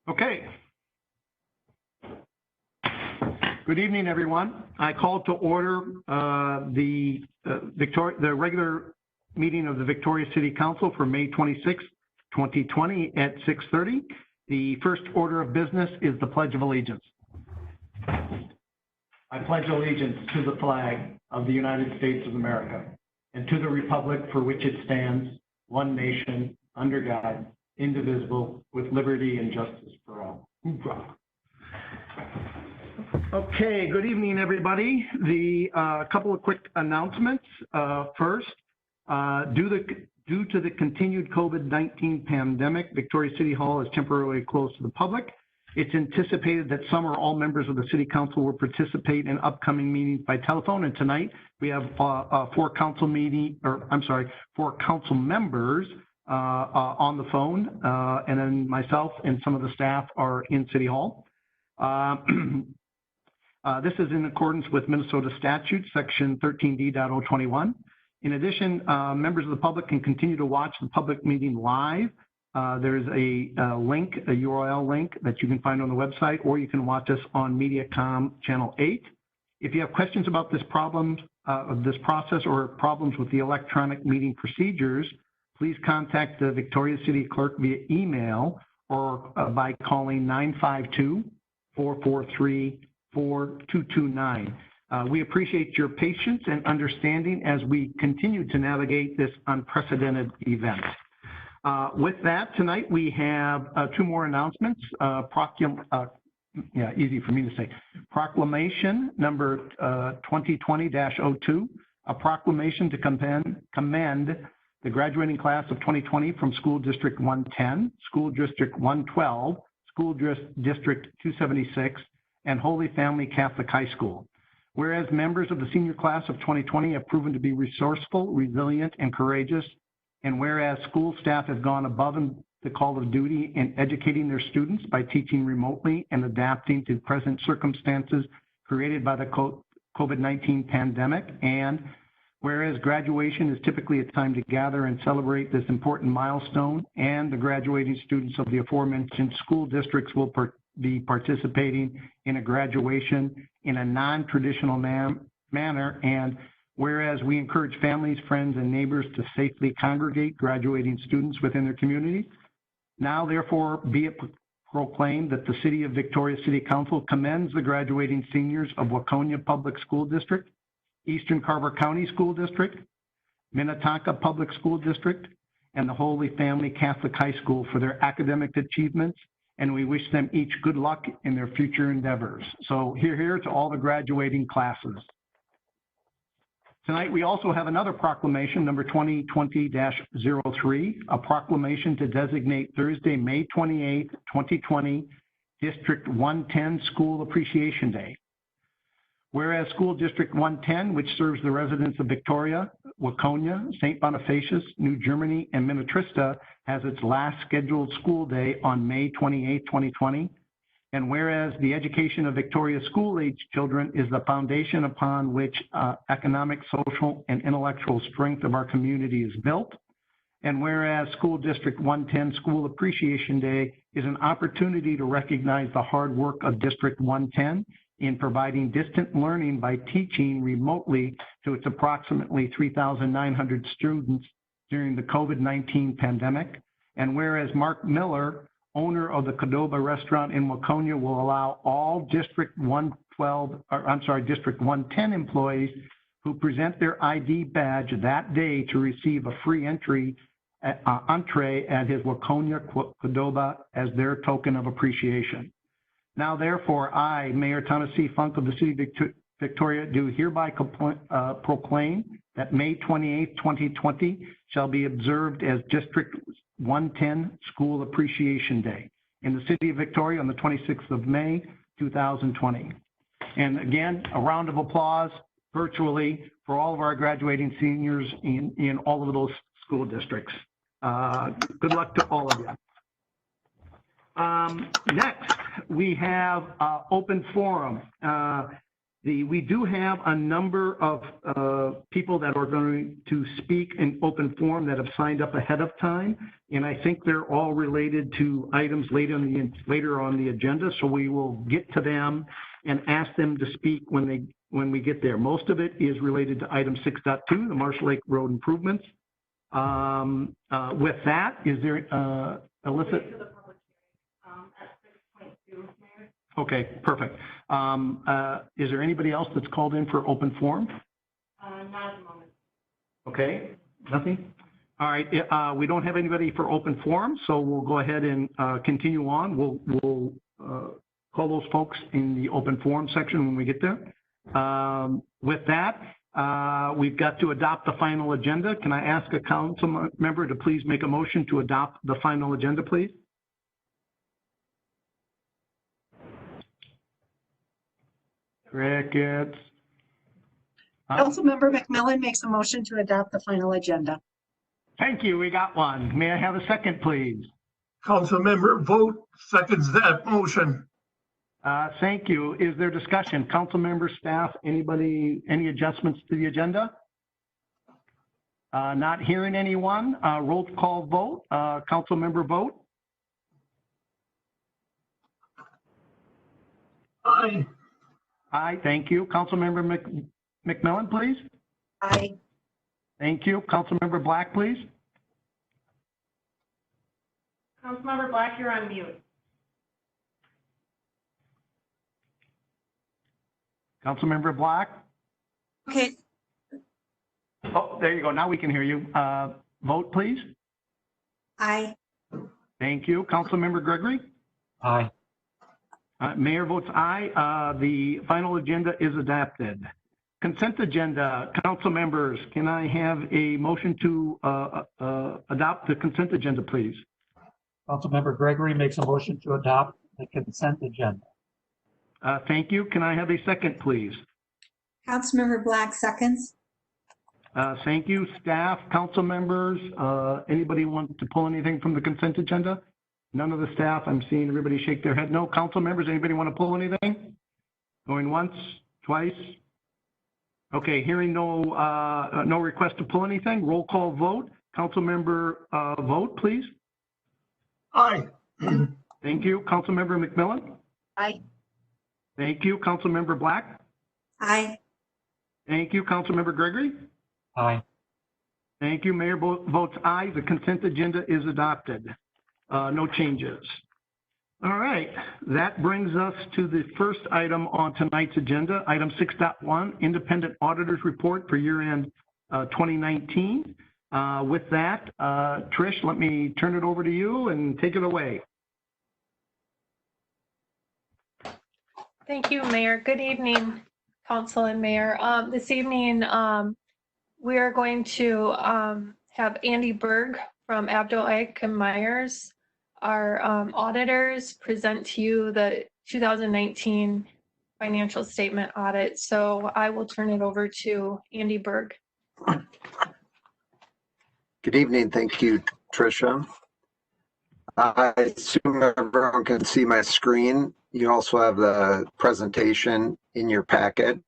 Okay. Good evening, everyone. I call to order the regular meeting of the Victoria City Council for May 26, 2020 at 6:30. The first order of business is the Pledge of Allegiance. I pledge allegiance to the flag of the United States of America and to the republic for which it stands, one nation, under God, indivisible, with liberty and justice for all. Hoorah. Okay, good evening, everybody. The couple of quick announcements. First, due to the continued COVID-19 pandemic, Victoria City Hall is temporarily closed to the public. It's anticipated that some or all members of the City Council will participate in upcoming meetings by telephone. And tonight we have four council members on the phone, and then myself and some of the staff are in City Hall. This is in accordance with Minnesota statute, section 13D.021. In addition, members of the public can continue to watch the public meeting live. There's a link, a URL link that you can find on the website, or you can watch us on Mediacom Channel 8. If you have questions about this process or problems with the electronic meeting procedures, please contact the Victoria City Clerk via email or by calling 952-443-4229. We appreciate your patience and understanding as we continue to navigate this unprecedented event. With that, tonight we have two more announcements. Easy for me to say. Proclamation number 2020-02, a proclamation to commend the graduating class of 2020 from School District 110, School District 112, School District 276, and Holy Family Catholic High School. Whereas members of the senior class of 2020 have proven to be resourceful, resilient, and courageous, and whereas school staff have gone above the call of duty in educating their students by teaching remotely and adapting to present circumstances created by the COVID-19 pandemic, and whereas graduation is typically a time to gather and celebrate this important milestone, and the graduating students of the aforementioned school districts will be participating in a graduation in a non-traditional manner, and whereas we encourage families, friends, and neighbors to safely congregate graduating students within their communities, now therefore be it proclaimed that the City of Victoria City Council commends the graduating seniors of Waconia Public School District, Eastern Carver County School District, Minnetonka Public School District, and the Holy Family Catholic High School for their academic achievements, and we wish them each good luck in their future endeavors. So here to all the graduating classes. Tonight, we also have another proclamation, number 2020-03, a proclamation to designate Thursday, May 28, 2020, District 110 School Appreciation Day. Whereas School District 110, which serves the residents of Victoria, Waconia, St. Bonifacius, New Germany, and Minnetrista, has its last scheduled school day on May 28, 2020. And whereas the education of Victoria school-age children is the foundation upon which economic, social, and intellectual strength of our community is built, and whereas School District 110 School Appreciation Day is an opportunity to recognize the hard work of District 110 in providing distant learning by teaching remotely to its approximately 3,900 students during the COVID-19 pandemic, and whereas Mark Miller, owner of the Qdoba restaurant in Waconia, will allow all District 110 employees who present their ID badge that day to receive a free entree at his Waconia Qdoba as their token of appreciation. Now, therefore, I, Mayor Thomas C. Funk of the City of Victoria, do hereby proclaim that May 28, 2020 shall be observed as District 110 School Appreciation Day in the City of Victoria on the 26th of May, 2020. And again, a round of applause virtually for all of our graduating seniors in all of those school districts. Good luck to all of you. Next, we have open forum. We do have a number of people that are going to speak in open forum that have signed up ahead of time, and I think they're all related to items later on the agenda. So we will get to them and ask them to speak when we get there. Most of it is related to item 6.2, the Marsh Lake Road improvements. With that, is there Alyssa? Okay, perfect. Is there anybody else that's called in for open forum? Not at the moment. Okay, nothing? All right, we don't have anybody for open forum, so we'll go ahead and continue on. We'll call those folks in the open forum section when we get there. With that, we've got to adopt the final agenda. Can I ask a council member to please make a motion to adopt the final agenda, please? Crickets. Councilmember McMillan makes a motion to adopt the final agenda. Thank you. We got one. May I have a second, please? Councilmember Vogt seconds that motion. Thank you. Is there discussion? Council member, staff, anybody, any adjustments to the agenda? Not hearing anyone. Roll call vote. Council member Vogt. Aye. Aye, thank you. Councilmember McMillan, please. Aye. Thank you. Councilmember Black, please. Councilmember Black, you're on mute. Councilmember Black. Okay. Oh, there you go. Now we can hear you. Vote, please. Aye. Thank you. Councilmember Gregory. Aye. Mayor votes aye. The final agenda is adopted. Consent agenda. Council members, can I have a motion to adopt the consent agenda, please? Councilmember Gregory makes a motion to adopt the consent agenda. Thank you. Can I have a second, please? Councilmember Black seconds. Thank you. Staff, council members, anybody want to pull anything from the consent agenda? None of the staff. I'm seeing everybody shake their head. No. Council members, anybody want to pull anything? Going once, twice? Okay, hearing no request to pull anything. Roll call vote. Council member Vogt, please. Aye. Thank you. Council member McMillan. Aye. Thank you. Council member Black. Aye. Thank you. Council member Gregory. Aye. Thank you. Mayor votes aye. The consent agenda is adopted. No changes. All right. That brings us to the first item on tonight's agenda, item 6.1, Independent Auditor's Report for year-end 2019. With that, Trish, let me turn it over to you and take it away. Thank you, Mayor. Good evening, Council and Mayor. This evening, we are going to have Andy Berg from Abdo, Ike & Myers, our auditors, present to you the 2019 financial statement audit. So I will turn it over to Andy Berg. Good evening. Thank you, Tricia. I assume everyone can see my screen. You also have the presentation in your packet.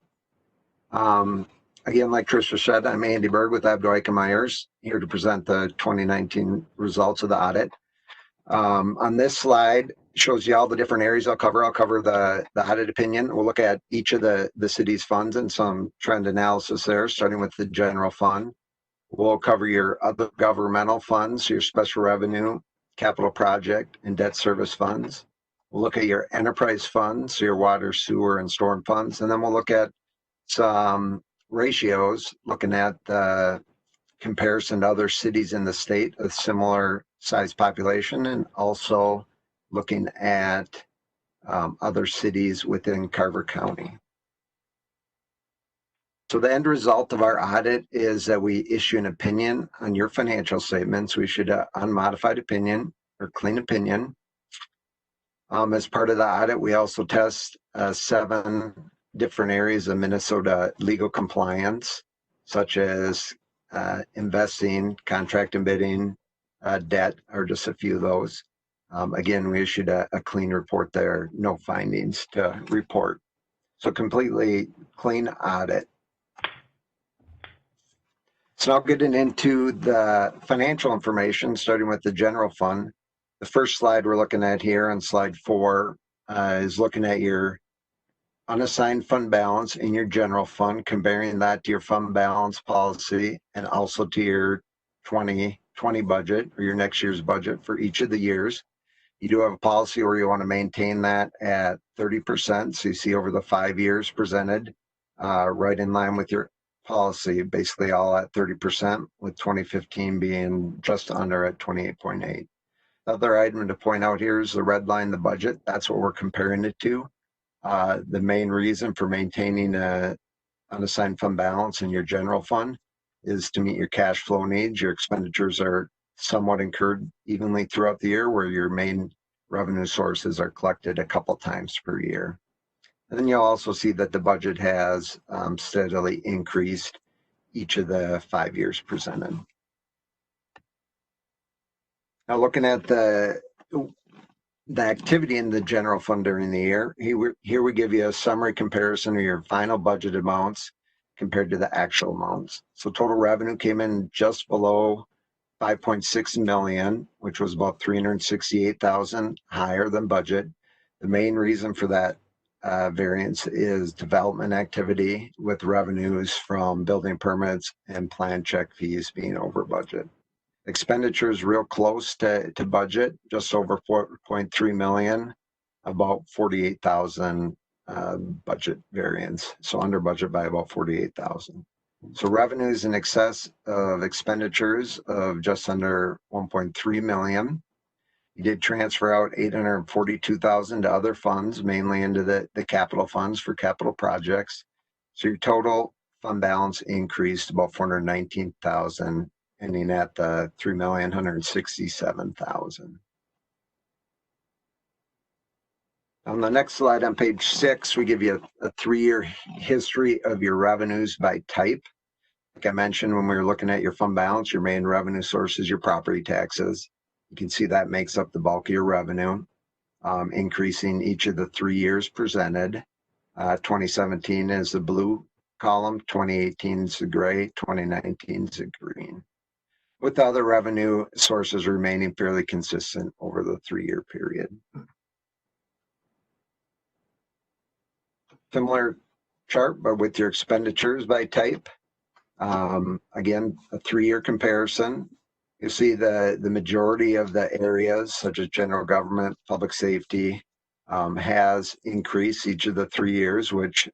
Again, like Tricia said, I'm Andy Berg with Abdo, Ike & Myers, here to present the 2019 results of the audit. On this slide, shows you all the different areas I'll cover. I'll cover the audit opinion. We'll look at each of the city's funds and some trend analysis there, starting with the general fund. We'll cover your other governmental funds, your special revenue, capital project, and debt service funds. We'll look at your enterprise funds, your water, sewer, and storm funds. And then we'll look at some ratios, looking at the comparison to other cities in the state with similar size population, and also looking at other cities within Carver County. So the end result of our audit is that we issue an opinion on your financial statements. We issued an unmodified opinion or clean opinion. As part of the audit, we also test 7 different areas of Minnesota legal compliance, such as investing, contract and bidding, debt, are just a few of those. Again, we issued a clean report there, no findings to report. So completely clean audit. So now getting into the financial information, starting with the general fund. The first slide we're looking at here on slide 4 is looking at your unassigned fund balance in your general fund, comparing that to your fund balance policy and also to your 2020 budget or your next year's budget for each of the years. You do have a policy where you want to maintain that at 30%. So you see over the 5 years presented, right in line with your policy, basically all at 30%, with 2015 being just under at 28.8. The other item to point out here is the red line, the budget. That's what we're comparing it to. The main reason for maintaining a unassigned fund balance in your general fund is to meet your cash flow needs. Your expenditures are somewhat incurred evenly throughout the year, where your main revenue sources are collected a couple times per year. And then you'll also see that the budget has steadily increased each of the 5 years presented. Now looking at the activity in the general fund during the year, here we give you a summary comparison of your final budget amounts compared to the actual amounts. So total revenue came in just below 5.6 million, which was about 368,000 higher than budget. The main reason for that variance is development activity, with revenues from building permits and plan check fees being over budget. Expenditures real close to budget, just over 4.3 million, about 48,000 budget variance, so under budget by about 48,000. So revenues in excess of expenditures of just under 1.3 million. You did transfer out 842,000 to other funds, mainly into the capital funds for capital projects. So your total fund balance increased about 419,000, ending at the 3,167,000. On the next slide on page 6, we give you a 3-year history of your revenues by type. Like I mentioned, when we were looking at your fund balance, your main revenue source is your property taxes. You can see that makes up the bulk of your revenue, increasing each of the 3 years presented. 2017 is the blue column, 2018 is the gray, 2019 is the green, with the other revenue sources remaining fairly consistent over the 3-year period. Similar chart, but with your expenditures by type. Again, a 3-year comparison. You see the majority of the areas, such as general government, public safety, has increased each of the 3 years, which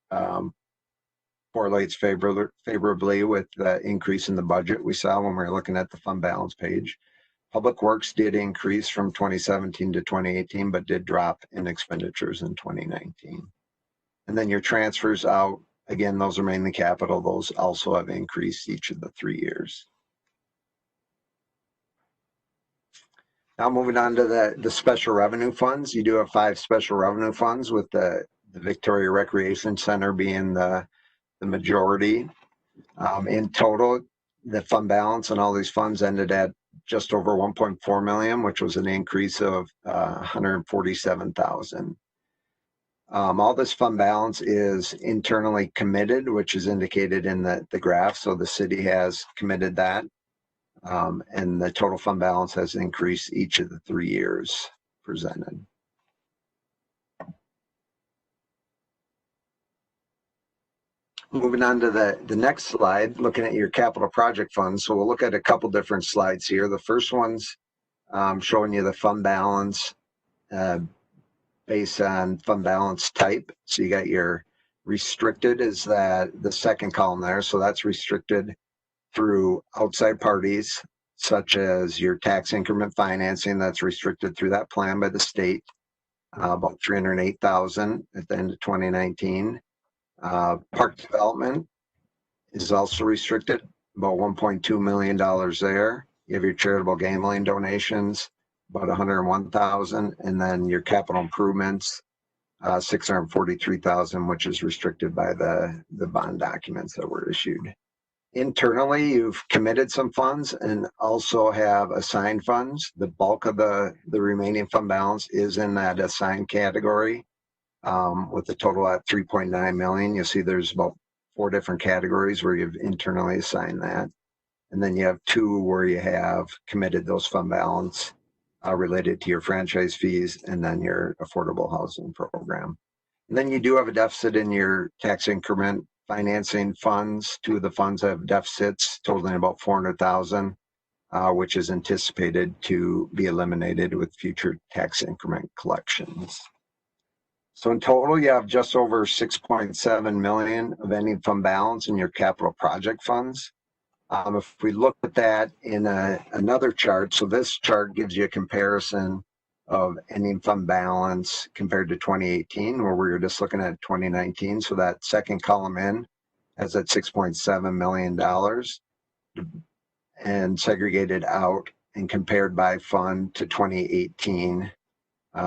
correlates favorably with the increase in the budget we saw when we were looking at the fund balance page. Public Works did increase from 2017 to 2018, but did drop in expenditures in 2019. And then your transfers out, again, those are mainly capital. Those also have increased each of the 3 years. Now moving on to the special revenue funds. You do have 5 special revenue funds, with the Victoria Recreation Center being the majority. In total, the fund balance on all these funds ended at just over 1.4 million, which was an increase of 147,000. All this fund balance is internally committed, which is indicated in the graph. So the city has committed that. And the total fund balance has increased each of the 3 years presented. Moving on to the next slide, looking at your capital project funds. So we'll look at a couple different slides here. The first one's showing you the fund balance based on fund balance type. So you got your restricted is the second column there. So that's restricted through outside parties, such as your tax increment financing. That's restricted through that plan by the state, about 308,000 at the end of 2019. Park development is also restricted, about $1.2 million there. You have your charitable gambling donations, about 101,000, and then your capital improvements, 643,000, which is restricted by the bond documents that were issued. Internally, you've committed some funds and also have assigned funds. The bulk of the remaining fund balance is in that assigned category. with a total at 3.9 million. You'll see there's about 4 different categories where you've internally assigned that. And then you have 2 where you have committed those fund balance related to your franchise fees and then your affordable housing program. And then you do have a deficit in your tax increment financing funds. 2 of the funds have deficits totaling about 400,000, which is anticipated to be eliminated with future tax increment collections. So in total, you have just over 6.7 million of ending fund balance in your capital project funds. If we look at that in another chart, so this chart gives you a comparison of ending fund balance compared to 2018, where we were just looking at 2019. So that second column in has that $6.7 million and segregated out and compared by fund to 2018.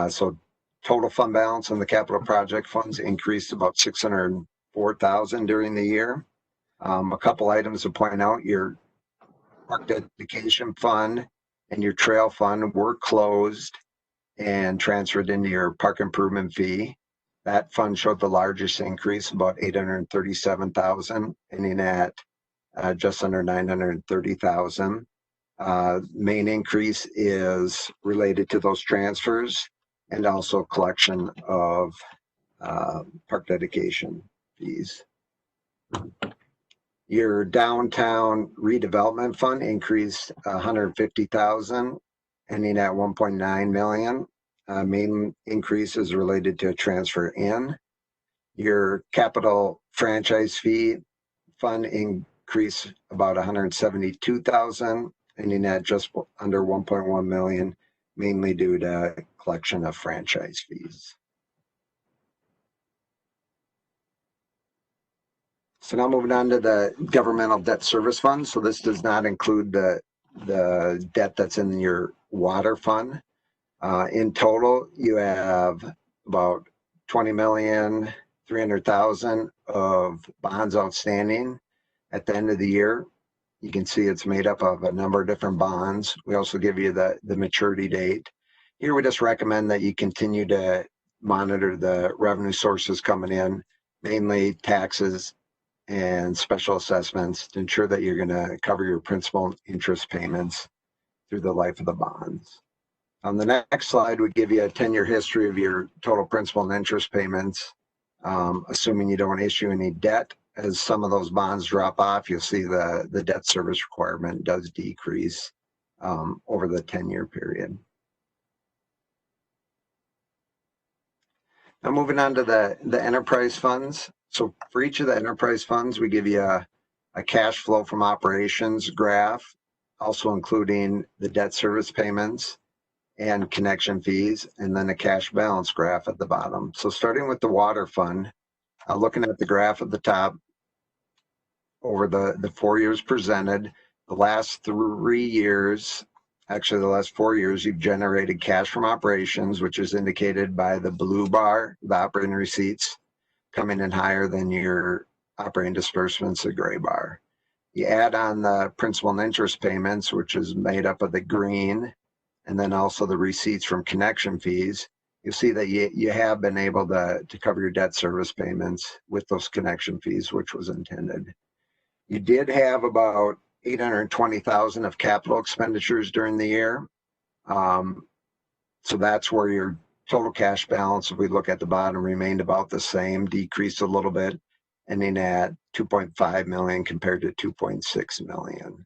So total fund balance in the capital project funds increased about 604,000 during the year. A couple items to point out: your park dedication fund and your trail fund were closed and transferred into your park improvement fee. That fund showed the largest increase, about 837,000, ending at just under 930,000. Main increase is related to those transfers and also collection of park dedication fees. Your downtown redevelopment fund increased 150,000, ending at 1.9 million. Main increase is related to a transfer in. Your capital franchise fee fund increased about 172,000, ending at just under 1.1 million, mainly due to collection of franchise fees. So now moving on to the governmental debt service fund. So this does not include the debt that's in your water fund. In total, you have about 20,300,000 of bonds outstanding at the end of the year. You can see it's made up of a number of different bonds. We also give you the maturity date. Here we just recommend that you continue to monitor the revenue sources coming in, mainly taxes and special assessments, to ensure that you're going to cover your principal and interest payments through the life of the bonds. On the next slide, we give you a 10-year history of your total principal and interest payments, assuming you don't issue any debt. As some of those bonds drop off, you'll see the debt service requirement does decrease over the 10-year period. Now moving on to the enterprise funds. So for each of the enterprise funds, we give you a cash flow from operations graph, also including the debt service payments and connection fees, and then a cash balance graph at the bottom. So starting with the water fund, looking at the graph at the top, over the 4 years presented, the last 3 years, actually the last 4 years, you've generated cash from operations, which is indicated by the blue bar, the operating receipts, coming in higher than your operating disbursements, the gray bar. You add on the principal and interest payments, which is made up of the green, and then also the receipts from connection fees. You'll see that you have been able to cover your debt service payments with those connection fees, which was intended. You did have about 820,000 of capital expenditures during the year. So that's where your total cash balance, if we look at the bottom, remained about the same, decreased a little bit, ending at 2.5 million compared to 2.6 million.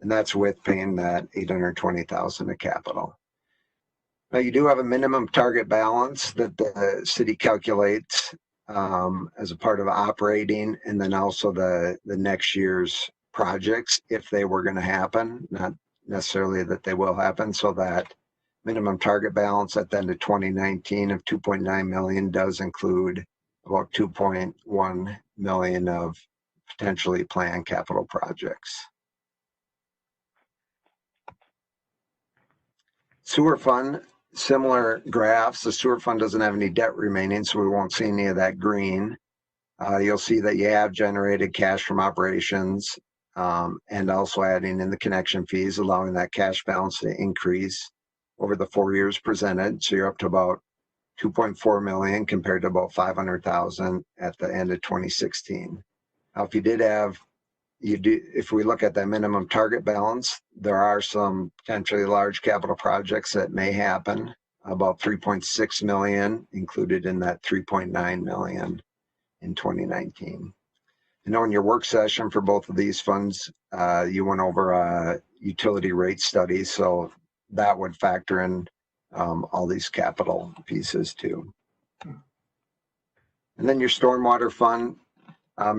And that's with paying that 820,000 of capital. Now you do have a minimum target balance that the city calculates as a part of operating, and then also the next year's projects, if they were going to happen, not necessarily that they will happen. So that minimum target balance at the end of 2019 of 2.9 million does include about 2.1 million of potentially planned capital projects. Sewer fund, similar graphs. The sewer fund doesn't have any debt remaining, so we won't see any of that green. You'll see that you have generated cash from operations and also adding in the connection fees, allowing that cash balance to increase over the 4 years presented. So you're up to about 2.4 million compared to about 500,000 at the end of 2016. Now, if you did have, if we look at that minimum target balance, there are some potentially large capital projects that may happen, about 3.6 million included in that 3.9 million in 2019. I know in your work session for both of these funds, you went over a utility rate study, so that would factor in all these capital pieces too. And then your stormwater fund,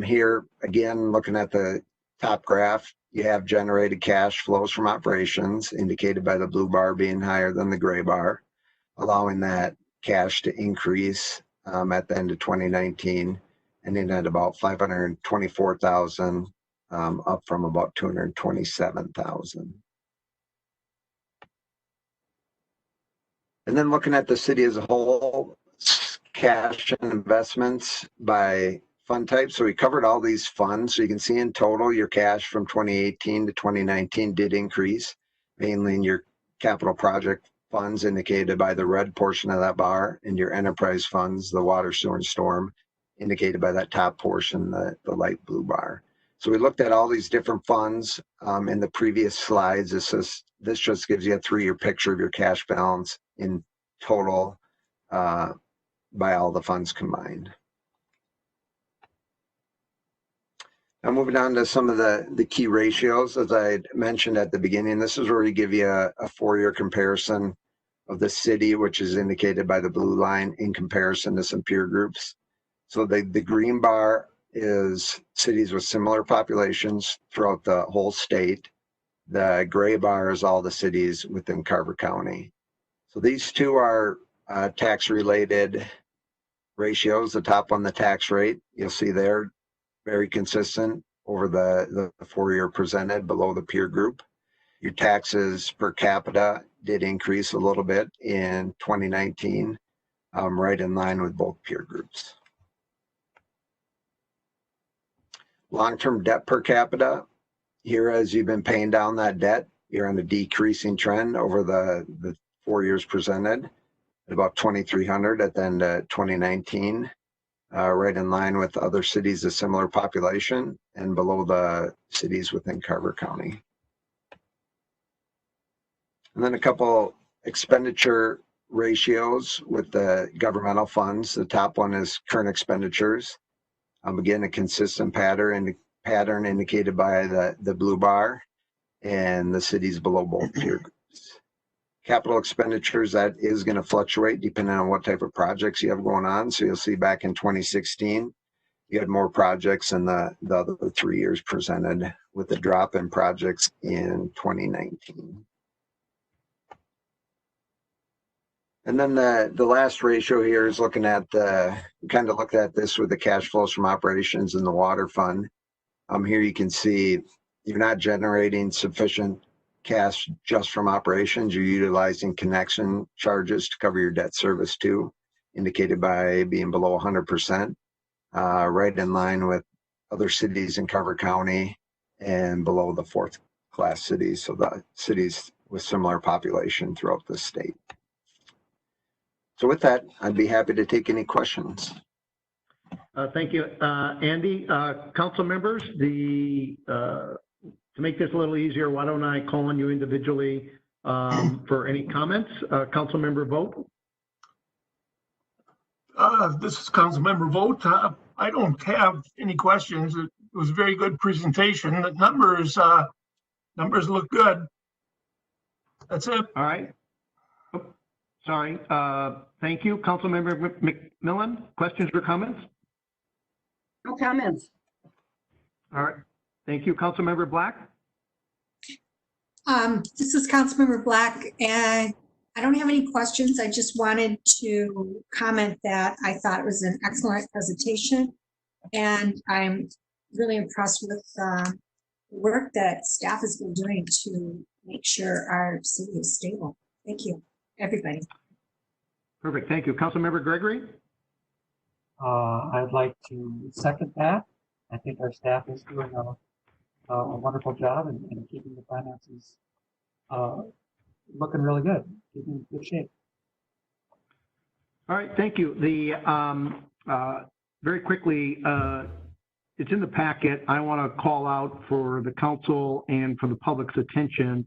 here again, looking at the top graph, you have generated cash flows from operations indicated by the blue bar being higher than the gray bar, allowing that cash to increase at the end of 2019, and in at about 524,000, up from about 227,000. And then looking at the city as a whole, cash and investments by fund type. So we covered all these funds. So you can see in total, your cash from 2018 to 2019 did increase, mainly in your capital project funds indicated by the red portion of that bar, and your enterprise funds, the water, sewer, and storm, indicated by that top portion, the light blue bar. So we looked at all these different funds in the previous slides. This just gives you a 3-year picture of your cash balance in total by all the funds combined. Now moving on to some of the key ratios, as I mentioned at the beginning, this is where we give you a 4-year comparison of the city, which is indicated by the blue line, in comparison to some peer groups. So the green bar is cities with similar populations throughout the whole state. The gray bar is all the cities within Carver County. So these two are tax-related ratios. The top one, the tax rate, you'll see there, very consistent over the 4-year presented below the peer group. Your taxes per capita did increase a little bit in 2019, right in line with both peer groups. Long-term debt per capita, here as you've been paying down that debt, you're on a decreasing trend over the 4 years presented, at about 2,300 at the end of 2019, right in line with other cities of similar population and below the cities within Carver County. And then a couple expenditure ratios with the governmental funds. The top one is current expenditures. Again, a consistent pattern indicated by the blue bar, and the cities below both peer groups. Capital expenditures, that is going to fluctuate depending on what type of projects you have going on. So you'll see back in 2016, you had more projects than the other 3 years presented, with a drop in projects in 2019. And then the last ratio here is looking at kind of looked at this with the cash flows from operations in the water fund. Here you can see you're not generating sufficient cash just from operations. You're utilizing connection charges to cover your debt service too, indicated by being below 100%, right in line with other cities in Carver County and below the 4th class cities, so the cities with similar population throughout the state. So with that, I'd be happy to take any questions. Thank you, Andy. Council members, to make this a little easier, why don't I call on you individually for any comments? Council member Vogt. This is Council Member Vogt. I don't have any questions. It was a very good presentation. The numbers look good. That's it. All right. Oh, sorry. Thank you. Council member McMillan, questions or comments? No comments. All right. Thank you. Council member Black. This is Councilmember Black, and I don't have any questions. I just wanted to comment that I thought it was an excellent presentation, and I'm really impressed with the work that staff has been doing to make sure our city is stable. Thank you, everybody. Perfect. Thank you. Council member Gregory. I'd like to second that. I think our staff is doing a wonderful job in keeping the finances looking really good, keeping in good shape. All right, thank you. Very quickly, it's in the packet. I want to call out for the council and for the public's attention.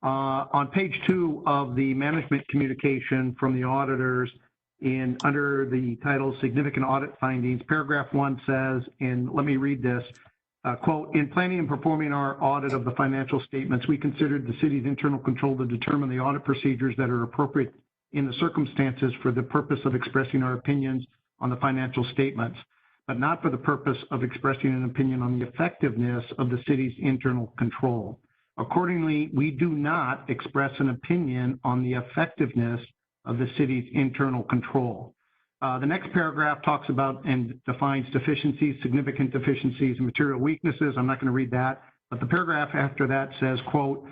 On page 2 of the management communication from the auditors, under the title Significant Audit Findings, paragraph 1 says, and let me read this, quote, in planning and performing our audit of the financial statements, we considered the city's internal control to determine the audit procedures that are appropriate in the circumstances for the purpose of expressing our opinions on the financial statements, but not for the purpose of expressing an opinion on the effectiveness of the city's internal control. Accordingly, we do not express an opinion on the effectiveness of the city's internal control. The next paragraph talks about and defines deficiencies, significant deficiencies, and material weaknesses. I'm not going to read that, but the paragraph after that says, quote,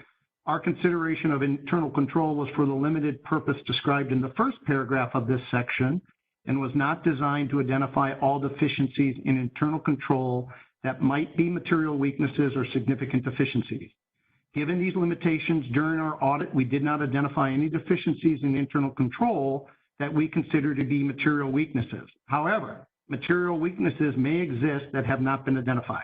our consideration of internal control was for the limited purpose described in the first paragraph of this section and was not designed to identify all deficiencies in internal control that might be material weaknesses or significant deficiencies. Given these limitations during our audit, we did not identify any deficiencies in internal control that we consider to be material weaknesses. However, material weaknesses may exist that have not been identified.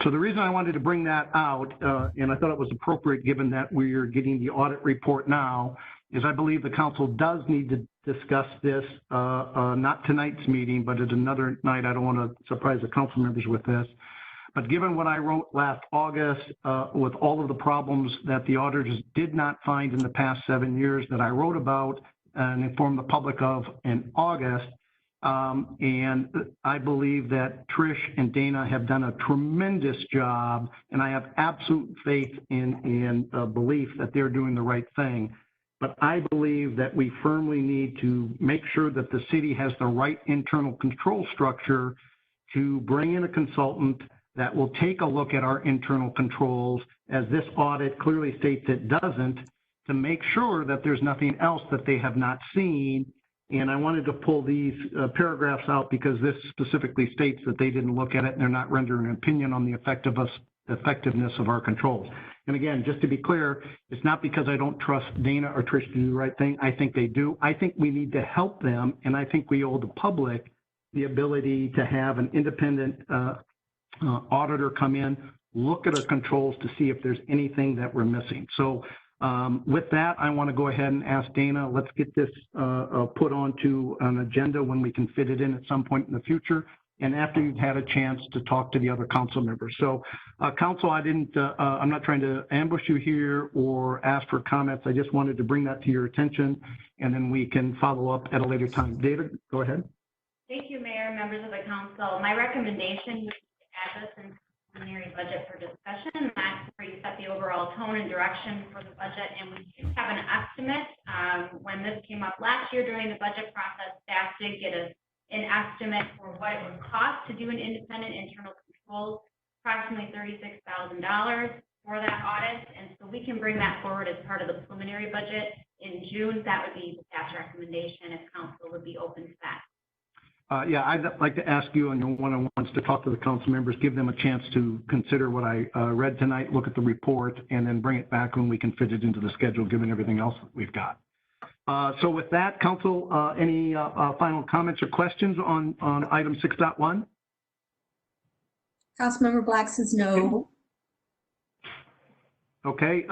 So the reason I wanted to bring that out, and I thought it was appropriate given that we're getting the audit report now, is I believe the council does need to discuss this, not tonight's meeting, but at another night. I don't want to surprise the council members with this. But given what I wrote last August, with all of the problems that the auditors did not find in the past 7 years that I wrote about and informed the public of in August, and I believe that Trish and Dana have done a tremendous job, and I have absolute faith in belief that they're doing the right thing. But I believe that we firmly need to make sure that the city has the right internal control structure to bring in a consultant that will take a look at our internal controls, as this audit clearly states it doesn't, to make sure that there's nothing else that they have not seen. And I wanted to pull these paragraphs out because this specifically states that they didn't look at it and they're not rendering an opinion on the effectiveness of our controls. And again, just to be clear, it's not because I don't trust Dana or Trish to do the right thing. I think they do. I think we need to help them, and I think we owe the public the ability to have an independent auditor come in, look at our controls to see if there's anything that we're missing. So with that, I want to go ahead and ask Dana, let's get this put onto an agenda when we can fit it in at some point in the future, and after you've had a chance to talk to the other council members. So council, I'm not trying to ambush you here or ask for comments. I just wanted to bring that to your attention, and then we can follow up at a later time. David, go ahead. Thank you, Mayor, members of the council. My recommendation was to add this in the preliminary budget for discussion. That's where you set the overall tone and direction for the budget, and we do have an estimate. When this came up last year during the budget process, staff did get an estimate for what it would cost to do an independent internal control, approximately $36,000 for that audit. And so we can bring that forward as part of the preliminary budget in June. That would be the staff's recommendation if council would be open to that. Yeah, I'd like to ask you on your one-on-ones to talk to the council members, give them a chance to consider what I read tonight, look at the report, and then bring it back when we can fit it into the schedule, given everything else that we've got. So with that, council, any final comments or questions on item 6.1? Councilmember Black says no. Okay,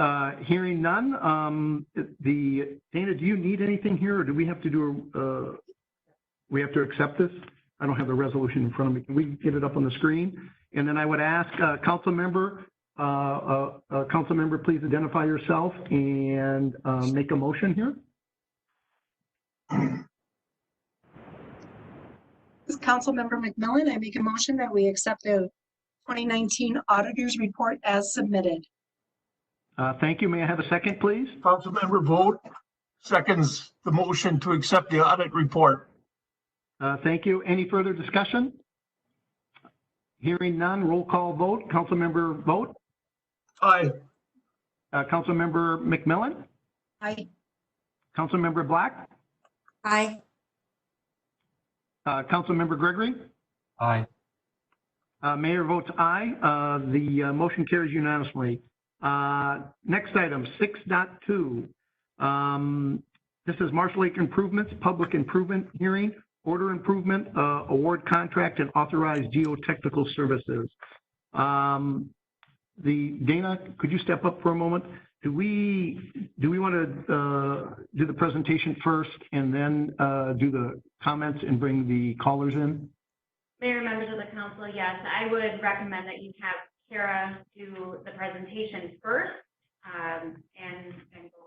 hearing none. Dana, do you need anything here, or do we have to do we have to accept this? I don't have the resolution in front of me. Can we get it up on the screen? And then I would ask council member, please identify yourself and make a motion here. This is Councilmember McMillan. I make a motion that we accept the 2019 Auditor's Report as submitted. Thank you. May I have a second, please? Councilmember Vogt seconds the motion to accept the audit report. Thank you. Any further discussion? Hearing none, roll call vote. Councilmember Vogt? Aye. Councilmember McMillan? Aye. Councilmember Black? Aye. Councilmember Gregory? Aye. Mayor votes aye. The motion carries unanimously. Next item, 6.2. This is Marsh Lake Improvements, Public Improvement Hearing, Order Improvement, Award Contract, and Authorized Geotechnical Services. Dana, could you step up for a moment? Do we want to do the presentation first and then do the comments and bring the callers in? Mayor, members of the council, yes, I would recommend that you have Kara do the presentation first and go.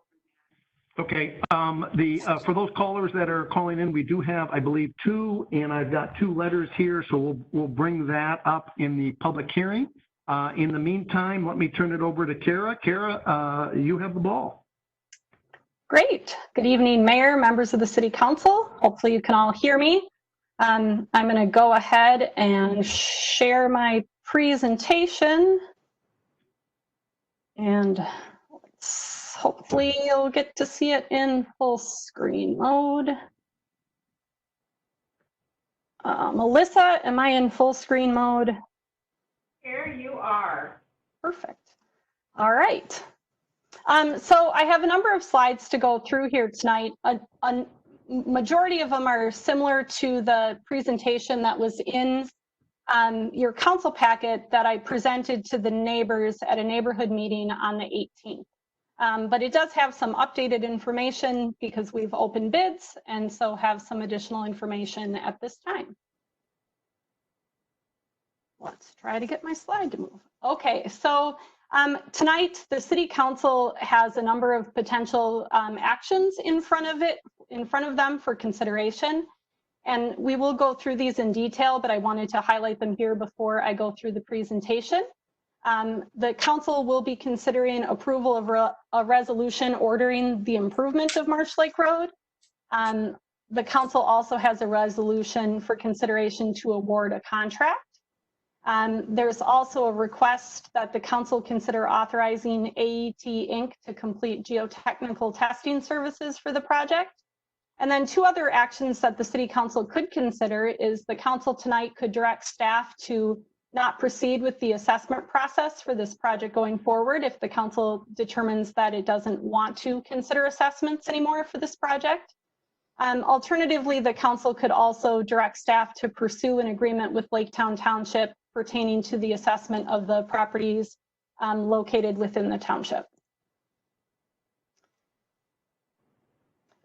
Okay, for those callers that are calling in, we do have, I believe, 2, and I've got 2 letters here, so we'll bring that up in the public hearing. In the meantime, let me turn it over to Kara. Kara, you have the ball. Great. Good evening, Mayor, members of the City Council. Hopefully you can all hear me. I'm going to go ahead and share my presentation. And hopefully you'll get to see it in full screen mode. Melissa, am I in full screen mode? Here you are. Perfect. All right. So I have a number of slides to go through here tonight. A majority of them are similar to the presentation that was in your council packet that I presented to the neighbors at a neighborhood meeting on the 18th. But it does have some updated information because we've opened bids and so have some additional information at this time. Let's try to get my slide to move. Okay, so tonight the City Council has a number of potential actions in front of them for consideration. And we will go through these in detail, but I wanted to highlight them here before I go through the presentation. The council will be considering approval of a resolution ordering the improvement of Marsh Lake Road. The council also has a resolution for consideration to award a contract. There's also a request that the council consider authorizing AET Inc. to complete geotechnical testing services for the project. And then 2 other actions that the City Council could consider is the council tonight could direct staff to not proceed with the assessment process for this project going forward if the council determines that it doesn't want to consider assessments anymore for this project. Alternatively, the council could also direct staff to pursue an agreement with Laketown Township pertaining to the assessment of the properties located within the township.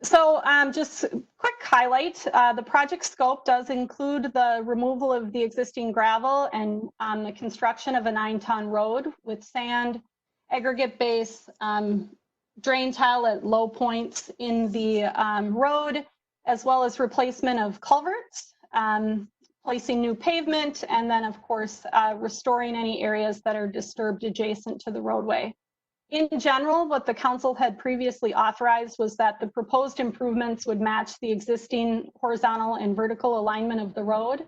So just quick highlight, the project scope does include the removal of the existing gravel and the construction of a 9-ton road with sand, aggregate base, drain tile at low points in the road, as well as replacement of culverts, placing new pavement, and then of course restoring any areas that are disturbed adjacent to the roadway. In general, what the council had previously authorized was that the proposed improvements would match the existing horizontal and vertical alignment of the road.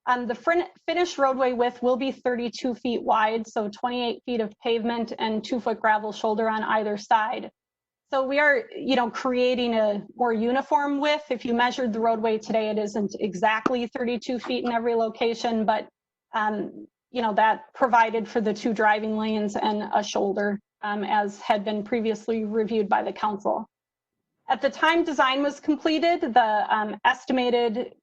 The finished roadway width will be 32 feet wide, so 28 feet of pavement and 2-foot gravel shoulder on either side. So we are, creating a more uniform width. If you measured the roadway today, it isn't exactly 32 feet in every location, but that provided for the 2 driving lanes and a shoulder, as had been previously reviewed by the council. At the time design was completed, the estimated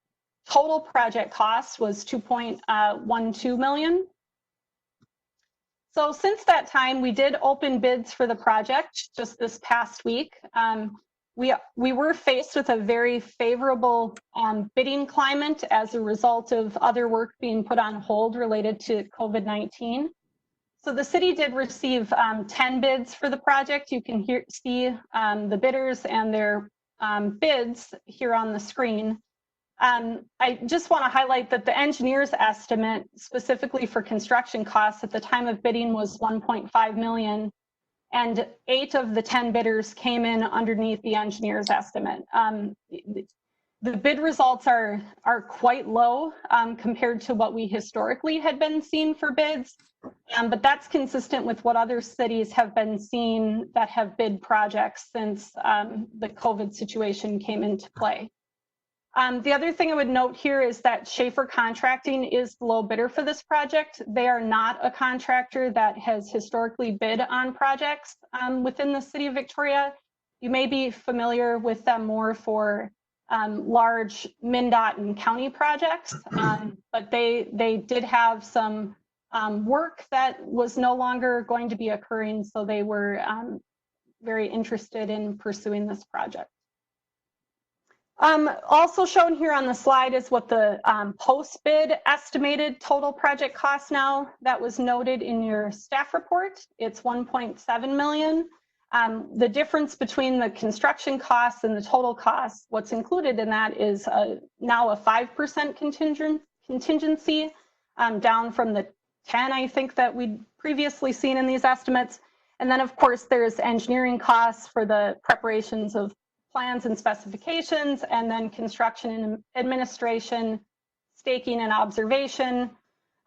total project cost was $2.12 million. So since that time, we did open bids for the project just this past week. We were faced with a very favorable bidding climate as a result of other work being put on hold related to COVID-19. So the city did receive 10 bids for the project. You can see the bidders and their bids here on the screen. I just want to highlight that the engineer's estimate specifically for construction costs at the time of bidding was $1.5 million, and 8 of the 10 bidders came in underneath the engineer's estimate. The bid results are quite low compared to what we historically had been seeing for bids, but that's consistent with what other cities have been seeing that have bid projects since the COVID situation came into play. The other thing I would note here is that Schaefer Contracting is the low bidder for this project. They are not a contractor that has historically bid on projects within the city of Victoria. You may be familiar with them more for large MnDOT and county projects, but they did have some work that was no longer going to be occurring, so they were very interested in pursuing this project. Also shown here on the slide is what the post-bid estimated total project cost now that was noted in your staff report. It's 1.7 million. The difference between the construction costs and the total costs, what's included in that is now a 5% contingency, down from the 10, I think, that we'd previously seen in these estimates. And then, of course, there's engineering costs for the preparations of plans and specifications, and then construction and administration, staking and observation,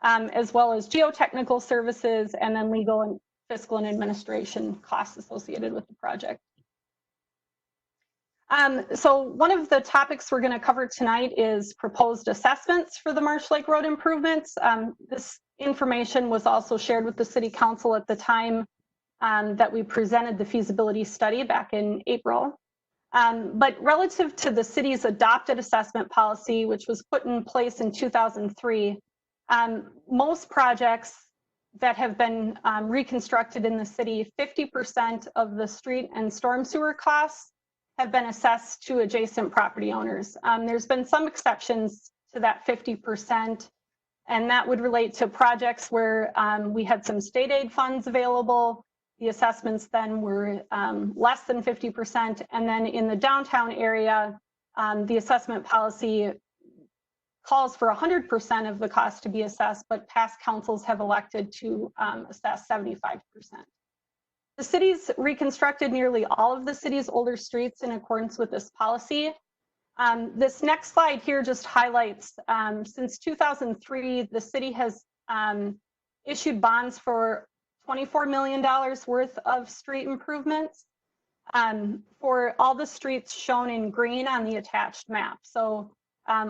as well as geotechnical services, and then legal and fiscal and administration costs associated with the project. So one of the topics we're going to cover tonight is proposed assessments for the Marsh Lake Road improvements. This information was also shared with the City Council at the time that we presented the feasibility study back in April. But relative to the city's adopted assessment policy, which was put in place in 2003, most projects that have been reconstructed in the city, 50% of the street and storm sewer costs have been assessed to adjacent property owners. There's been some exceptions to that 50%, and that would relate to projects where we had some state aid funds available. The assessments then were less than 50%. And then in the downtown area, the assessment policy calls for 100% of the cost to be assessed, but past councils have elected to assess 75%. The city's reconstructed nearly all of the city's older streets in accordance with this policy. This next slide here just highlights, since 2003, the city has issued bonds for $24 million worth of street improvements for all the streets shown in green on the attached map. So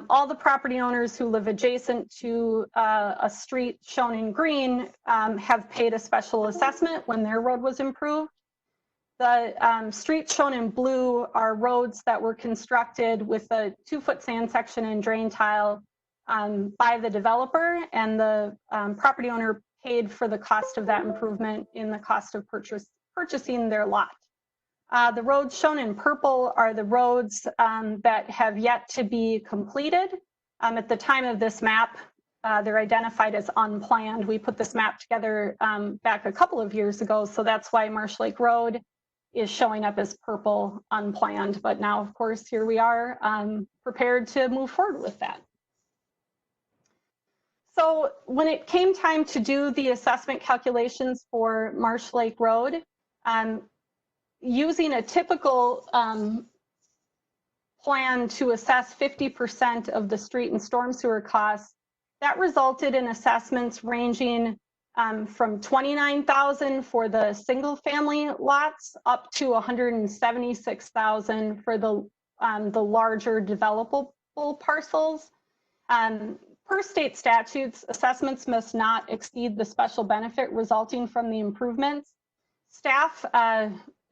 all the property owners who live adjacent to a street shown in green have paid a special assessment when their road was improved. The streets shown in blue are roads that were constructed with a 2-foot sand section and drain tile by the developer, and the property owner paid for the cost of that improvement in the cost of purchasing their lot. The roads shown in purple are the roads that have yet to be completed. At the time of this map, they're identified as unplanned. We put this map together back a couple of years ago, so that's why Marsh Lake Road is showing up as purple, unplanned. But now, of course, here we are prepared to move forward with that. So when it came time to do the assessment calculations for Marsh Lake Road, using a typical plan to assess 50% of the street and storm sewer costs, that resulted in assessments ranging from $29,000 for the single family lots up to $176,000 for the larger developable parcels. Per state statutes, assessments must not exceed the special benefit resulting from the improvements. Staff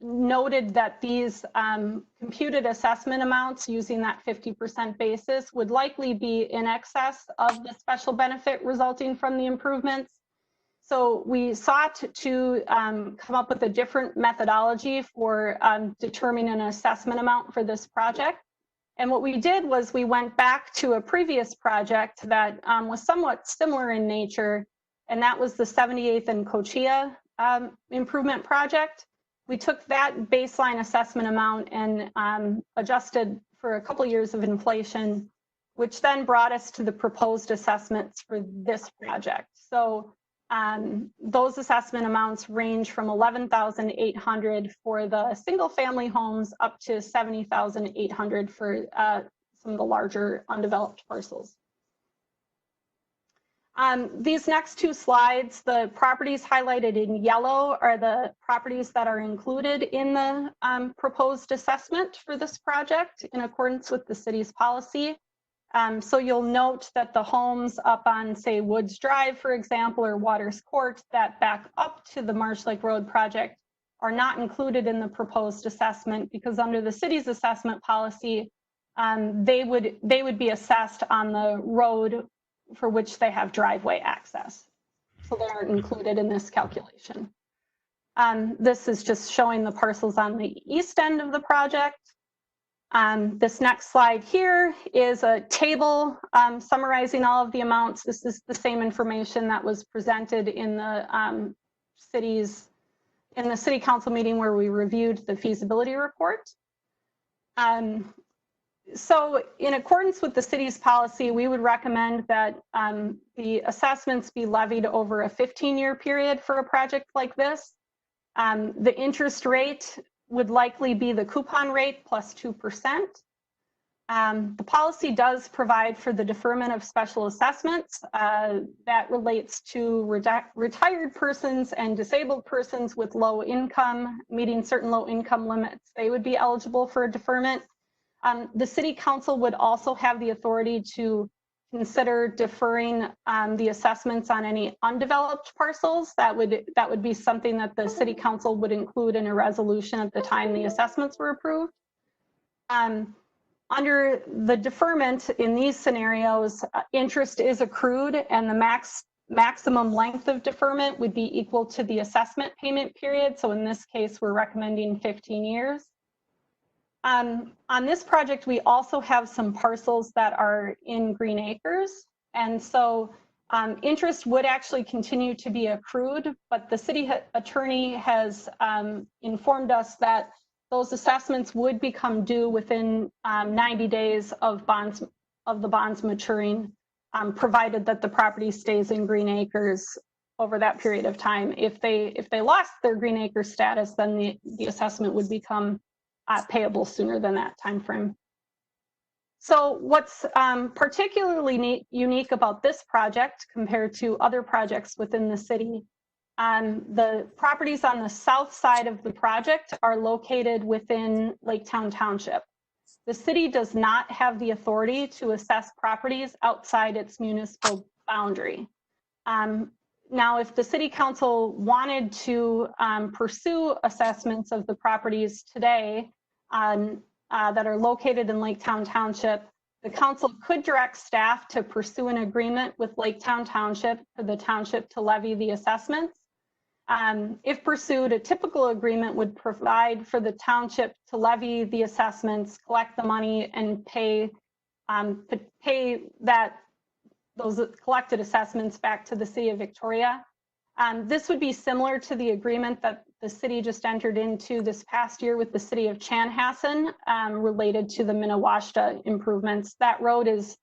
noted that these computed assessment amounts using that 50% basis would likely be in excess of the special benefit resulting from the improvements. So we sought to come up with a different methodology for determining an assessment amount for this project. And what we did was we went back to a previous project that was somewhat similar in nature, and that was the 78th and Cochia improvement project. We took that baseline assessment amount and adjusted for a couple years of inflation, which then brought us to the proposed assessments for this project. So those assessment amounts range from $11,800 for the single family homes up to $70,800 for some of the larger undeveloped parcels. These next two slides, the properties highlighted in yellow are the properties that are included in the proposed assessment for this project in accordance with the city's policy. So you'll note that the homes up on, say, Woods Drive, for example, or Waters Court that back up to the Marsh Lake Road project are not included in the proposed assessment because under the city's assessment policy, they would be assessed on the road for which they have driveway access. So they aren't included in this calculation. This is just showing the parcels on the east end of the project. This next slide here is a table summarizing all of the amounts. This is the same information that was presented in the city council meeting where we reviewed the feasibility report. So in accordance with the city's policy, we would recommend that the assessments be levied over a 15-year period for a project like this. The interest rate would likely be the coupon rate plus 2%. The policy does provide for the deferment of special assessments that relates to retired persons and disabled persons with low income, meeting certain low income limits. They would be eligible for a deferment. The city council would also have the authority to consider deferring the assessments on any undeveloped parcels. That would be something that the city council would include in a resolution at the time the assessments were approved. Under the deferment in these scenarios, interest is accrued and the maximum length of deferment would be equal to the assessment payment period. So in this case, we're recommending 15 years. On this project, we also have some parcels that are in green acres. And so interest would actually continue to be accrued, but the city attorney has informed us that those assessments would become due within 90 days of the bonds maturing, provided that the property stays in green acres over that period of time. If they lost their green acre status, then the assessment would become payable sooner than that time frame. So what's particularly unique about this project compared to other projects within the city, the properties on the south side of the project are located within Laketown Township. The city does not have the authority to assess properties outside its municipal boundary. Now, if the city council wanted to pursue assessments of the properties today that are located in Laketown Township, the council could direct staff to pursue an agreement with Laketown Township for the township to levy the assessments. If pursued, a typical agreement would provide for the township to levy the assessments, collect the money, and pay those collected assessments back to the city of Victoria. This would be similar to the agreement that the city just entered into this past year with the city of Chanhassen related to the Minnewaska improvements. That road is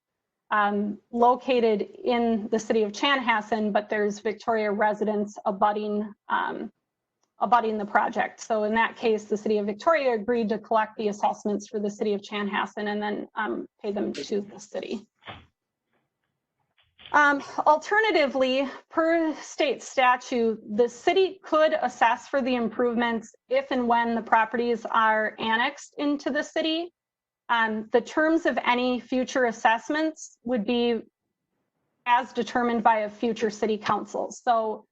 located in the city of Chanhassen, but there's Victoria residents abutting the project. So in that case, the city of Victoria agreed to collect the assessments for the city of Chanhassen and then pay them to the city. Alternatively, per state statute, the city could assess for the improvements if and when the properties are annexed into the city. The terms of any future assessments would be as determined by a future city council. So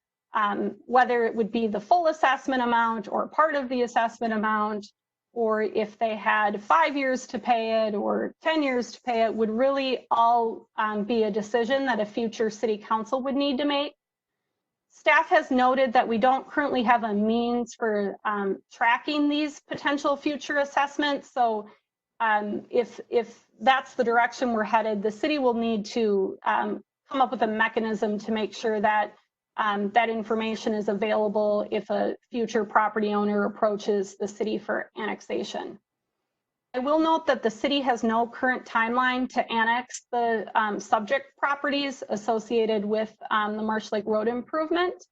whether it would be the full assessment amount or part of the assessment amount, or if they had 5 years to pay it or 10 years to pay it, would really all be a decision that a future city council would need to make. Staff has noted that we don't currently have a means for tracking these potential future assessments. So if that's the direction we're headed, the city will need to come up with a mechanism to make sure that that information is available if a future property owner approaches the city for annexation. I will note that the city has no current timeline to annex the subject properties associated with the Marsh Lake Road improvement.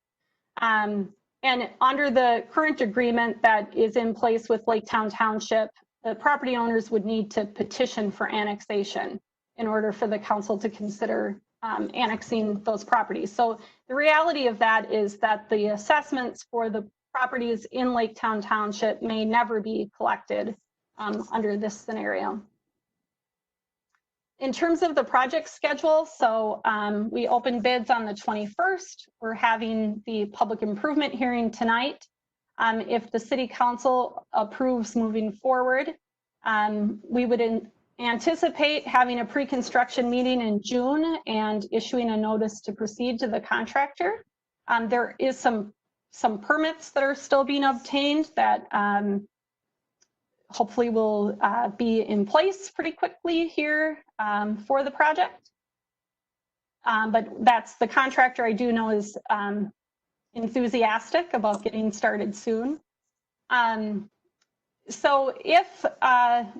And under the current agreement that is in place with Laketown Township, the property owners would need to petition for annexation in order for the council to consider annexing those properties. So the reality of that is that the assessments for the properties in Laketown Township may never be collected under this scenario. In terms of the project schedule, so we opened bids on the 21st. We're having the public improvement hearing tonight. If the city council approves moving forward, we would anticipate having a pre-construction meeting in June and issuing a notice to proceed to the contractor. There is some permits that are still being obtained that hopefully will be in place pretty quickly here for the project. But that's the contractor I do know is enthusiastic about getting started soon. So if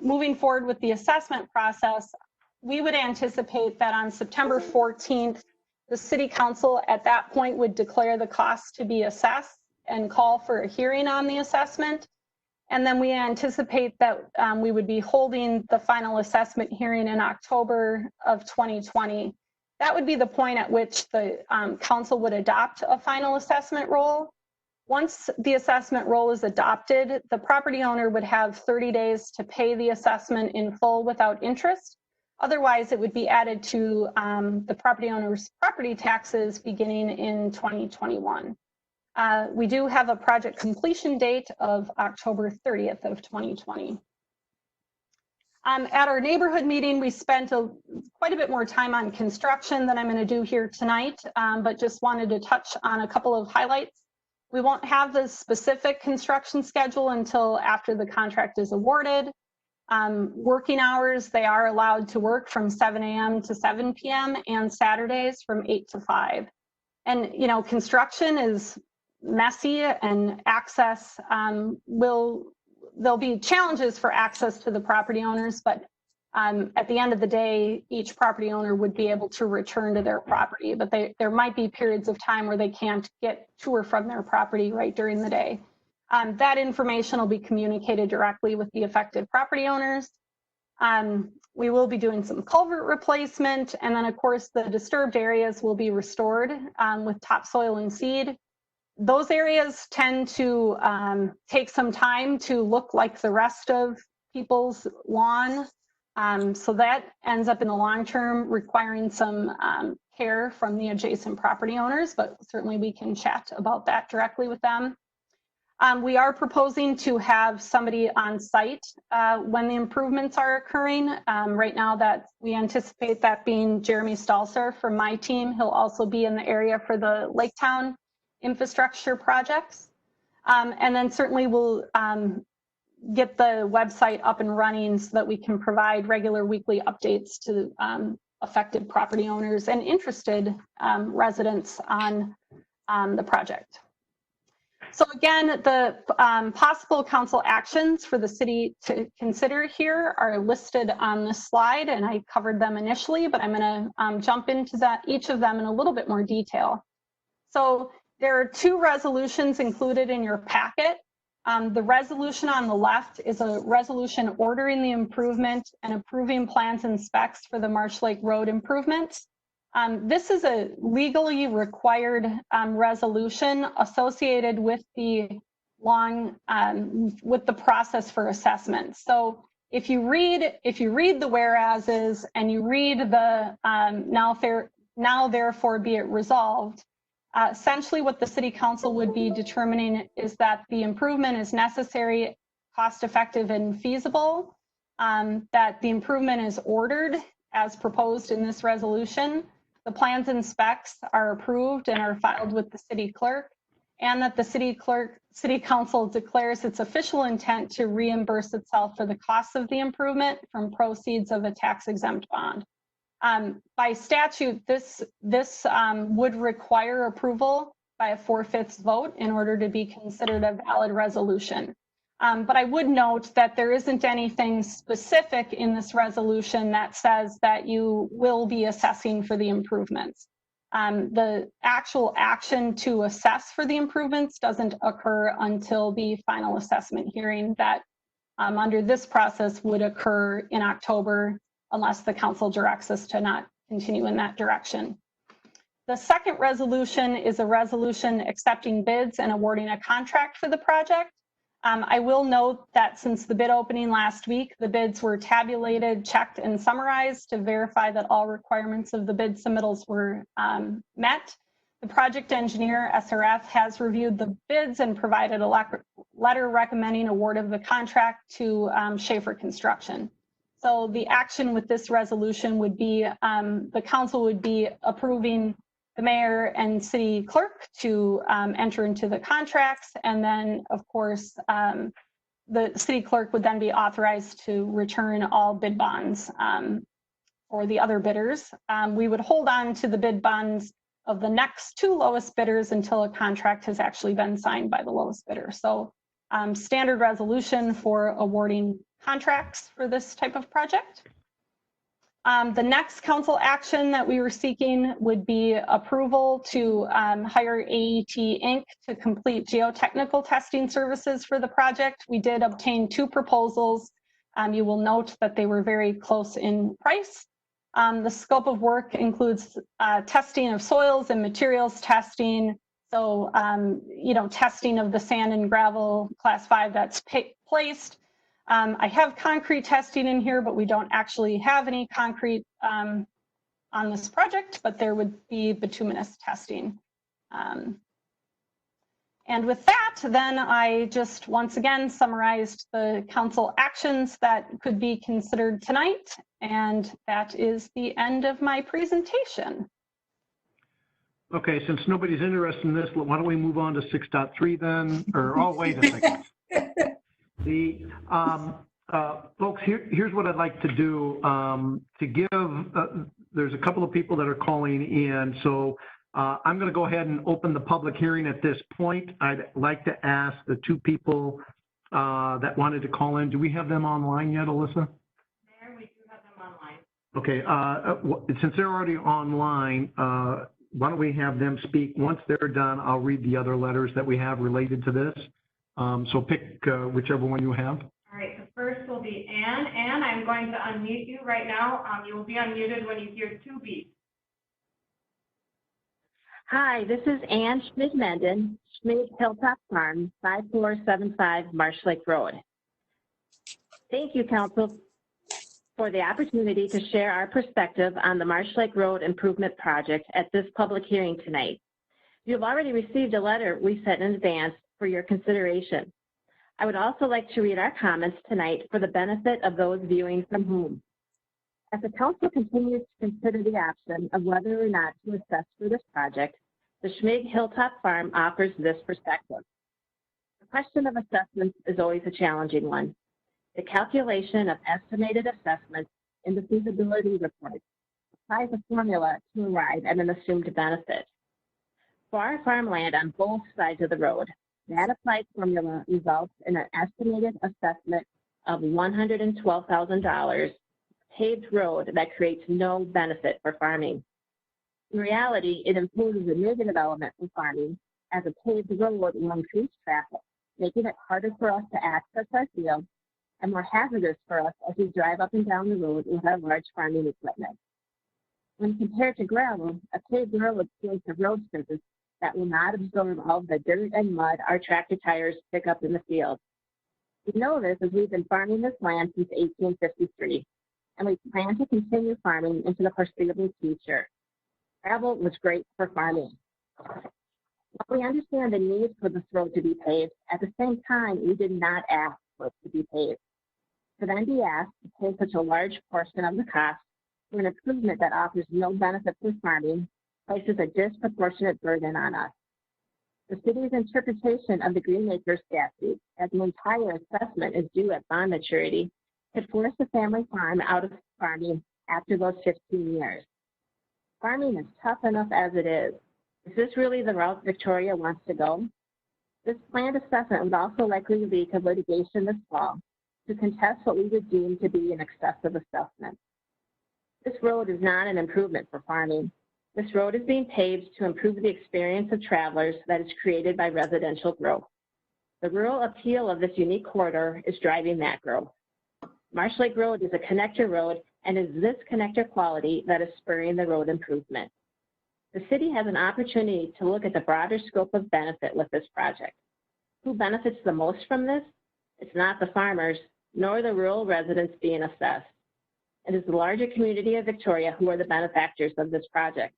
moving forward with the assessment process, we would anticipate that on September 14th, the city council at that point would declare the cost to be assessed and call for a hearing on the assessment. And then we anticipate that we would be holding the final assessment hearing in October of 2020. That would be the point at which the council would adopt a final assessment roll. Once the assessment roll is adopted, the property owner would have 30 days to pay the assessment in full without interest. Otherwise, it would be added to the property owner's property taxes beginning in 2021. We do have a project completion date of October 30th of 2020. At our neighborhood meeting, we spent quite a bit more time on construction than I'm going to do here tonight, but just wanted to touch on a couple of highlights. We won't have the specific construction schedule until after the contract is awarded. Working hours, they are allowed to work from 7 a.m. to 7 p.m. and Saturdays from 8 to 5. And, you know, construction is messy and access there'll be challenges for access to the property owners, but at the end of the day, each property owner would be able to return to their property, but there might be periods of time where they can't get to or from their property right during the day. That information will be communicated directly with the affected property owners. We will be doing some culvert replacement, and then of course the disturbed areas will be restored with topsoil and seed. Those areas tend to take some time to look like the rest of people's lawn. So that ends up in the long term requiring some care from the adjacent property owners, but certainly we can chat about that directly with them. We are proposing to have somebody on site when the improvements are occurring. Right now that we anticipate that being Jeremy Stalser from my team. He'll also be in the area for the Laketown infrastructure projects. And then certainly we'll get the website up and running so that we can provide regular weekly updates to affected property owners and interested residents on the project. So again, the possible council actions for the city to consider here are listed on this slide, and I covered them initially, but I'm going to jump into each of them in a little bit more detail. So there are two resolutions included in your packet. The resolution on the left is a resolution ordering the improvement and approving plans and specs for the Marsh Lake Road improvements. This is a legally required resolution associated with the process for assessment. So if you read the whereases and you read the now therefore be it resolved, essentially what the city council would be determining is that the improvement is necessary, cost effective and feasible, that the improvement is ordered as proposed in this resolution, the plans and specs are approved and are filed with the city clerk, and that the city council declares its official intent to reimburse itself for the costs of the improvement from proceeds of a tax exempt bond. By statute, this would require approval by a 4/5 vote in order to be considered a valid resolution. But I would note that there isn't anything specific in this resolution that says that you will be assessing for the improvements. The actual action to assess for the improvements doesn't occur until the final assessment hearing that under this process would occur in October, unless the council directs us to not continue in that direction. The second resolution is a resolution accepting bids and awarding a contract for the project. I will note that since the bid opening last week, the bids were tabulated, checked, and summarized to verify that all requirements of the bid submittals were met. The project engineer, SRF, has reviewed the bids and provided a letter recommending award of the contract to Schaefer Construction. So the action with this resolution would be the council would be approving the mayor and city clerk to enter into the contracts. And then, of course, the city clerk would then be authorized to return all bid bonds for the other bidders. We would hold on to the bid bonds of the next two lowest bidders until a contract has actually been signed by the lowest bidder. So standard resolution for awarding contracts for this type of project. The next council action that we were seeking would be approval to hire AET Inc. to complete geotechnical testing services for the project. We did obtain two proposals. You will note that they were very close in price. The scope of work includes testing of soils and materials testing. So, testing of the sand and gravel class 5 that's placed. I have concrete testing in here, but we don't actually have any concrete on this project, but there would be bituminous testing. And with that, then I just once again summarized the council actions that could be considered tonight. And that is the end of my presentation. Okay, since nobody's interested in this, why don't we move on to 6.3 then? Or, oh, wait a second. The folks, here's what I'd like to do to give, there's a couple of people that are calling in. So I'm going to go ahead and open the public hearing at this point. I'd like to ask the two people that wanted to call in. Do we have them online yet, Alyssa? Mayor, we do have them online. Okay, since they're already online, why don't we have them speak? Once they're done, I'll read the other letters that we have related to this. So pick whichever one you have. All right, the first will be Ann. Ann, I'm going to unmute you right now. You will be unmuted when you hear 2 beeps. Hi, this is Ann Schmid-Menden, Schmid Hilltop Farm, 5475 Marsh Lake Road. Thank you, Council, for the opportunity to share our perspective on the Marsh Lake Road Improvement Project at this public hearing tonight. You have already received a letter we sent in advance for your consideration. I would also like to read our comments tonight for the benefit of those viewing from home. As the Council continues to consider the option of whether or not to assess for this project, the Schmid Hilltop Farm offers this perspective. The question of assessments is always a challenging one. The calculation of estimated assessments in the feasibility report applies a formula to arrive at an assumed benefit. For our farmland on both sides of the road, that applied formula results in an estimated assessment of $112,000 paved road that creates no benefit for farming. In reality, it imposes a negative element for farming, as a paved road will increase traffic, making it harder for us to access our fields and more hazardous for us as we drive up and down the road with our large farming equipment. When compared to gravel, a paved road creates a road surface that will not absorb all the dirt and mud our tractor tires pick up in the field. We know this as we've been farming this land since 1853, and we plan to continue farming into the foreseeable future. Gravel was great for farming. While we understand the need for this road to be paved, at the same time, we did not ask for it to be paved. To then be asked to pay such a large portion of the cost for an improvement that offers no benefit for farming places a disproportionate burden on us. The city's interpretation of the Greenacre statute, as the entire assessment is due at bond maturity, could force the family farm out of farming after those 15 years. Farming is tough enough as it is. Is this really the route Victoria wants to go? This planned assessment would also likely lead to litigation this fall to contest what we would deem to be an excessive assessment. This road is not an improvement for farming. This road is being paved to improve the experience of travelers that is created by residential growth. The rural appeal of this unique corridor is driving that growth. Marsh Lake Road is a connector road, and it is this connector quality that is spurring the road improvement. The city has an opportunity to look at the broader scope of benefit with this project. Who benefits the most from this? It's not the farmers, nor the rural residents being assessed. It is the larger community of Victoria who are the benefactors of this project.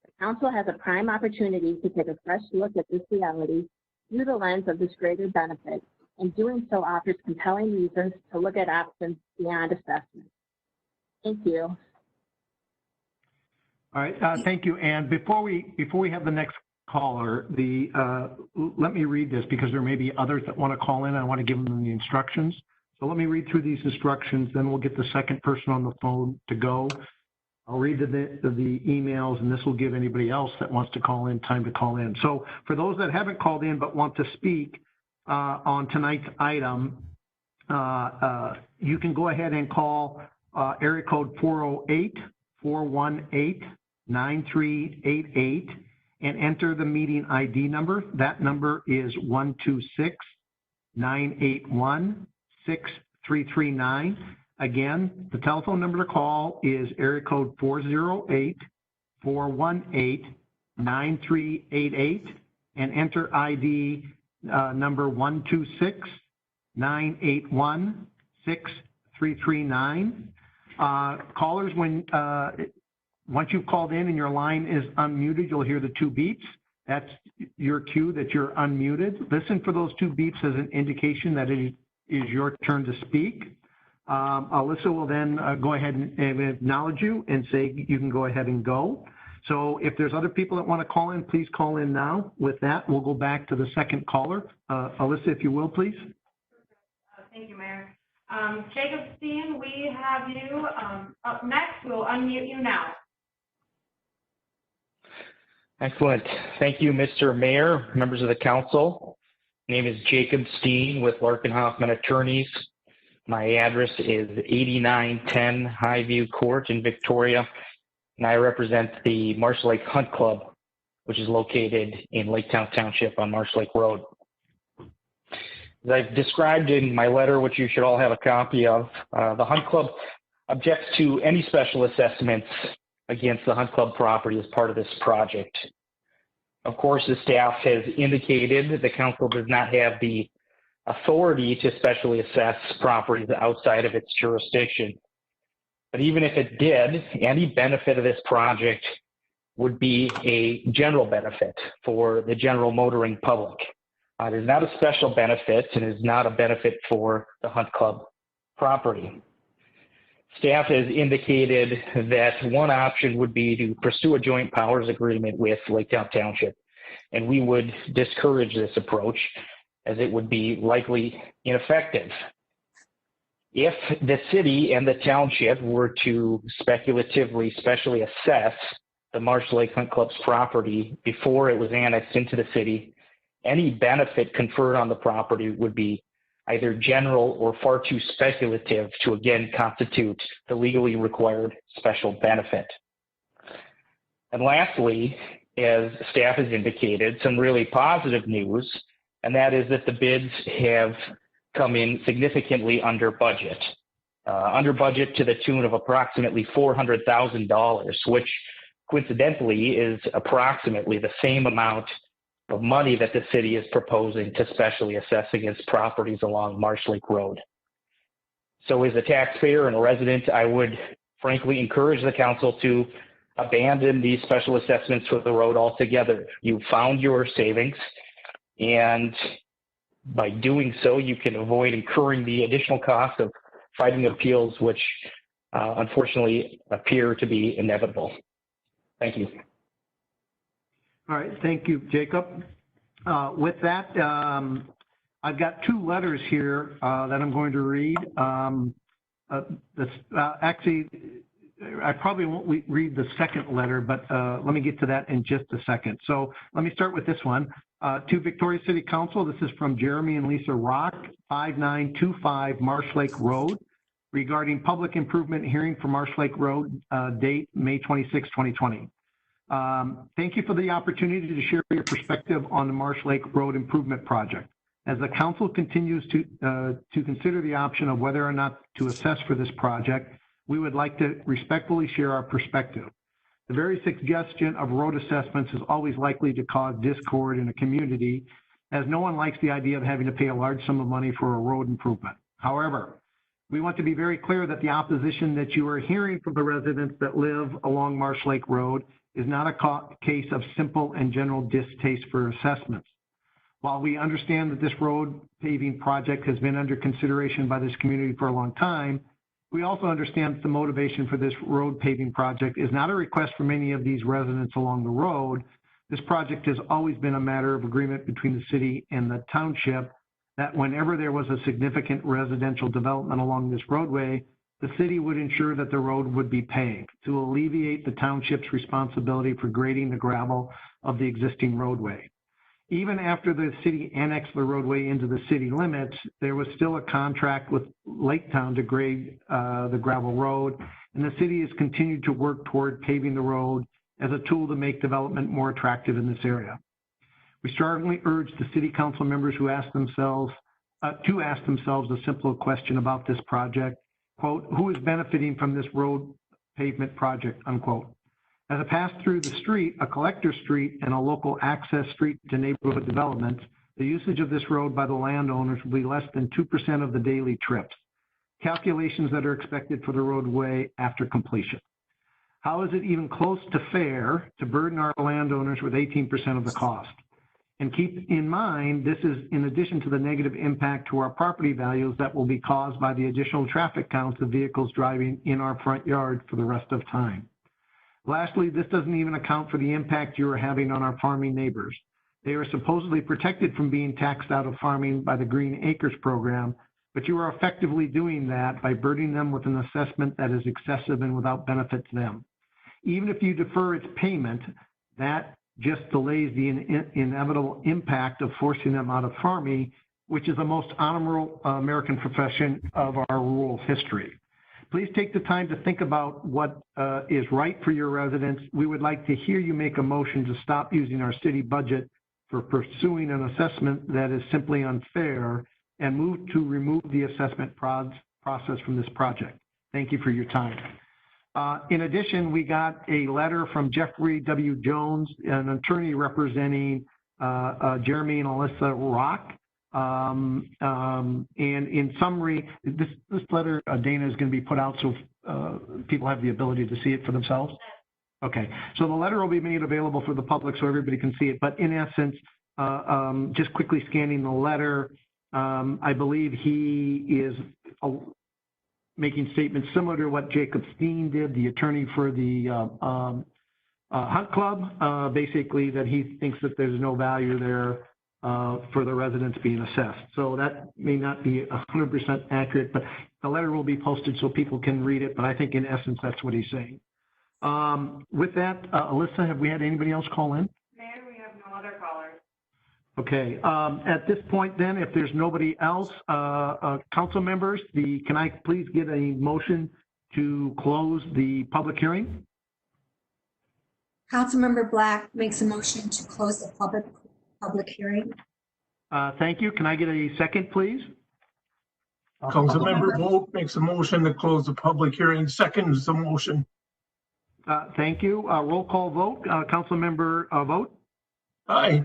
The Council has a prime opportunity to take a fresh look at this reality through the lens of this greater benefit, and doing so offers compelling reasons to look at options beyond assessment. Thank you. All right, thank you. And before we have the next caller, let me read this because there may be others that want to call in. I want to give them the instructions. So let me read through these instructions, then we'll get the second person on the phone to go. I'll read the emails, and this will give anybody else that wants to call in time to call in. So for those that haven't called in but want to speak on tonight's item, you can go ahead and call area code 408-418-9388 and enter the meeting ID number. That number is 126-981-6339. Again, the telephone number to call is area code 408-418-9388 and enter ID number 126-981-6339. Callers, once you've called in and your line is unmuted, you'll hear the two beeps. That's your cue that you're unmuted. Listen for those two beeps as an indication that it is your turn to speak. Alyssa will then go ahead and acknowledge you and say you can go ahead and go. So if there's other people that want to call in, please call in now. With that, we'll go back to the second caller. Alyssa, if you will, please. Thank you, Mayor. Jacob Steen, we have you up next. We'll unmute you now. Excellent. Thank you, Mr. Mayor, members of the council. My name is Jacob Steen with Larkin Hoffman Attorneys. My address is 8910 Highview Court in Victoria, and I represent the Marsh Lake Hunt Club, which is located in Laketown Township on Marsh Lake Road. As I've described in my letter, which you should all have a copy of, the Hunt Club objects to any special assessments against the Hunt Club property as part of this project. Of course, the staff has indicated the council does not have the authority to specially assess properties outside of its jurisdiction. But even if it did, any benefit of this project would be a general benefit for the general motoring public. It is not a special benefit and is not a benefit for the Hunt Club property. Staff has indicated that one option would be to pursue a joint powers agreement with Laketown Township, and we would discourage this approach as it would be likely ineffective. If the city and the township were to speculatively specially assess the Marsh Lake Hunt Club's property before it was annexed into the city, any benefit conferred on the property would be either general or far too speculative to again constitute the legally required special benefit. And lastly, as staff has indicated, some really positive news, and that is that the bids have come in significantly under budget to the tune of approximately $400,000, which coincidentally is approximately the same amount of money that the city is proposing to specially assess against properties along Marsh Lake Road. So as a taxpayer and a resident, I would frankly encourage the council to abandon these special assessments for the road altogether. You found your savings, and by doing so, you can avoid incurring the additional cost of fighting appeals, which unfortunately appear to be inevitable. Thank you. All right, thank you, Jacob. With that, I've got two letters here that I'm going to read. Actually, I probably won't read the second letter, but let me get to that in just a second. So let me start with this one. To Victoria City Council, this is from Jeremy and Lisa Rock, 5925 Marsh Lake Road, regarding public improvement hearing for Marsh Lake Road, date May 26, 2020. Thank you for the opportunity to share your perspective on the Marsh Lake Road Improvement Project. As the council continues to consider the option of whether or not to assess for this project, we would like to respectfully share our perspective. The very suggestion of road assessments is always likely to cause discord in a community, as no one likes the idea of having to pay a large sum of money for a road improvement. However, we want to be very clear that the opposition that you are hearing from the residents that live along Marsh Lake Road is not a case of simple and general distaste for assessments. While we understand that this road paving project has been under consideration by this community for a long time, we also understand that the motivation for this road paving project is not a request from any of these residents along the road. This project has always been a matter of agreement between the city and the township that whenever there was a significant residential development along this roadway, the city would ensure that the road would be paved to alleviate the township's responsibility for grading the gravel of the existing roadway. Even after the city annexed the roadway into the city limits, there was still a contract with Lake Town to grade the gravel road, and the city has continued to work toward paving the road as a tool to make development more attractive in this area. We strongly urge the city council members who ask themselves a simple question about this project, quote, who is benefiting from this road pavement project, unquote. As a pass through the street, a collector street, and a local access street to neighborhood developments, the usage of this road by the landowners will be less than 2% of the daily trips. Calculations that are expected for the roadway after completion. How is it even close to fair to burden our landowners with 18% of the cost? And keep in mind, this is in addition to the negative impact to our property values that will be caused by the additional traffic counts of vehicles driving in our front yard for the rest of time. Lastly, this doesn't even account for the impact you are having on our farming neighbors. They are supposedly protected from being taxed out of farming by the Green Acres program, but you are effectively doing that by burdening them with an assessment that is excessive and without benefit to them. Even if you defer its payment, that just delays the inevitable impact of forcing them out of farming, which is the most honorable American profession of our rural history. Please take the time to think about what is right for your residents. We would like to hear you make a motion to stop using our city budget for pursuing an assessment that is simply unfair and move to remove the assessment process from this project. Thank you for your time. In addition, we got a letter from Jeffrey W. Jones, an attorney representing Jeremy and Alyssa Rock. And in summary, this letter, Dana, is going to be put out so people have the ability to see it for themselves. Okay, so the letter will be made available for the public so everybody can see it. But in essence, just quickly scanning the letter, I believe he is making statements similar to what Jacob Steen did, the attorney for the Hunt Club, basically that he thinks that there's no value there for the residents being assessed. So that may not be 100% accurate, but the letter will be posted so people can read it. But I think in essence, that's what he's saying. With that, Alyssa, have we had anybody else call in? Mayor, we have no other callers. Okay, at this point then, if there's nobody else, council members, can I please get a motion to close the public hearing? Councilmember Black makes a motion to close the public hearing. Thank you. Can I get a second, please? Councilmember Vogt makes a motion to close the public hearing, seconds the motion. Thank you. Roll call vote. Councilmember Vogt? Aye.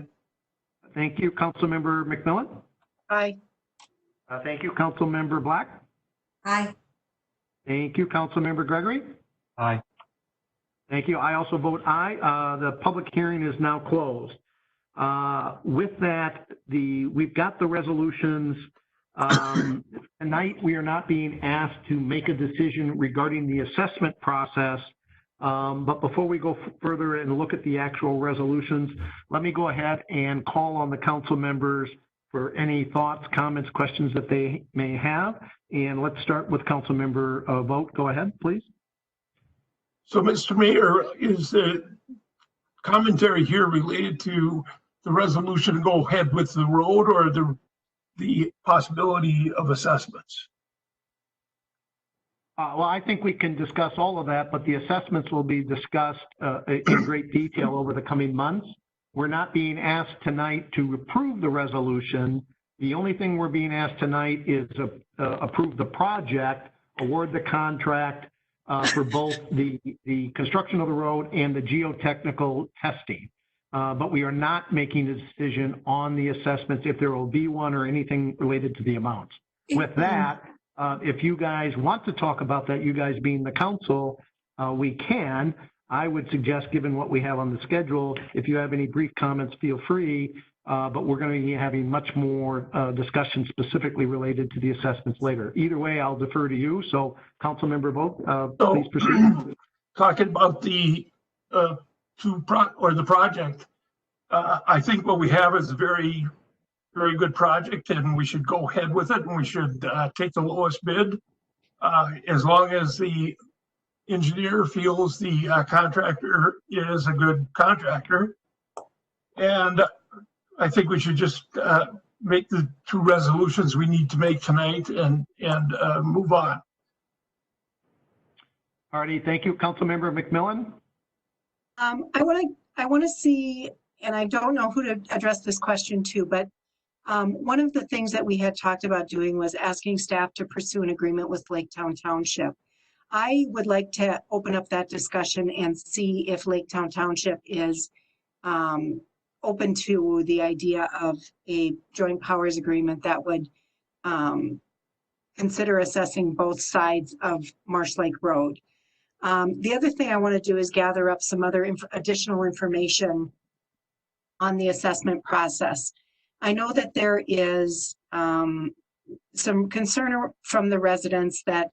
Thank you. Councilmember McMillan? Aye. Thank you. Councilmember Black? Aye. Thank you. Councilmember Gregory? Aye. Thank you. I also vote aye. The public hearing is now closed. With that, we've got the resolutions. Tonight, we are not being asked to make a decision regarding the assessment process. But before we go further and look at the actual resolutions, let me go ahead and call on the council members for any thoughts, comments, questions that they may have. And let's start with Councilmember Vogt. Go ahead, please. So, Mr. Mayor, is the commentary here related to the resolution to go ahead with the road or the possibility of assessments? Well, I think we can discuss all of that, but the assessments will be discussed in great detail over the coming months. We're not being asked tonight to approve the resolution. The only thing we're being asked tonight is approve the project, award the contract for both the construction of the road and the geotechnical testing. But we are not making a decision on the assessments, if there will be one or anything related to the amounts. With that, if you guys want to talk about that, you guys being the council, we can. I would suggest, given what we have on the schedule, if you have any brief comments, feel free. But we're going to be having much more discussion specifically related to the assessments later. Either way, I'll defer to you. So, Councilmember Vogt, please proceed. Talking about the the project, I think what we have is a very, very good project, and we should go ahead with it, and we should take the lowest bid, as long as the engineer feels the contractor is a good contractor. And I think we should just make the 2 resolutions we need to make tonight and move on. All righty, thank you. Councilmember McMillan? I want to see, and I don't know who to address this question to, but one of the things that we had talked about doing was asking staff to pursue an agreement with Laketown Township. I would like to open up that discussion and see if Laketown Township is open to the idea of a joint powers agreement that would consider assessing both sides of Marsh Lake Road. The other thing I want to do is gather up some other additional information on the assessment process. I know that there is some concern from the residents that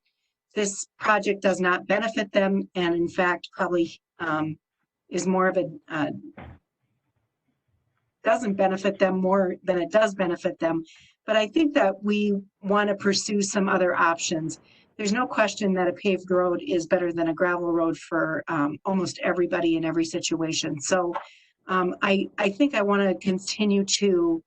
this project does not benefit them, and in fact probably is more of a doesn't benefit them more than it does benefit them. But I think that we want to pursue some other options. There's no question that a paved road is better than a gravel road for almost everybody in every situation. So I think I want to continue to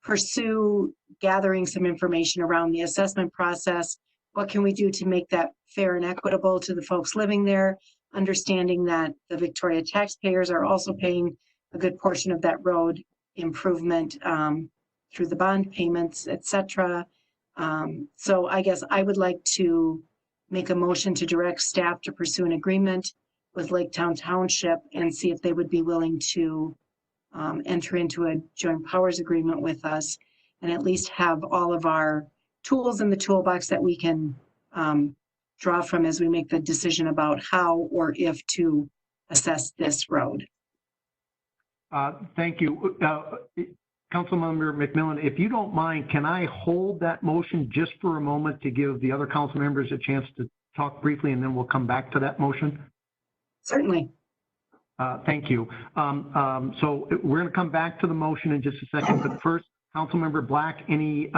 pursue gathering some information around the assessment process. What can we do to make that fair and equitable to the folks living there, understanding that the Victoria taxpayers are also paying a good portion of that road improvement through the bond payments, etc. So I guess I would like to make a motion to direct staff to pursue an agreement with Laketown Township and see if they would be willing to enter into a joint powers agreement with us and at least have all of our tools in the toolbox that we can draw from as we make the decision about how or if to assess this road. Thank you. Councilmember McMillan, if you don't mind, can I hold that motion just for a moment to give the other council members a chance to talk briefly, and then we'll come back to that motion? Certainly. Thank you. So we're going to come back to the motion in just a second, but first, Councilmember Black, any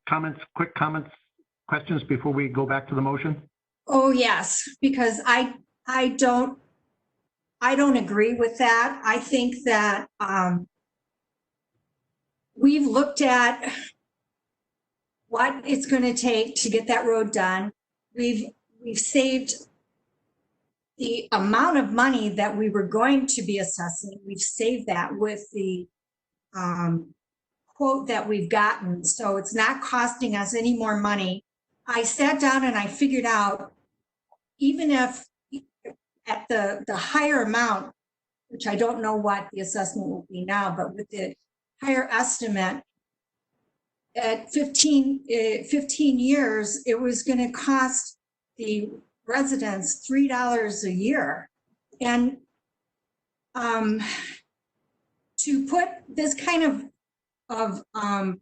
comments, quick comments, questions before we go back to the motion? Oh, yes, because I don't agree with that. I think that we've looked at what it's going to take to get that road done. We've saved the amount of money that we were going to be assessing. We've saved that with the quote that we've gotten. So it's not costing us any more money. I sat down and I figured out, even if at the higher amount, which I don't know what the assessment will be now, but with the higher estimate, at 15 years, it was going to cost the residents $3 a year. And to put this kind of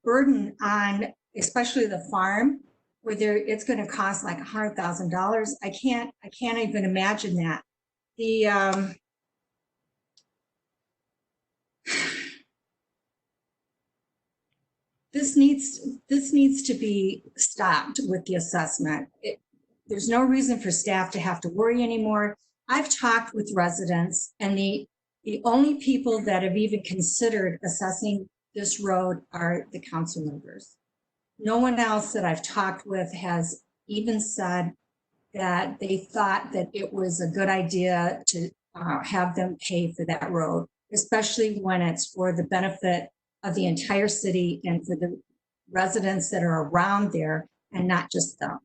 burden on, especially the farm, where it's going to cost like $100,000, I can't even imagine that. This needs to be stopped with the assessment. There's no reason for staff to have to worry anymore. I've talked with residents, and the only people that have even considered assessing this road are the council members. No one else that I've talked with has even said that they thought that it was a good idea to have them pay for that road, especially when it's for the benefit of the entire city and for the residents that are around there and not just them.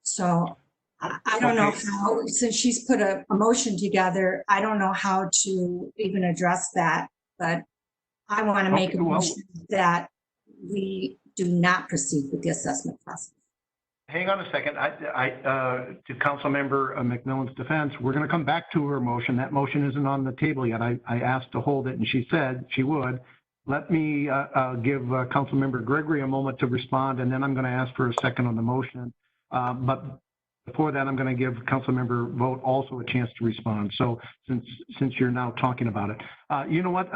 So I don't know how, since she's put a motion together, I don't know how to even address that, but I want to make a motion that we do not proceed with the assessment process. hang on a second. To Councilmember McMillan's defense, we're going to come back to her motion. That motion isn't on the table yet. I asked to hold it, and she said she would. Let me give Councilmember Gregory a moment to respond, and then I'm going to ask for a second on the motion. But before that, I'm going to give Councilmember Vogt also a chance to respond. So since you're now talking about it, you know what?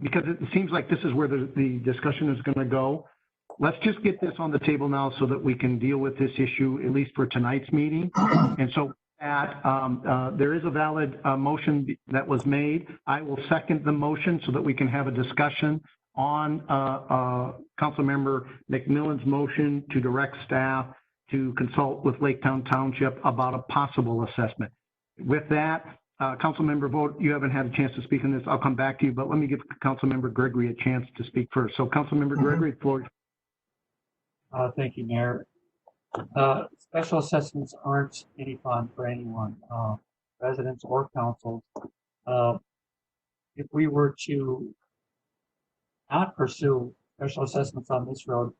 Because it seems like this is where the discussion is going to go. Let's just get this on the table now so that we can deal with this issue, at least for tonight's meeting. And so there is a valid motion that was made. I will second the motion so that we can have a discussion on Councilmember McMillan's motion to direct staff to consult with Lake Township about a possible assessment. With that, Councilmember Vogt, you haven't had a chance to speak on this. I'll come back to you, but let me give Councilmember Gregory a chance to speak first. So Councilmember Gregory, the floor. Thank you, Mayor. Special assessments aren't any fun for anyone, residents or councils. If we were to not pursue special assessments on this road,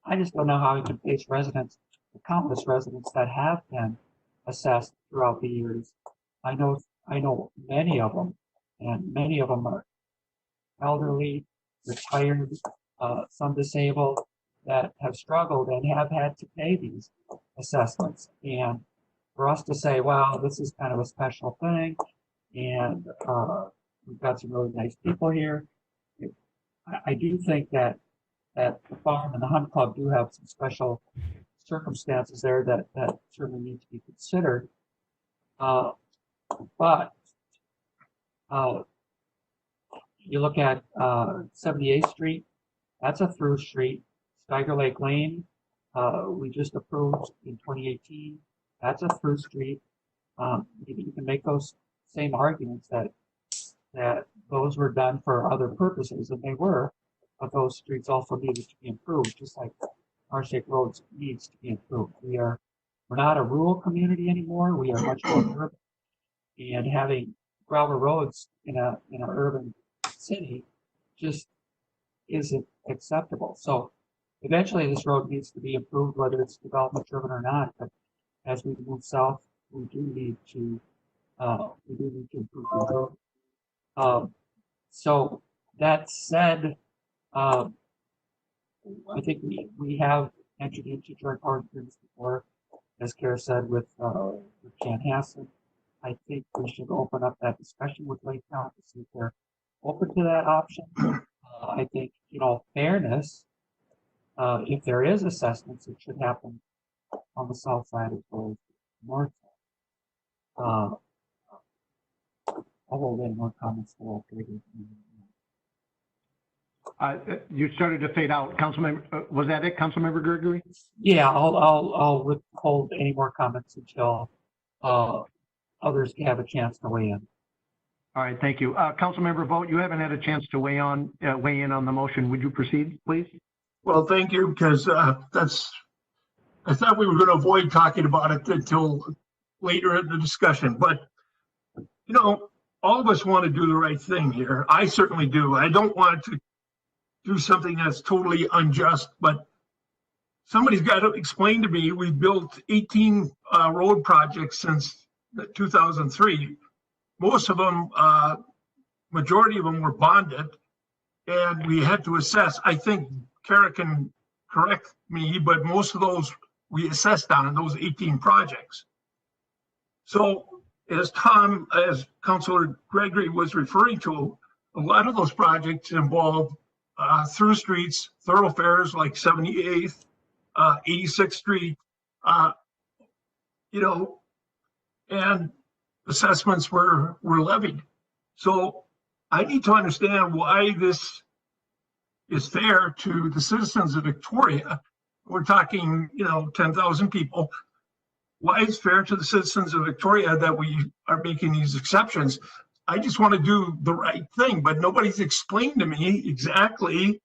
I just don't know how we can face residents, the countless residents that have been assessed throughout the years. I know many of them, and many of them are elderly, retired, some disabled, that have struggled and have had to pay these assessments. And for us to say, wow, this is kind of a special thing, and we've got some really nice people here, I do think that the farm and the hunt club do have some special circumstances there that certainly need to be considered. But you look at 78th Street, that's a through street. Tiger Lake Lane, we just approved in 2018. That's a through street. You can make those same arguments that those were done for other purposes, and they were, but those streets also needed to be improved, just like Marsh Lake Roads needs to be improved. We're not a rural community anymore. We are much more urban, and having gravel roads in an urban city just isn't acceptable. So eventually this road needs to be improved, whether it's development driven or not. But as we move south, we do need to improve the road. So that said, I think we have entered into joint powers agreements before, as Kara said, with Jan Hassan. I think we should open up that discussion with Lake County to see if they're open to that option. I think, in all fairness, if there is assessments, it should happen on the south side as well as the north side. I'll hold any more comments for You started to fade out. Councilmember, was that it, Councilmember Gregory? Yeah, I'll withhold any more comments until others have a chance to weigh in. All right, thank you. Councilmember Vogt, you haven't had a chance to weigh in on the motion. Would you proceed, please? Well, thank you, because I thought we were going to avoid talking about it until later in the discussion. But, you know, all of us want to do the right thing here. I certainly do. I don't want to do something that's totally unjust, but somebody's got to explain to me, we built 18 road projects since 2003. Most of them, majority of them were bonded, and we had to assess. I think Kara can correct me, but most of those we assessed on in those 18 projects. So as Councilor Gregory was referring to, a lot of those projects involve through streets, thoroughfares like 78th, 86th Street, you know, and assessments were levied. So I need to understand why this is fair to the citizens of Victoria. We're talking, you know, 10,000 people. Why it's fair to the citizens of Victoria that we are making these exceptions. I just want to do the right thing, but nobody's explained to me exactly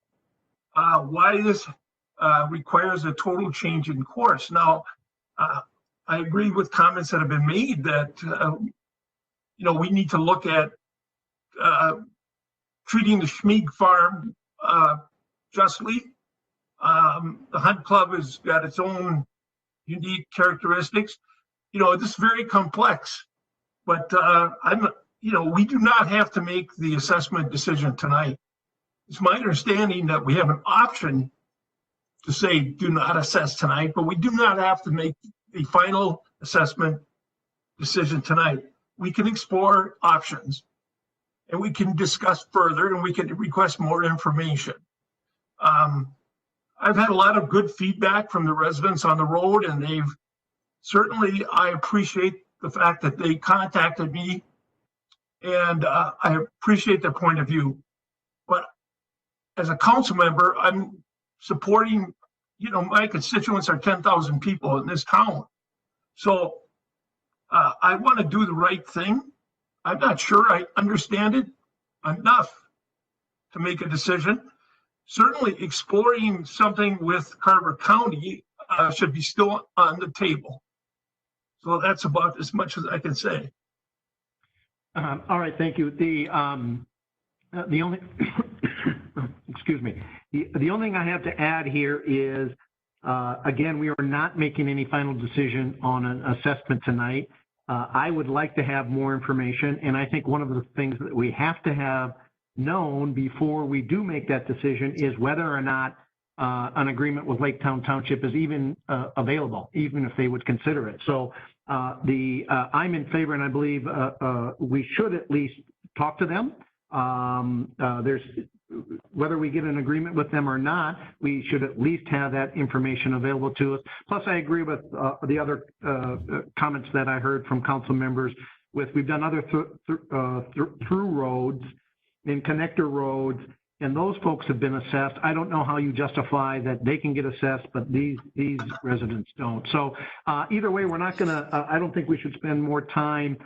why this requires a total change in course. Now, I agree with comments that have been made that, you know, we need to look at treating the Schmieg farm justly. The Hunt Club has got its own unique characteristics. You know, this is very complex, but we do not have to make the assessment decision tonight. It's my understanding that we have an option to say do not assess tonight, but we do not have to make the final assessment decision tonight. We can explore options and we can discuss further and we can request more information. I've had a lot of good feedback from the residents on the road, and I appreciate the fact that they contacted me, and I appreciate their point of view. But as a council member, I'm supporting, my constituents are 10,000 people in this town. So I want to do the right thing. I'm not sure I understand it enough to make a decision. Certainly exploring something with Carver County should be still on the table. So that's about as much as I can say. All right, thank you. The only, excuse me, the only thing I have to add here is, again, we are not making any final decision on an assessment tonight. I would like to have more information, and I think one of the things that we have to have known before we do make that decision is whether or not an agreement with Lake Township is even available, even if they would consider it. So I'm in favor, and I believe we should at least talk to them. Whether we get an agreement with them or not, we should at least have that information available to us. Plus, I agree with the other comments that I heard from council members. We've done other through roads and connector roads, and those folks have been assessed. I don't know how you justify that they can get assessed, but these residents don't. So either way, we're not gonna, I don't think we should spend more time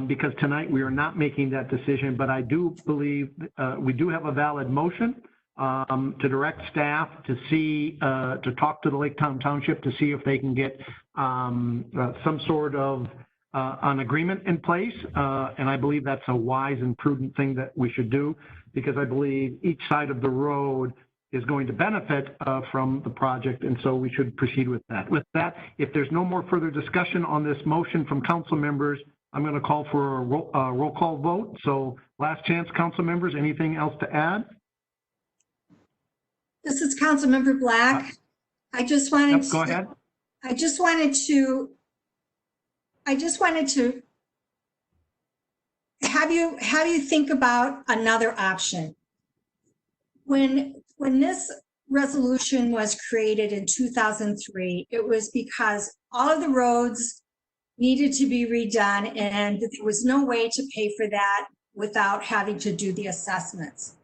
because tonight we are not making that decision, but I do believe we do have a valid motion to direct staff to see, to talk to the Lake Township to see if they can get some sort of an agreement in place. And I believe that's a wise and prudent thing that we should do, because I believe each side of the road is going to benefit from the project, and so we should proceed with that. With that, if there's no more further discussion on this motion from council members, I'm going to call for a roll call vote. So last chance, council members, anything else to add? This is Councilmember Black. I just wanted to. Go ahead. I just wanted to have you think about another option. When this resolution was created in 2003, it was because all of the roads needed to be redone, and there was no way to pay for that without having to do the assessments.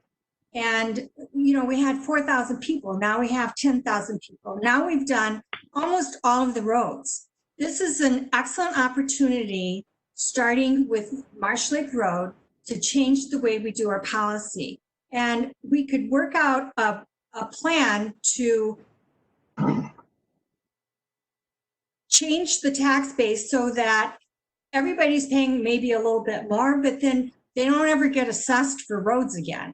And, we had 4,000 people. Now we have 10,000 people. Now we've done almost all of the roads. This is an excellent opportunity, starting with Marsh Lake Road, to change the way we do our policy. And we could work out a plan to change the tax base so that everybody's paying maybe a little bit more, but then they don't ever get assessed for roads again.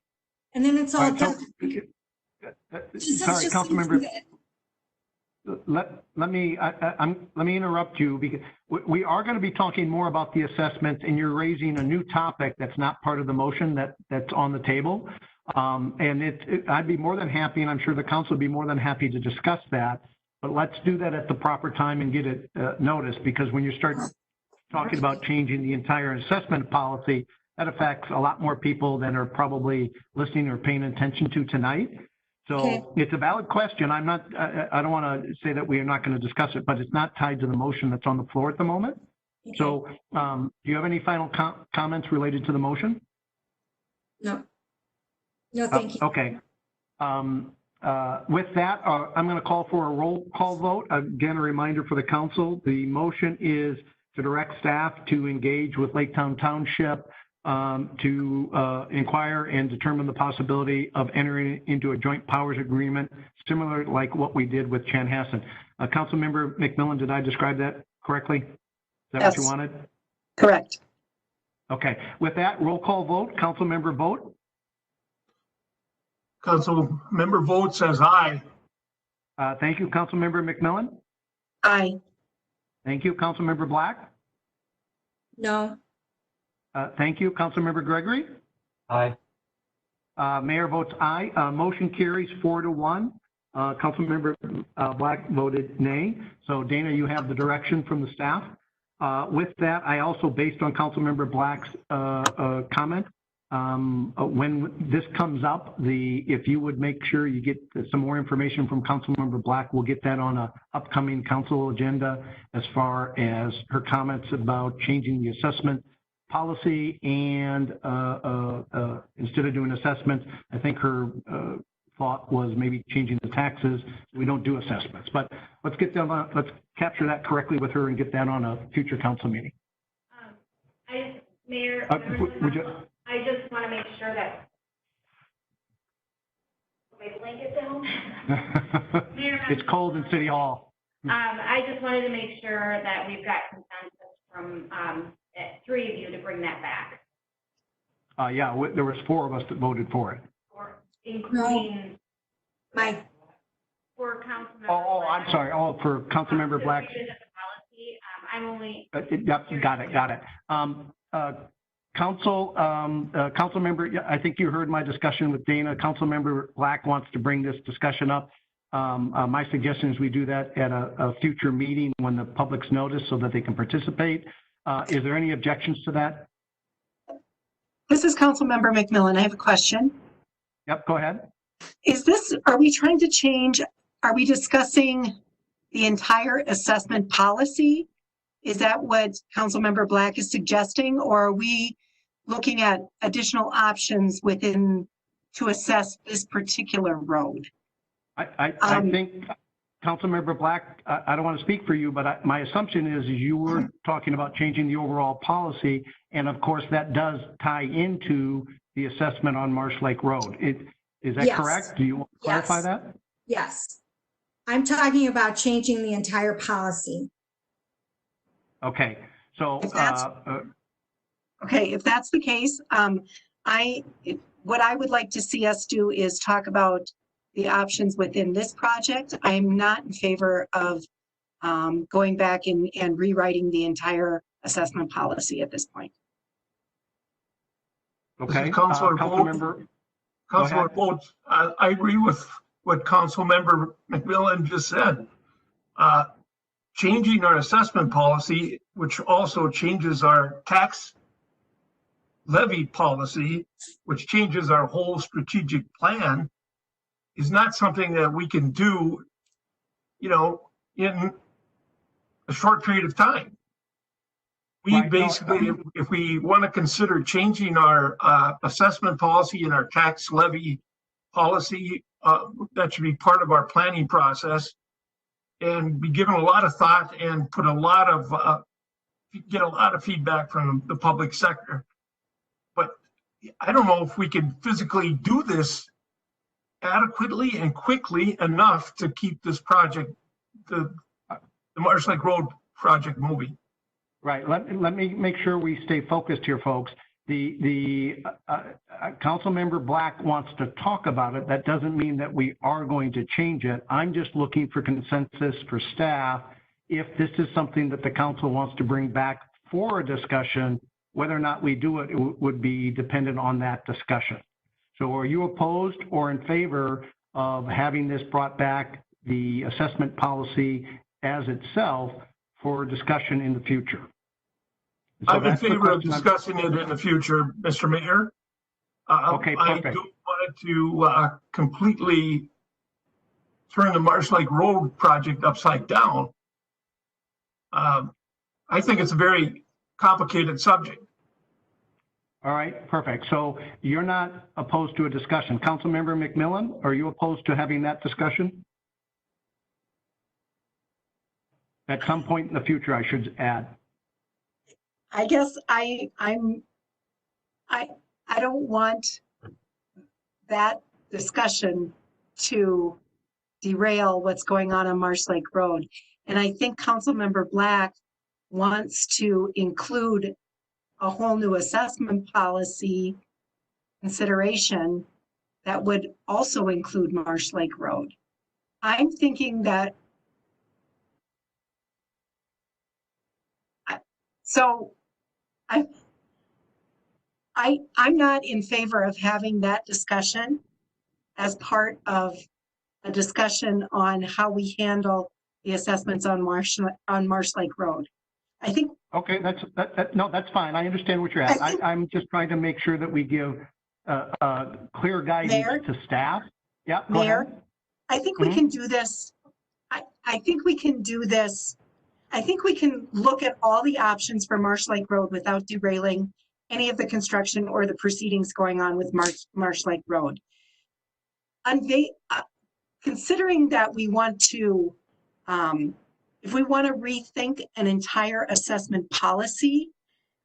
And then it's all done. Sorry, Councilmember. Let me interrupt you, because we are going to be talking more about the assessments, and you're raising a new topic that's not part of the motion that's on the table. And I'd be more than happy, and I'm sure the council would be more than happy to discuss that. But let's do that at the proper time and get it noticed, because when you start talking about changing the entire assessment policy, that affects a lot more people than are probably listening or paying attention to tonight. So okay. It's a valid question. I don't want to say that we are not going to discuss it, but it's not tied to the motion that's on the floor at the moment. Okay. So do you have any final comments related to the motion? No, thank you. Okay. With that, I'm going to call for a roll call vote. Again, a reminder for the council, the motion is to direct staff to engage with Lake Township to inquire and determine the possibility of entering into a joint powers agreement, similar like what we did with Chanhassen. Councilmember McMillan, did I describe that correctly? Is that yes. What you wanted? Correct. Okay. With that, roll call vote. Councilmember vote. Councilmember vote says aye. Thank you, Councilmember McMillan. Aye. Thank you, Councilmember Black. No. Thank you, Councilmember Gregory. Aye. Mayor votes aye. Motion carries 4-1. Councilmember Black voted nay. So Dana, you have the direction from the staff. With that, I also, based on Councilmember Black's comment, when this comes up, if you would make sure you get some more information from Councilmember Black, we'll get that on a upcoming council agenda as far as her comments about changing the assessment policy and instead of doing assessments, I think her thought was maybe changing the taxes. We don't do assessments, but let's get them on, let's capture that correctly with her and get that on a future council meeting. Mayor, would you? I just want to make sure that my blanket down. Mayor, It's cold in City Hall. I just wanted to make sure that we've got consensus from 3 of you to bring that back, Yeah, there was 4 of us that voted for it. or including My, for Councilmember. Oh, I'm sorry. Oh, for Councilmember Black. Policy. I'm only. Yep, got it. Councilmember, I think you heard my discussion with Dana. Councilmember Black wants to bring this discussion up. My suggestion is we do that at a future meeting when the public's noticed so that they can participate. Is there any objections to that? This is Councilmember McMillan. I have a question. Yep, go ahead. Are we trying to change, are we discussing the entire assessment policy? Is that what Councilmember Black is suggesting, or are we looking at additional options within to assess this particular road? I think, Councilmember Black, I don't want to speak for you, but my assumption is you were talking about changing the overall policy, and of course that does tie into the assessment on Marsh Lake Road. Is that Yes. correct? Do you want to clarify Yes. that? yes. I'm talking about changing the entire policy. Okay, so If that's- Okay, if that's the case, what I would like to see us do is talk about the options within this project. I'm not in favor of going back and rewriting the entire assessment policy at this point. okay, Councilor Councilmember. Go ahead. Councilor Bolt, I agree with what Councilmember McMillan just said. Changing our assessment policy, which also changes our tax levy policy, which changes our whole strategic plan, is not something that we can do, in a short period of time. We Right, no, basically, if we want to consider changing our assessment policy and our tax levy policy, that should be part of our planning process and be given a lot of thought and put get a lot of feedback from the public sector. But I don't know if we can physically do this adequately and quickly enough to keep this project, the Marsh Lake Road project moving. Right. Let me make sure we stay focused here, folks. The Councilmember Black wants to talk about it. That doesn't mean that we are going to change it. I'm just looking for consensus for staff. If this is something that the council wants to bring back for a discussion, whether or not we do it, it would be dependent on that discussion. So are you opposed or in favor of having this brought back, the assessment policy as itself, for discussion in the future? So I'm in that's the favor of question discussing it in the future, Mr. Mayor. Okay, I perfect. don't want it to completely turn the Marsh Lake Road project upside down. I think it's a very complicated subject. All right, perfect. So you're not opposed to a discussion. Councilmember McMillan, are you opposed to having that discussion? At some point in the future, I should add. I guess I don't want that discussion to derail what's going on Marsh Lake Road. And I think Councilmember Black wants to include a whole new assessment policy consideration that would also include Marsh Lake Road. I'm thinking that, so I'm not in favor of having that discussion as part of a discussion on how we handle the assessments on Marsh Lake Road. I think. Okay, no, that's fine. I understand what you're at. I'm just trying to make sure that we give clear guidance Mayor? to staff. Yeah, go Mayor, ahead. I think we can do this. I think we can do this. I think we can look at all the options for Marsh Lake Road without derailing any of the construction or the proceedings going on with Marsh Lake Road. Considering that we want to, if we want to rethink an entire assessment policy,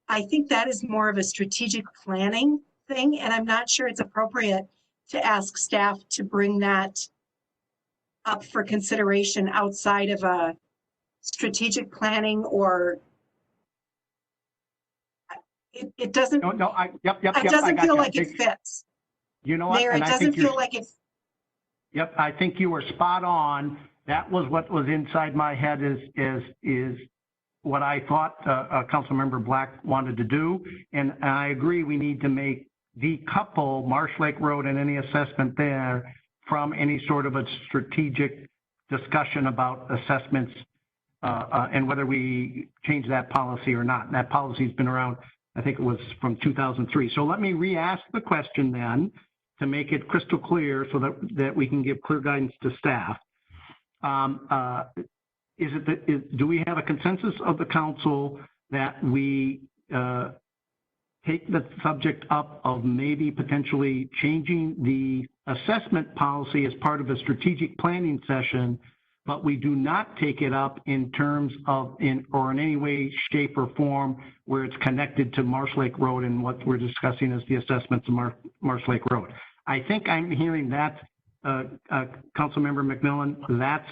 I think that is more of a strategic planning thing, and I'm not sure it's appropriate to ask staff to bring that up for consideration outside of a strategic planning, or it doesn't. It doesn't feel like it fits. You know what? Mayor, it doesn't feel like it. Yep, I think you were spot on. That was what was inside my head is what I thought Councilmember Black wanted to do. And I agree we need to decouple Marsh Lake Road and any assessment there from any sort of a strategic discussion about assessments and whether we change that policy or not. And that policy's been around, I think it was from 2003. So let me re-ask the question then to make it crystal clear so that we can give clear guidance to staff. Do we have a consensus of the council that we take the subject up of maybe potentially changing the assessment policy as part of a strategic planning session, but we do not take it up in terms of in any way, shape, or form where it's connected to Marsh Lake Road and what we're discussing as the assessments of Marsh Lake Road? I think I'm hearing that, Councilmember McMillan, that's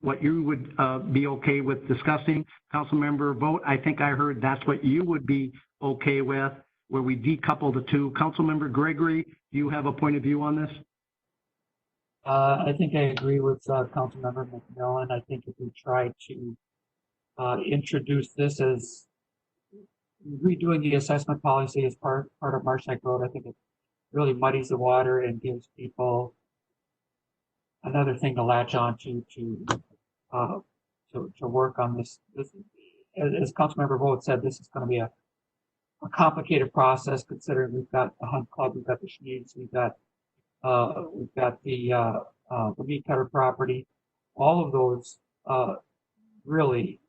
what you would be okay with discussing. Councilmember Vogt, I think I heard that's what you would be okay with, where we decouple the two. Councilmember Gregory, do you have a point of view on this? I think I agree with Councilmember McMillan. I think if we try to introduce this as redoing the assessment policy as part of Marsh Lake Road, I think it really muddies the water and gives people another thing to latch on to work on this. As Councilmember Vogt said, this is going to be a complicated process considering we've got the Hunt Club, we've got the Schneeds, we've got the meat cutter property. All of those really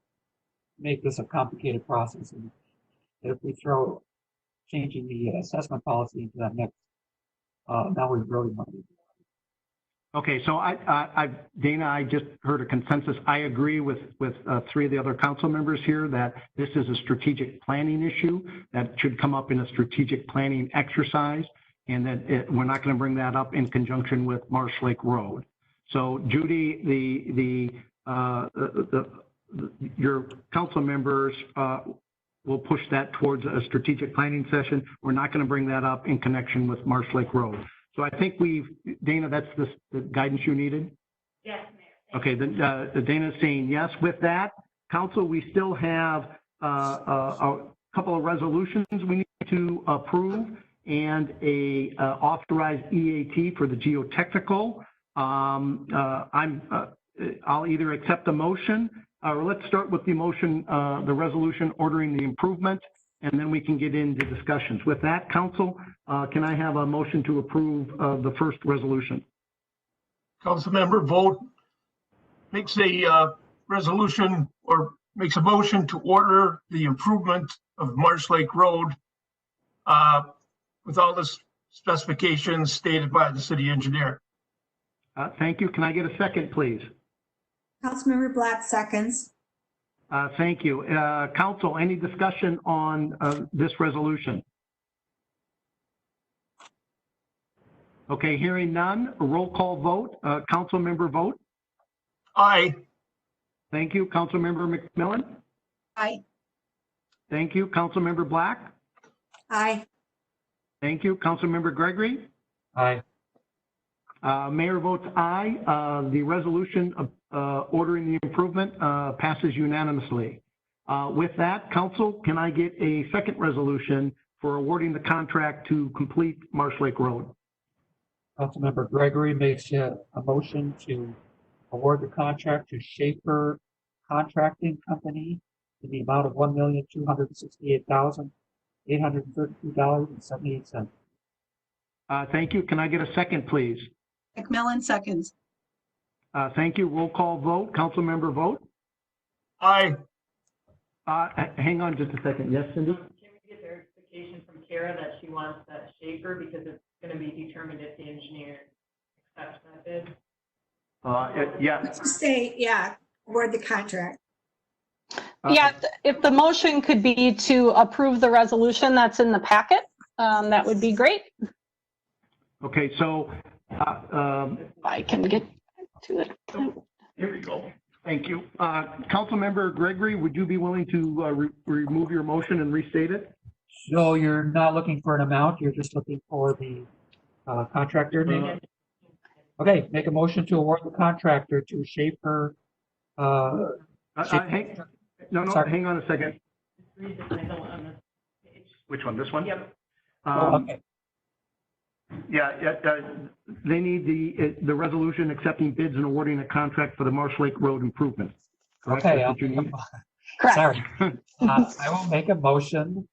make this a complicated process. And if we throw changing the assessment policy into that mix, now we've really muddied. Okay, so Dana, I just heard a consensus. I agree with three of the other council members here that this is a strategic planning issue that should come up in a strategic planning exercise, and that we're not going to bring that up in conjunction with Marsh Lake Road. So Judy, your council members will push that towards a strategic planning session. We're not going to bring that up in connection with Marsh Lake Road. So I think Dana, that's the guidance you needed? Yes, Mayor. Okay, then Dana's saying yes. With that, council, we still have a couple of resolutions we need to approve and a authorized EAT for the geotechnical. I'll either accept the motion, or let's start with the motion, the resolution ordering the improvement, and then we can get into discussions. With that, council, can I have a motion to approve the first resolution? Councilmember Vogt makes a resolution or makes a motion to order the improvement of Marsh Lake Road with all the specifications stated by the city engineer. Thank you. Can I get a second, please? Councilmember Black seconds. Thank you. Council, any discussion on this resolution? Okay, hearing none, a roll call vote. Councilmember Vogt? Aye. Thank you. Councilmember McMillan? Aye. Thank you. Councilmember Black? Aye. Thank you. Councilmember Gregory? Aye. Mayor votes aye. The resolution ordering the improvement passes unanimously. With that, council, can I get a second resolution for awarding the contract to complete Marsh Lake Road? Councilmember Gregory makes a motion to award the contract to Schaefer Contracting Company in the amount of $1,268,832.78. Thank you. Can I get a second, please? McMillan seconds. Thank you. Roll call vote. Council member vote. Aye. Hang on just a second. Yes, Cindy? Can we get verification from Kara that she wants that Schaefer because it's going to be determined if the engineer accepts that bid? Yeah. Let's just say, yeah, award the contract. Yeah, if the motion could be to approve the resolution that's in the packet, that would be great. Okay, so I can get to it. here we go. Thank you. Councilmember Gregory, would you be willing to remove your motion and restate it? No, you're not looking for an amount. You're just looking for the contractor name. Okay, make a motion to award the contractor to Schaefer. Hang on a second. Read the title on this page. Which one? This one? Yep. Okay. They need the resolution accepting bids and awarding a contract for the Marsh Lake Road improvements. Correct? Okay. That's what you need? Correct. Sorry. I will make a motion,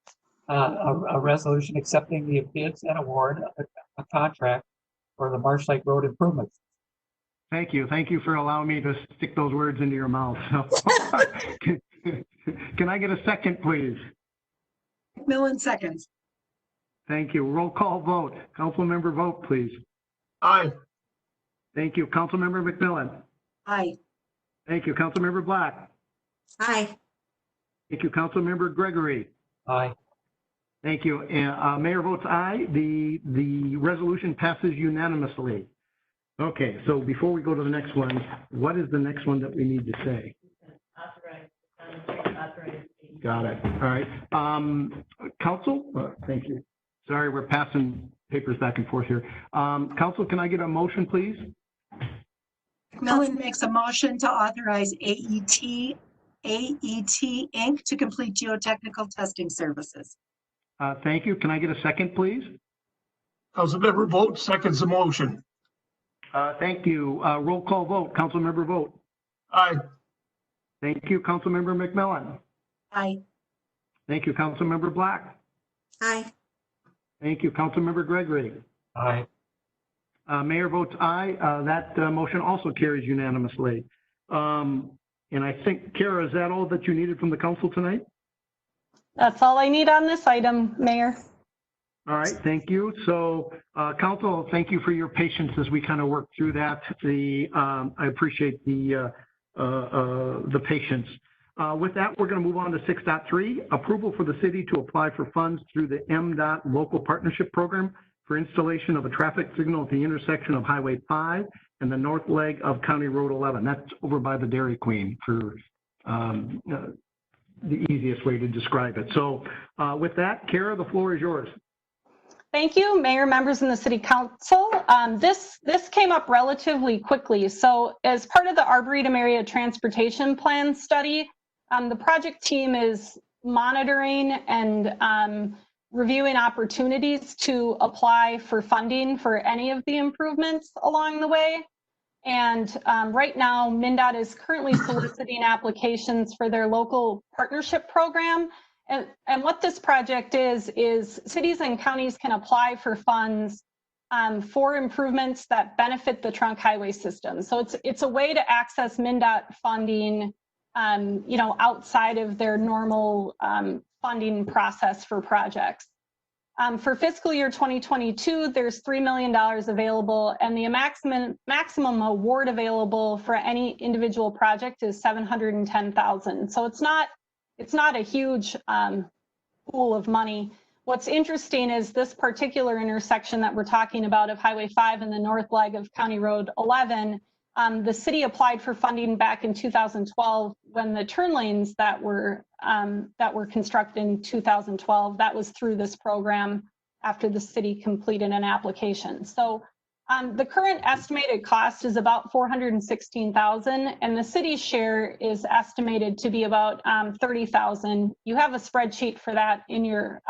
a resolution accepting the bids and award a contract for the Marsh Lake Road improvements. Thank you. Thank you for allowing me to stick those words into your mouth. Can I get a second, please? McMillan seconds. Thank you. Roll call vote. Councilmember vote, please. Aye. Thank you. Councilmember McMillan. Aye. Thank you. Councilmember Black. Aye. Thank you. Councilmember Gregory. Aye. Thank you. And Mayor votes aye. The resolution passes unanimously. Okay, so before we go to the next one, what is the next one that we need to say? Authorize. Got it. All right. Council, thank you. Sorry, we're passing papers back and forth here. Council, can I get a motion, please? McMillan makes a motion to authorize AET Inc. to complete geotechnical testing services. Thank you. Can I get a second, please? Councilmember Vogt seconds the motion. Thank you. Roll call vote. Councilmember Vogt. Aye. Thank you. Councilmember McMillan. Aye. Thank you. Councilmember Black. Aye. Thank you. Councilmember Gregory. Aye. Mayor votes aye. That motion also carries unanimously. And I think, Kara, is that all that you needed from the council tonight? That's all I need on this item, Mayor. All right, thank you. So, council, thank you for your patience as we kind of work through that. I appreciate the patience. With that, we're going to move on to 6.3, approval for the city to apply for funds through the MDOT Local Partnership Program for installation of a traffic signal at the intersection of Highway 5 and the north leg of County Road 11. That's over by the Dairy Queen for the easiest way to describe it. So with that, Kara, the floor is yours. Thank you, Mayor, members in the City Council. This came up relatively quickly. So as part of the Arboretum Area Transportation Plan study, the project team is monitoring and reviewing opportunities to apply for funding for any of the improvements along the way. And right now, MnDOT is currently soliciting applications for their local partnership program. And what this project is cities and counties can apply for funds for improvements that benefit the trunk highway system. So it's a way to access MnDOT funding, outside of their normal funding process for projects. For fiscal year 2022, there's $3 million available, and the maximum award available for any individual project is $710,000. So it's not a huge pool of money. What's interesting is this particular intersection that we're talking about of Highway 5 and the north leg of County Road 11. The city applied for funding back in 2012 when the turn lanes that were constructed in 2012, that was through this program after the city completed an application. So The current estimated cost is about $416,000, and the city's share is estimated to be about $30,000. You have a spreadsheet for that in your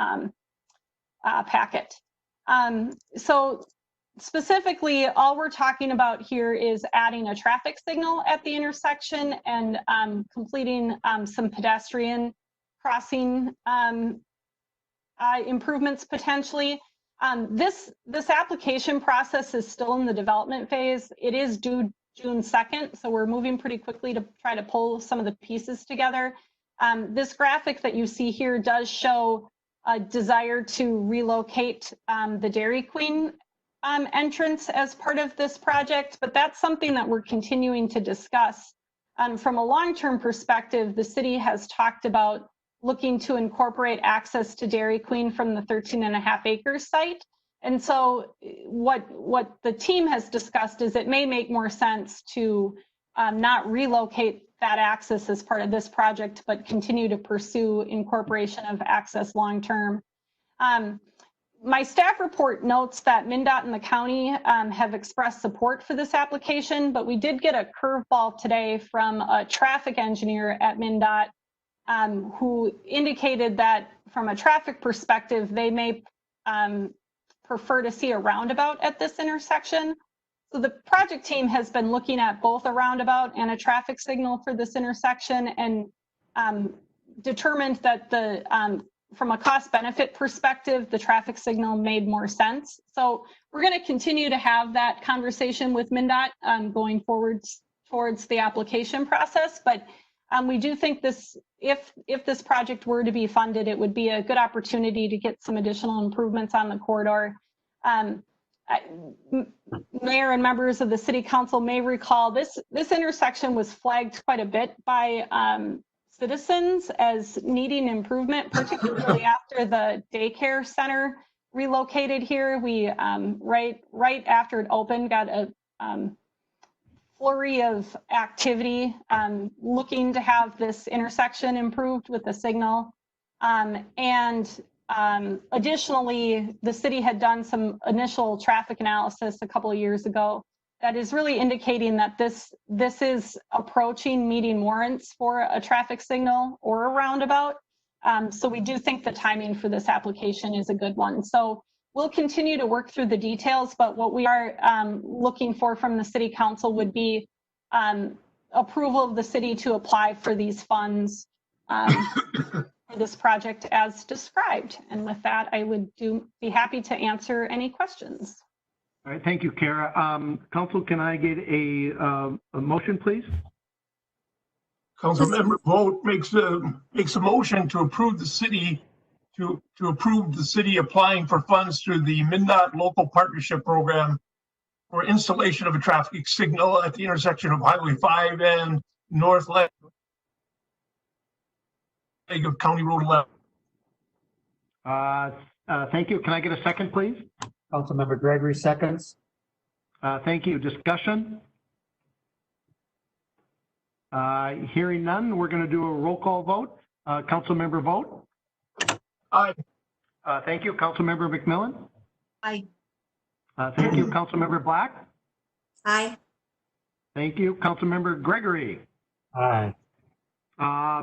packet. So specifically, all we're talking about here is adding a traffic signal at the intersection and completing some pedestrian crossing improvements potentially. This application process is still in the development phase. It is due June 2nd, so we're moving pretty quickly to try to pull some of the pieces together. This graphic that you see here does show a desire to relocate the Dairy Queen entrance as part of this project, but that's something that we're continuing to discuss. From a long-term perspective, the city has talked about looking to incorporate access to Dairy Queen from the 13.5 acres site. And so what the team has discussed is it may make more sense to not relocate that access as part of this project, but continue to pursue incorporation of access long-term. My staff report notes that MnDOT and the county have expressed support for this application, but we did get a curveball today from a traffic engineer at MnDOT who indicated that from a traffic perspective, they may prefer to see a roundabout at this intersection. So the project team has been looking at both a roundabout and a traffic signal for this intersection and determined that from a cost benefit perspective, the traffic signal made more sense. So we're going to continue to have that conversation with MnDOT going forward towards the application process. But we do think this, if this project were to be funded, it would be a good opportunity to get some additional improvements on the corridor. Mayor and members of the City Council may recall this intersection was flagged quite a bit by citizens as needing improvement, particularly after the daycare center relocated here. We right after it opened got a flurry of activity looking to have this intersection improved with the signal. Additionally, the city had done some initial traffic analysis a couple of years ago that is really indicating that this is approaching meeting warrants for a traffic signal or a roundabout. So we do think the timing for this application is a good one. So we'll continue to work through the details, but what we are looking for from the City Council would be approval of the city to apply for these funds for this project as described. And with that, I would be happy to answer any questions. All right, thank you, Kara. Council, can I get a motion, please? Councilmember Vogt makes a motion to approve the city applying for funds through the MnDOT Local Partnership Program for installation of a traffic signal at the intersection of Highway 5 and north leg of County Road 11. Thank you. Can I get a second, please? Councilmember Gregory seconds. Thank you. Discussion? Hearing none, we're going to do a roll call vote. Councilmember Vogt? Aye. Thank you. Councilmember McMillan? Aye. Thank you. Councilmember Black? Aye. Thank you. Councilmember Gregory? Aye.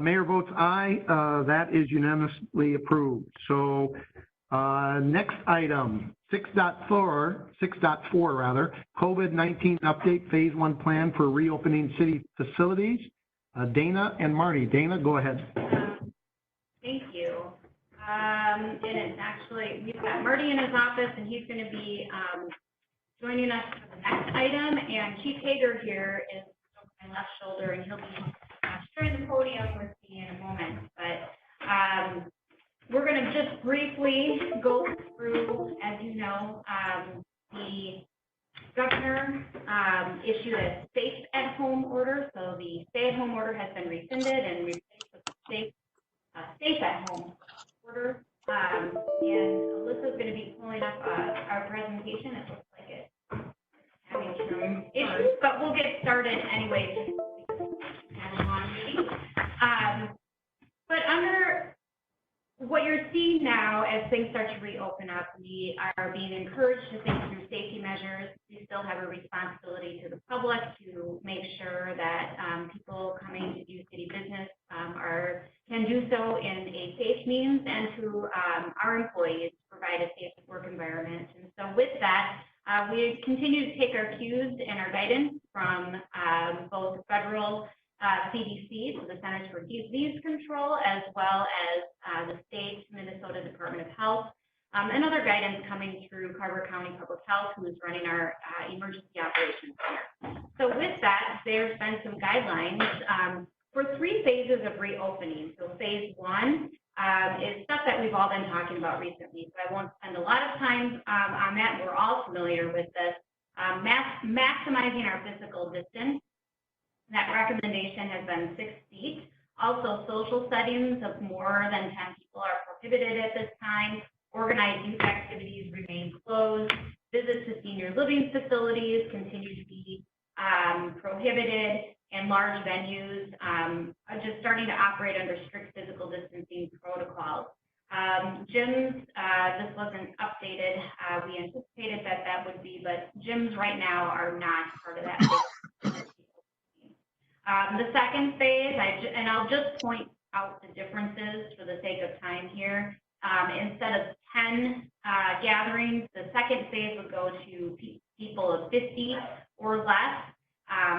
Mayor votes aye. That is unanimously approved. So next item, 6.4 rather, COVID-19 update phase 1 plan for reopening city facilities. Dana and Marty. Dana, go ahead. Thank you. And it's actually, we've got Marty in his office and he's going to be joining us for the next item. And Chief Hager here is on my left shoulder and he'll be sharing the podium with me in a moment. But we're going to just briefly go through, as you know, the governor issued a safe-at-home order. So the stay-at-home order has been rescinded and replaced with a safe-at-home order. And Alyssa's going to be pulling up our presentation. It looks like it's having some issues, but we'll get started anyway. Just have a long meeting. But under what you're seeing now, as things start to reopen up, we are being encouraged to think through safety measures. These still have a responsibility to the public to make sure that people coming to do city business can do so in a safe means, and to our employees provide a safe work environment. And so with that, we continue to take our cues and our guidance from both federal CDC, so the Centers for Disease Control, as well as the state Minnesota Department of Health, and other guidance coming through Carver County Public Health, who is running our emergency operations center. So with that, there's been some guidelines for 3 phases of reopening. So phase 1 is stuff that we've all been talking about recently, so I won't spend a lot of time on that. We're all familiar with this. Maximizing our physical distance. That recommendation has been 6 feet. Also, social settings of more than 10 people are prohibited at this time. Organized youth activities remain closed. Visits to senior living facilities continue to be prohibited, and large venues are just starting to operate under strict physical distancing protocols. Gyms, this wasn't updated. We anticipated that would be, but gyms right now are not part of that. The second phase, and I'll just point out the differences for the sake of time here. Instead of 10 gatherings, the second phase would go to people of 50 or less.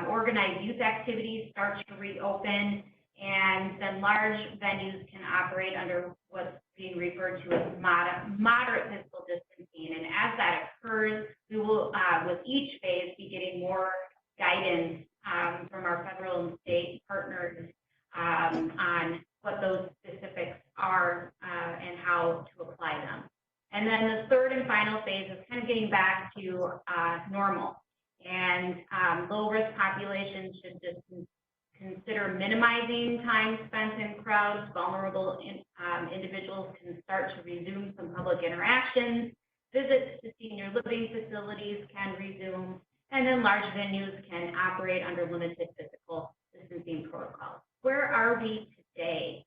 Organized youth activities start to reopen, and then large venues can operate under what's being referred to as moderate physical distancing. And as that occurs, we will, with each phase, be getting more guidance from our federal and state partners on what those specifics are and how to apply them. And then the third and final phase is kind of getting back to normal. And low-risk populations should just consider minimizing time spent in crowds. Vulnerable individuals can start to resume some public interactions. Visits to senior living facilities can resume. And then large venues can operate under limited physical distancing protocols. Where are we today?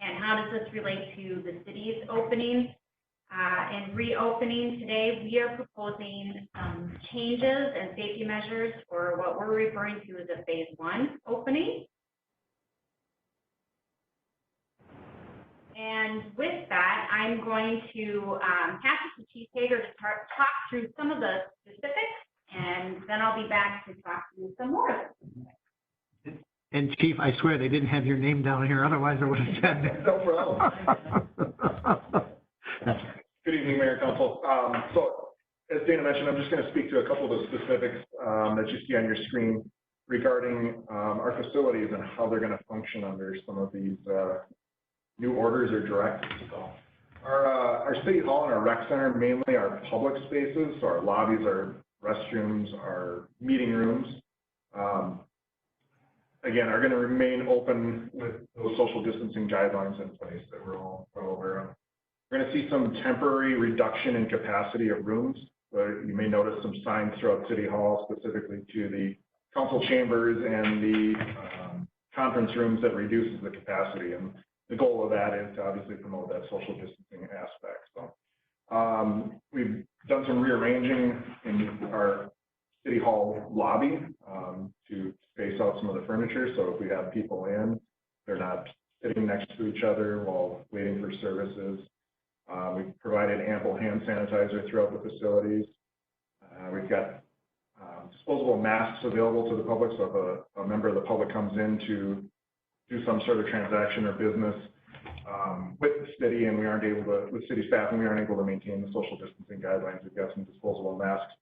And how does this relate to the city's opening and reopening? Today, we are proposing changes and safety measures for what we're referring to as a phase 1 opening. And with that, I'm going to pass it to Chief Hager to talk through some of the specifics, and then I'll be back to talk to you some more. And Chief, I swear they didn't have your name down here, otherwise I would have said that. No problem. Good evening, Mayor, Council. So, as Dana mentioned, I'm just going to speak to a couple of the specifics that you see on your screen regarding our facilities and how they're going to function under some of these new orders or directives. So, our City Hall and our Rec Center mainly are public spaces, so our lobbies, our restrooms, our meeting rooms. Again, are going to remain open with those social distancing guidelines in place that we're all well aware of. We're going to see some temporary reduction in capacity of rooms. You may notice some signs throughout City Hall, specifically to the council chambers and the conference rooms, that reduces the capacity. And the goal of that is to obviously promote that social distancing aspect. So we've done some rearranging in our City Hall lobby to space out some of the furniture. So if we have people in, they're not sitting next to each other while waiting for services. We've provided ample hand sanitizer throughout the facilities. We've got disposable masks available to the public. So if a member of the public comes in to do some sort of transaction or business with the city, and we aren't able to, with city staff, and we aren't able to maintain the social distancing guidelines, we've got some disposable masks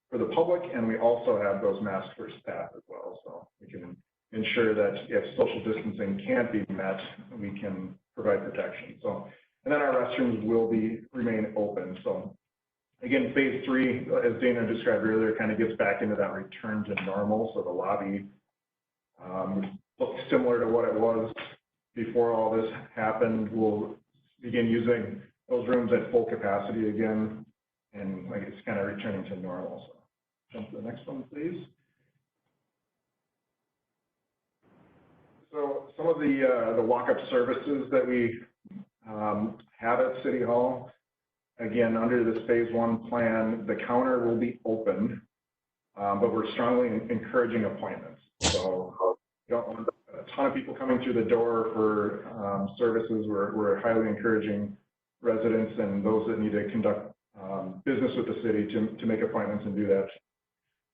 for the public, and we also have those masks for staff as well. So we can ensure that if social distancing can't be met, we can provide protection. So, and then our restrooms will remain open. So again, phase 3, as Dana described earlier, kind of gets back into that return to normal. So the lobby looks similar to what it was before all this happened. We'll begin using those rooms at full capacity again, and like it's kind of returning to normal. So jump to the next one, please. So some of the walk-up services that we have at City Hall, again, under this phase 1 plan, the counter will be open but we're strongly encouraging appointments. So we don't want a ton of people coming through the door for services. We're highly encouraging residents and those that need to conduct business with the city to make appointments and do that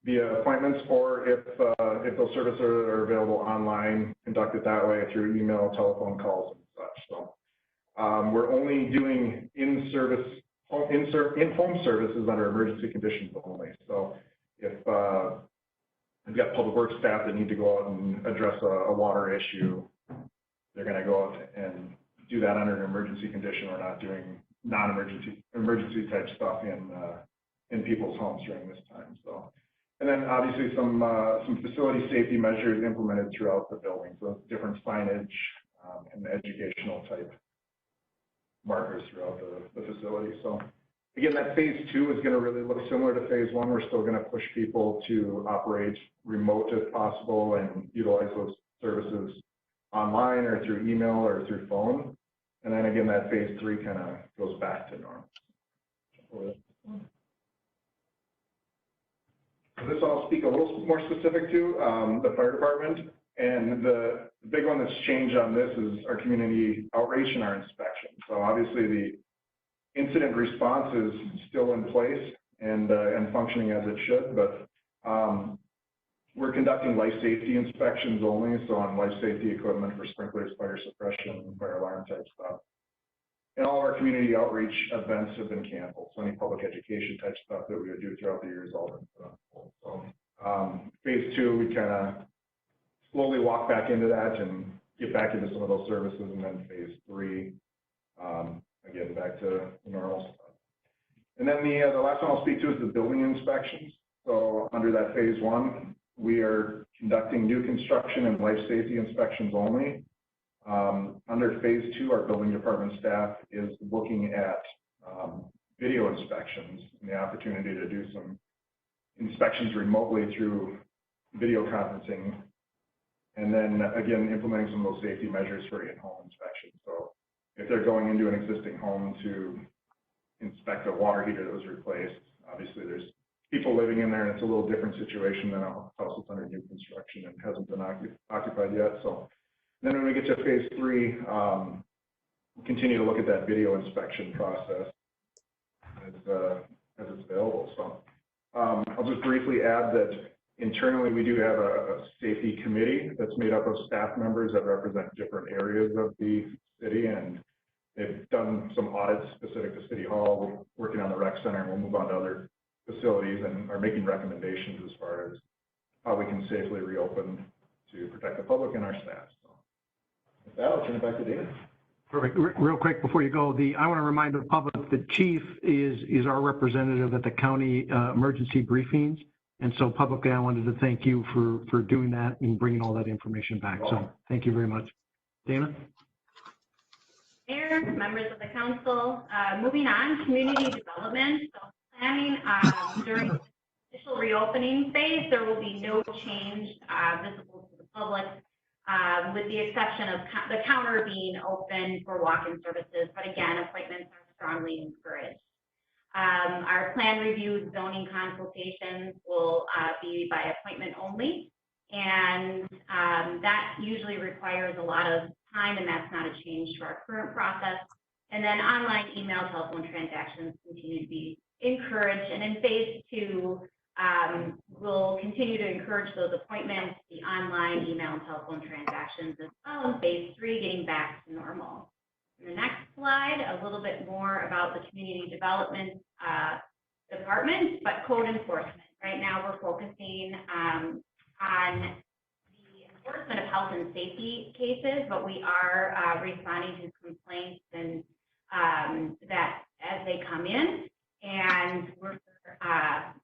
via appointments, or if those services are available online, conduct it that way through email, telephone calls, and such. So we're only doing in-home services under emergency conditions only. So if we've got public works staff that need to go out and address a water issue, they're going to go out and do that under an emergency condition. We're not doing emergency type stuff in people's homes during this time. So, and then obviously some facility safety measures implemented throughout the building. So different signage and educational type markers throughout the facility. So again, that phase 2 is going to really look similar to phase 1. We're still going to push people to operate remote if possible and utilize those services online or through email or through phone. And then again, that phase 3 kind of goes back to normal. So this I'll speak a little more specific to the fire department. And the big one that's changed on this is our community outreach and our inspection. So obviously the incident response is still in place and functioning as it should, but we're conducting life safety inspections only, so on life safety equipment for sprinklers, fire suppression, fire alarm type stuff. And all of our community outreach events have been canceled, so any public education type stuff that we would do throughout the year is all been put on hold. So phase 2, we kind of slowly walk back into that and get back into some of those services, and then phase 3, again, back to normal stuff. And then the last one I'll speak to is the building inspections. So under that phase 1, we are conducting new construction and life safety inspections only. Under phase 2, our building department staff is looking at video inspections and the opportunity to do some inspections remotely through video conferencing. And then again, implementing some of those safety measures for in-home inspection. So if they're going into an existing home to inspect a water heater that was replaced, obviously there's people living in there and it's a little different situation than a house that's under new construction and hasn't been occupied yet. So then when we get to phase 3, we'll continue to look at that video inspection process as it's available. So I'll just briefly add that internally we do have a safety committee that's made up of staff members that represent different areas of the city, and they've done some audits specific to City Hall. We're working on the rec center, and we'll move on to other facilities and are making recommendations as far as how we can safely reopen to protect the public and our staff. So with that, I'll turn it back to David. Perfect. Real quick before you go, I want to remind the public that Chief is our representative at the county emergency briefings. And so publicly, I wanted to thank you for doing that and bringing all that information back. So thank you very much. Dana? Mayor, members of the council, moving on, community development. So planning during the initial reopening phase, there will be no change visible to the public, with the exception of the counter being open for walk-in services. But again, appointments are strongly encouraged. Our plan review zoning consultations will be by appointment only, and that usually requires a lot of time, and that's not a change to our current process. And then online, email, telephone transactions continue to be encouraged. And in phase 2, we'll continue to encourage those appointments, the online, email, and telephone transactions as well. In phase 3, getting back to normal. In the next slide, a little bit more about the community development department, but code enforcement. Right now, we're focusing on the enforcement of health and safety cases, but we are responding to complaints and that as they come in, and we're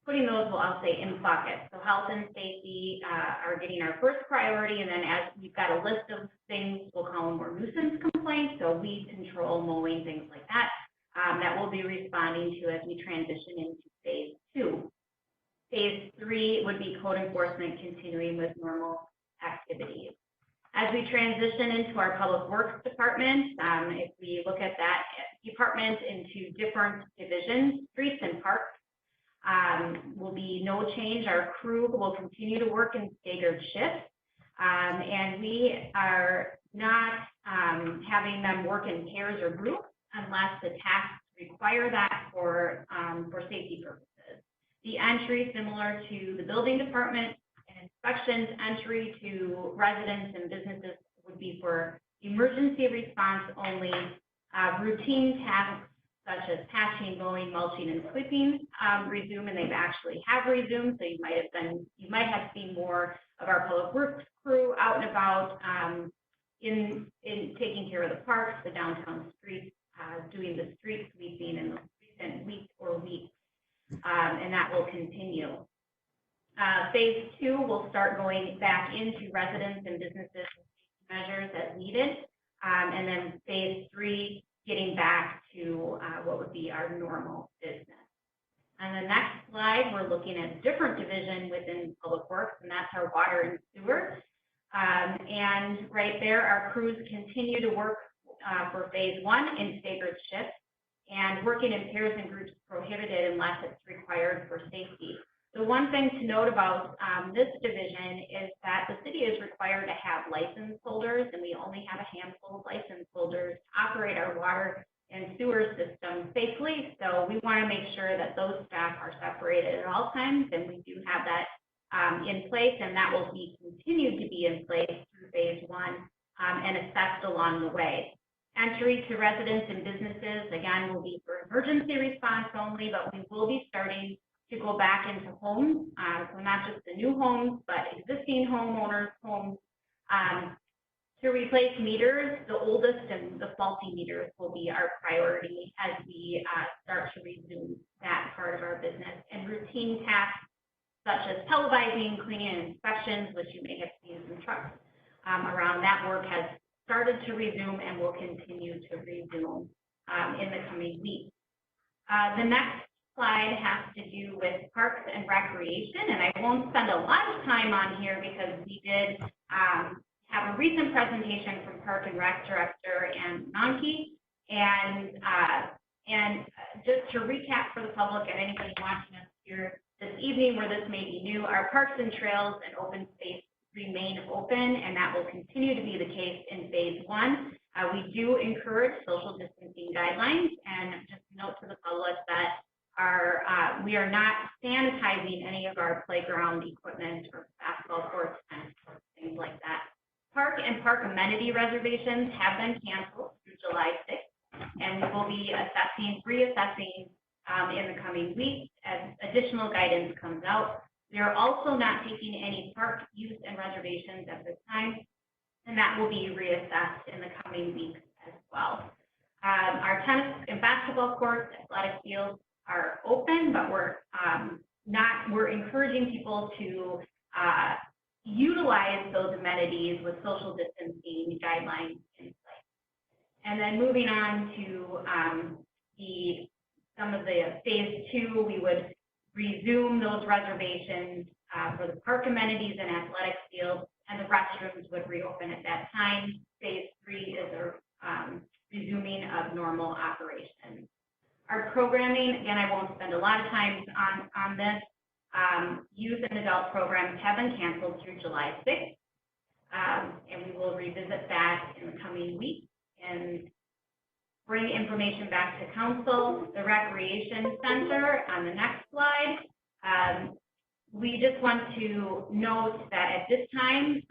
putting those, well, I'll say, in buckets. So health and safety are getting our first priority, and then as we've got a list of things, we'll call them more nuisance complaints, so weed control, mowing, things like that, that we'll be responding to as we transition into phase 2. Phase 3 would be code enforcement continuing with normal activities. As we transition into our public works department, if we look at that department into different divisions, streets and parks, will be no change. Our crew will continue to work in staggered shifts, and we are not having them work in pairs or groups unless the tasks require that for safety purposes. The entry, similar to the building department, and inspections entry to residents and businesses would be for emergency response only. Routine tasks such as patching, mowing, mulching, and sweeping resume, and they've actually have resumed. So you might have seen more of our public works crew out and about in taking care of the parks, the downtown streets, doing the street sweeping in the recent weeks or weeks, and that will continue. Phase 2 will start going back into residents and businesses measures as needed, and then phase 3 getting back to what would be our normal business. On the next slide, we're looking at a different division within Public Works, and that's our water and sewer. And right there, our crews continue to work for phase 1 in staggered shifts, and working in pairs and groups prohibited unless it's required for safety. The one thing to note about this division is that the city is required to have license holders, and we only have a handful of license holders to operate our water and sewer system safely. So we want to make sure that those staff are separated at all times, and we do have that in place, and that will be continued to be in place through phase 1 and assessed along the way. Entry to residents and businesses, again, will be for emergency response only, but we will be starting to go back into homes, so not just the new homes, but existing homeowners' homes, to replace meters. The oldest and the faulty meters will be our priority as we start to resume that part of our business. And routine tasks such as televising, cleaning, and inspections, which you may have seen some trucks around, that work has started to resume and will continue to resume in the coming weeks. The next slide has to do with parks and recreation, and I won't spend a lot of time on here because we did have a recent presentation from Park and Rec Director and Nanki, and just to recap for the public and anybody watching us here this evening where this may be new, our parks and trails and open space remain open, and that will continue to be the case in phase 1. We do encourage social distancing guidelines, and just note to the public that we are not sanitizing any of our playground equipment or basketball courts, tennis courts, things like that. Park and park amenity reservations have been canceled through July 6th, and we will be reassessing in the coming weeks as additional guidance comes out. We are also not taking any park use and reservations at this time, and that will be reassessed in the coming weeks as well. Our tennis and basketball courts, athletic fields are open, but we're encouraging people to utilize those amenities with social distancing guidelines in place. And then moving on to some of the phase 2, we would resume those reservations for the park amenities and athletic fields, and the restrooms would reopen at that time. Phase 3 is a resuming of normal operations. Our programming, again, I won't spend a lot of time on this. Youth and adult programs have been canceled through July 6th, and we will revisit that in the coming weeks and bring information back to council. The Recreation Center on the next slide. We just want to note that at this time,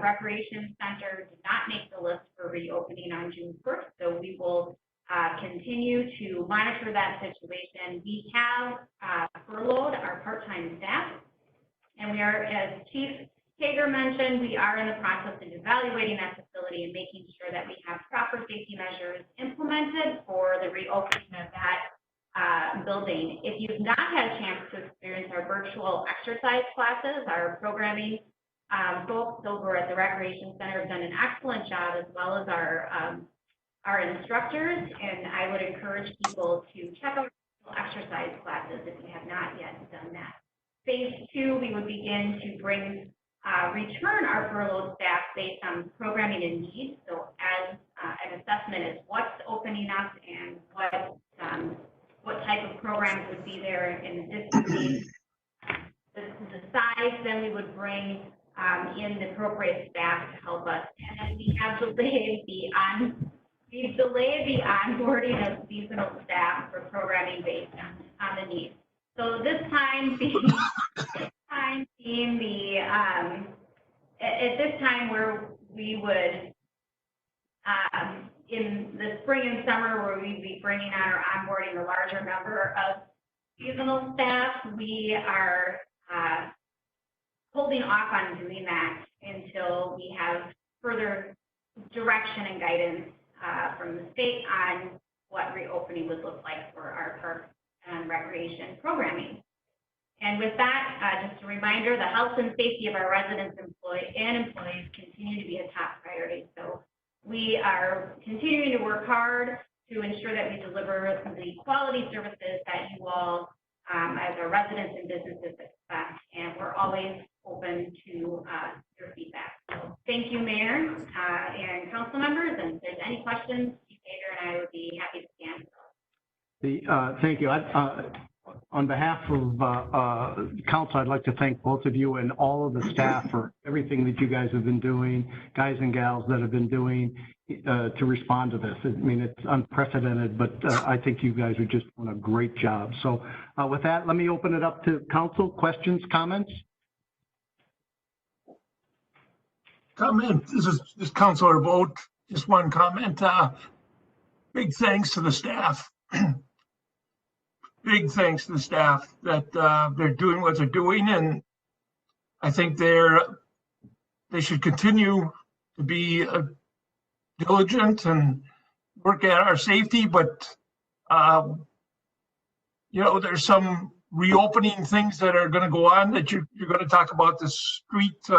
Recreation Center did not make the list for reopening on June 1st, so we will continue to monitor that situation. We have furloughed our part-time staff, and we are, as Chief Hager mentioned, we are in the process of evaluating that facility and making sure that we have proper safety measures implemented for the reopening of that building. If you've not had a chance to experience our virtual exercise classes, our programming folks over at the Recreation Center have done an excellent job, as well as our instructors, and I would encourage people to check out exercise classes if you have not yet done that. Phase 2, we would begin to return our furloughed staff based on programming and needs. So as an assessment is what's opening up and what type of program programs would be there in the size, then we would bring in the appropriate staff to help us. And then we have delayed the onboarding of seasonal staff for programming based on the needs. So this time being the at this time where we would in the spring and summer where we'd be bringing on or onboarding a larger number of seasonal staff, we are holding off on doing that until we have further direction and guidance from the state on what reopening would look like for our park and recreation programming. And with that, just a reminder, the health and safety of our residents and employees continue to be a top priority. So we are continuing to work hard to ensure that we deliver the quality services that you all, as our residents and businesses expect. And we're always open to your feedback. So thank you, Mayor and council members. And if there's any questions, Peter and I would be happy to answer. Thank you. On behalf of council, I'd like to thank both of you and all of the staff for everything that you guys have been doing, guys and gals that have been doing to respond to this. I mean, it's unprecedented, but I think you guys are just doing a great job. So with that, let me open it up to council. Questions, comments? Comment. This councilor vote. Just one comment. Big thanks to the staff. Big thanks to the staff that they're doing what they're doing, and I think they should continue to be diligent and work at our safety. But you know, there's some reopening things that are going to go on that you're going to talk about the street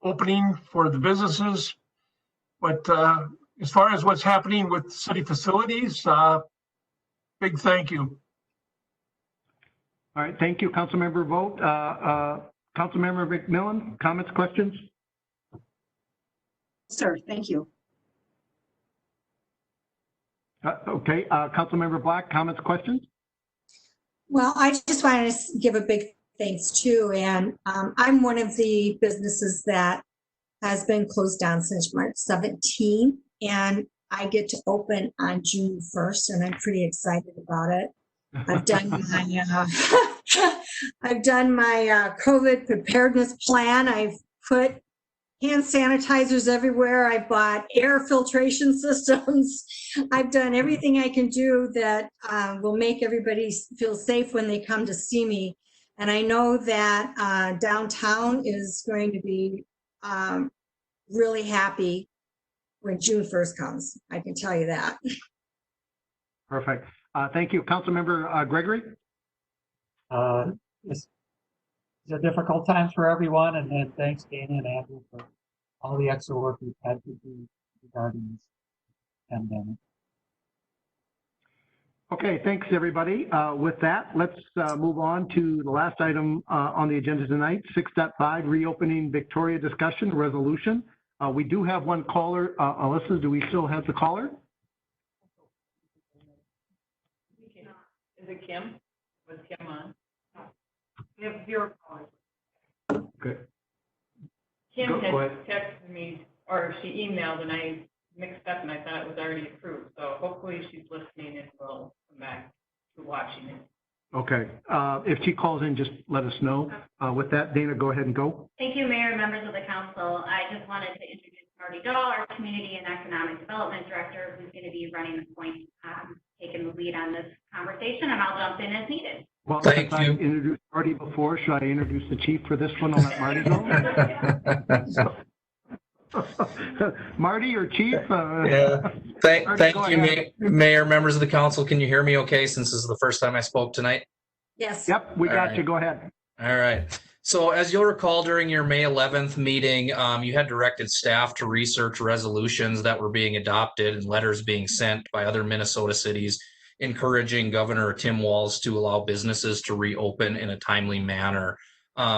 opening for the businesses, but as far as what's happening with city facilities, big thank you. All right, thank you, Councilmember Vogt. Councilmember McMillan, comments, questions? Sir, thank you. Okay, Councilmember Black, comments, questions? Well, I just wanted to give a big thanks too. And I'm one of the businesses that has been closed down since March 17th. And I get to open on June 1st, and I'm pretty excited about it. I've done my COVID preparedness plan. I've put hand sanitizers everywhere. I bought air filtration systems. I've done everything I can do that will make everybody feel safe when they come to see me. And I know that downtown is going to be really happy when June 1st comes. I can tell you that. Perfect. Thank you. Councilmember Gregory? It's a difficult time for everyone, and thanks, Danny and Andrew, for all the extra work we've had to do regarding this pandemic. Okay, thanks, everybody. With that, let's move on to the last item on the agenda tonight, 6.5, reopening Victoria discussion resolution. We do have one caller. Alyssa, do we still have the caller? Is it Kim? Was Kim on? We have 0 callers. Okay. Kim Go had ahead. texted me, or she emailed, and I mixed up and I thought it was already approved. So hopefully she's listening and will come back to watching it. Okay. If she calls in, just let us know. With that, Dana, go ahead and go. Thank you, Mayor and members of the council. I just wanted to introduce Marty Dahl, our Community and Economic Development Director, who's going to be running the point, taking the lead on this conversation, and I'll jump in as needed. Well, since I introduced Marty before, should I introduce the chief for this one and let Marty go? Marty or chief? Yeah. Thank you, Mayor, members of the council. Can you hear me okay, since this is the first time I spoke tonight? Yes. Yep, we got you. Go ahead. All right. So as you'll recall, during your May 11th meeting, you had directed staff to research resolutions that were being adopted and letters being sent by other Minnesota cities encouraging Governor Tim Walz to allow businesses to reopen in a timely manner.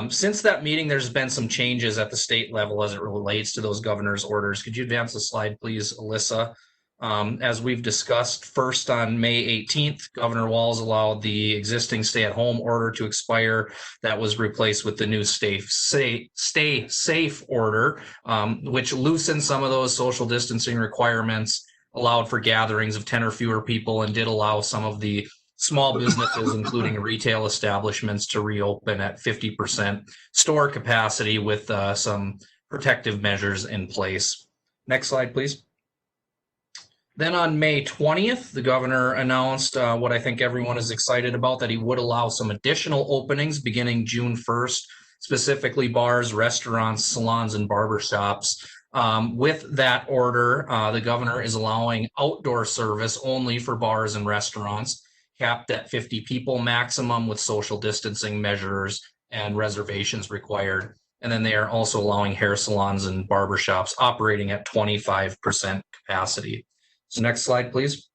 Since that meeting, there's been some changes at the state level as it relates to those governor's orders. Could you advance the slide, please, Alyssa? As we've discussed, first on May 18th, Governor Walz allowed the existing stay-at-home order to expire. That was replaced with the new stay safe order, which loosened some of those social distancing requirements, allowed for gatherings of 10 or fewer people, and did allow some of the small businesses, including retail establishments, to reopen at 50% store capacity with some protective measures in place. Next slide, please. Then on May 20th, the governor announced what I think everyone is excited about, that he would allow some additional openings beginning June 1st, specifically bars, restaurants, salons, and barbershops. With that order, the governor is allowing outdoor service only for bars and restaurants, capped at 50 people maximum with social distancing measures and reservations required. And then they are also allowing hair salons and barbershops operating at 25% capacity. So next slide, please.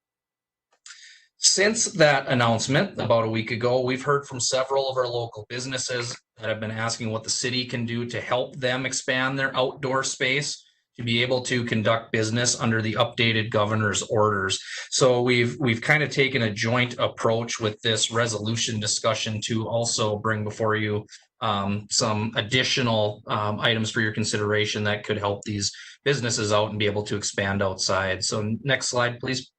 Since that announcement about a week ago, we've heard from several of our local businesses that have been asking what the city can do to help them expand their outdoor space to be able to conduct business under the updated governor's orders. So we've kind of taken a joint approach with this resolution discussion to also bring before you some additional items for your consideration that could help these businesses out and be able to expand outside. So next slide, please.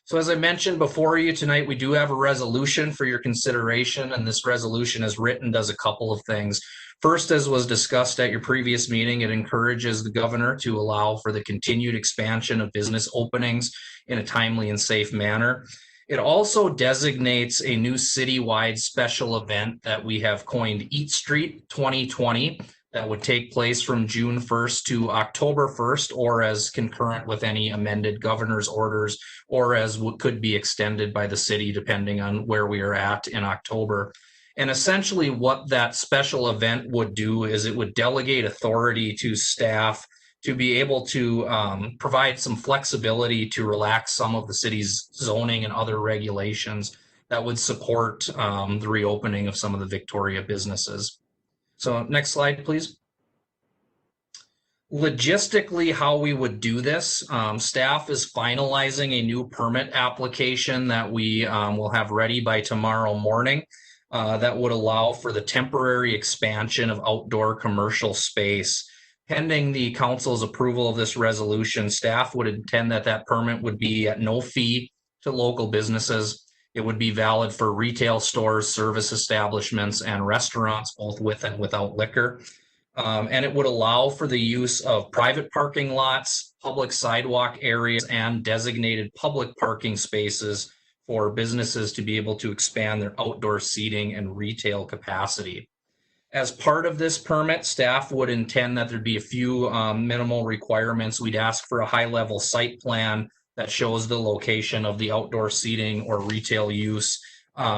So as I mentioned before you tonight, we do have a resolution for your consideration, and this resolution as written does a couple of things. First, as was discussed at your previous meeting, it encourages the governor to allow for the continued expansion of business openings in a timely and safe manner. It also designates a new citywide special event that we have coined Eat Street 2020 that would take place from June 1st to October 1st, or as concurrent with any amended governor's orders, or as could be extended by the city depending on where we are at in October. And essentially what that special event would do is it would delegate authority to staff to be able to provide some flexibility to relax some of the city's zoning and other regulations that would support the reopening of some of the Victoria businesses. So next slide, please. Logistically, how we would do this, staff is finalizing a new permit application that we will have ready by tomorrow morning that would allow for the temporary expansion of outdoor commercial space. Pending the council's approval of this resolution, staff would intend that that permit would be at no fee to local businesses. It would be valid for retail stores, service establishments, and restaurants, both with and without liquor. And it would allow for the use of private parking lots, public sidewalk areas, and designated public parking spaces for businesses to be able to expand their outdoor seating and retail capacity. As part of this permit, staff would intend that there'd be a few minimal requirements. We'd ask for a high-level site plan that shows the location of the outdoor seating or retail use.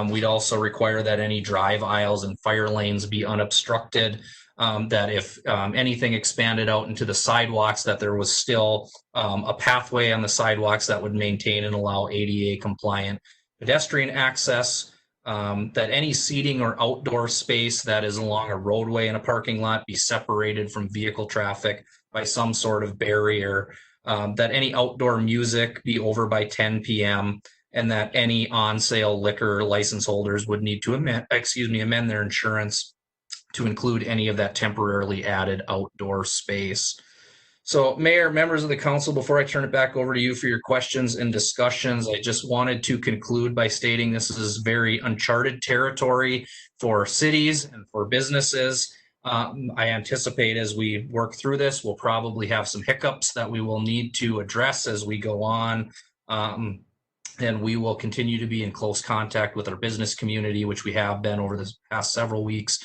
We'd also require that any drive aisles and fire lanes be unobstructed, that if anything expanded out into the sidewalks, that there was still a pathway on the sidewalks that would maintain and allow ADA compliant pedestrian access, that any seating or outdoor space that is along a roadway in a parking lot be separated from vehicle traffic by some sort of barrier, that any outdoor music be over by 10 p.m., and that any on-sale liquor license holders would need to amend their insurance to include any of that temporarily added outdoor space. So, Mayor, members of the council, before I turn it back over to you for your questions and discussions, I just wanted to conclude by stating this is very uncharted territory for cities and for businesses. I anticipate as we work through this, we'll probably have some hiccups that we will need to address as we go on. And we will continue to be in close contact with our business community, which we have been over the past several weeks.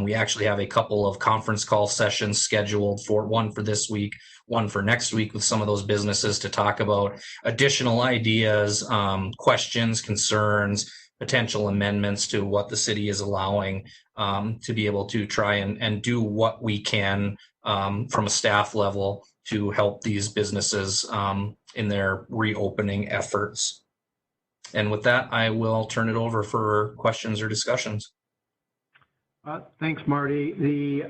We actually have a couple of conference call sessions scheduled, for one for this week, one for next week, with some of those businesses to talk about additional ideas, questions, concerns, potential amendments to what the city is allowing, to be able to try and do what we can from a staff level to help these businesses in their reopening efforts. And with that, I will turn it over for questions or discussions. Thanks, Marty.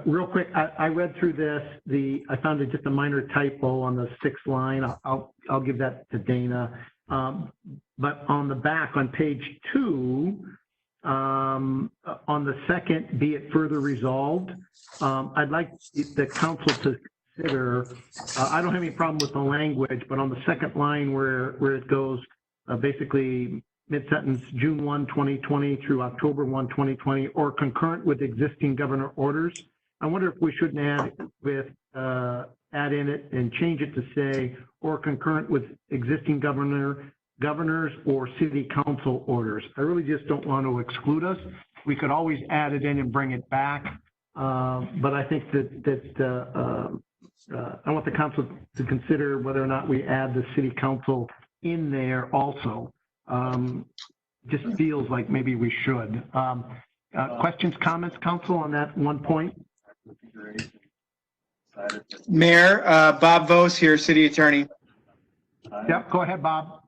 Real quick, I read through this. I found just a minor typo on the 6th line. I'll give that to Dana. But on the back, on page 2, on the second, be it further resolved, I'd like the council to consider, I don't have any problem with the language, but on the second line where it goes basically mid-sentence, June 1, 2020 through October 1, 2020, or concurrent with existing governor orders. I wonder if we shouldn't add in it and change it to say, or concurrent with existing governors or city council orders. I really just don't want to exclude us. We could always add it in and bring it back. But I think that I want the council to consider whether or not we add the city council in there also. Just feels like maybe we should. Questions, comments, council, on that one point? Mayor, Bob Vos here, city attorney. Yep, go ahead, Bob.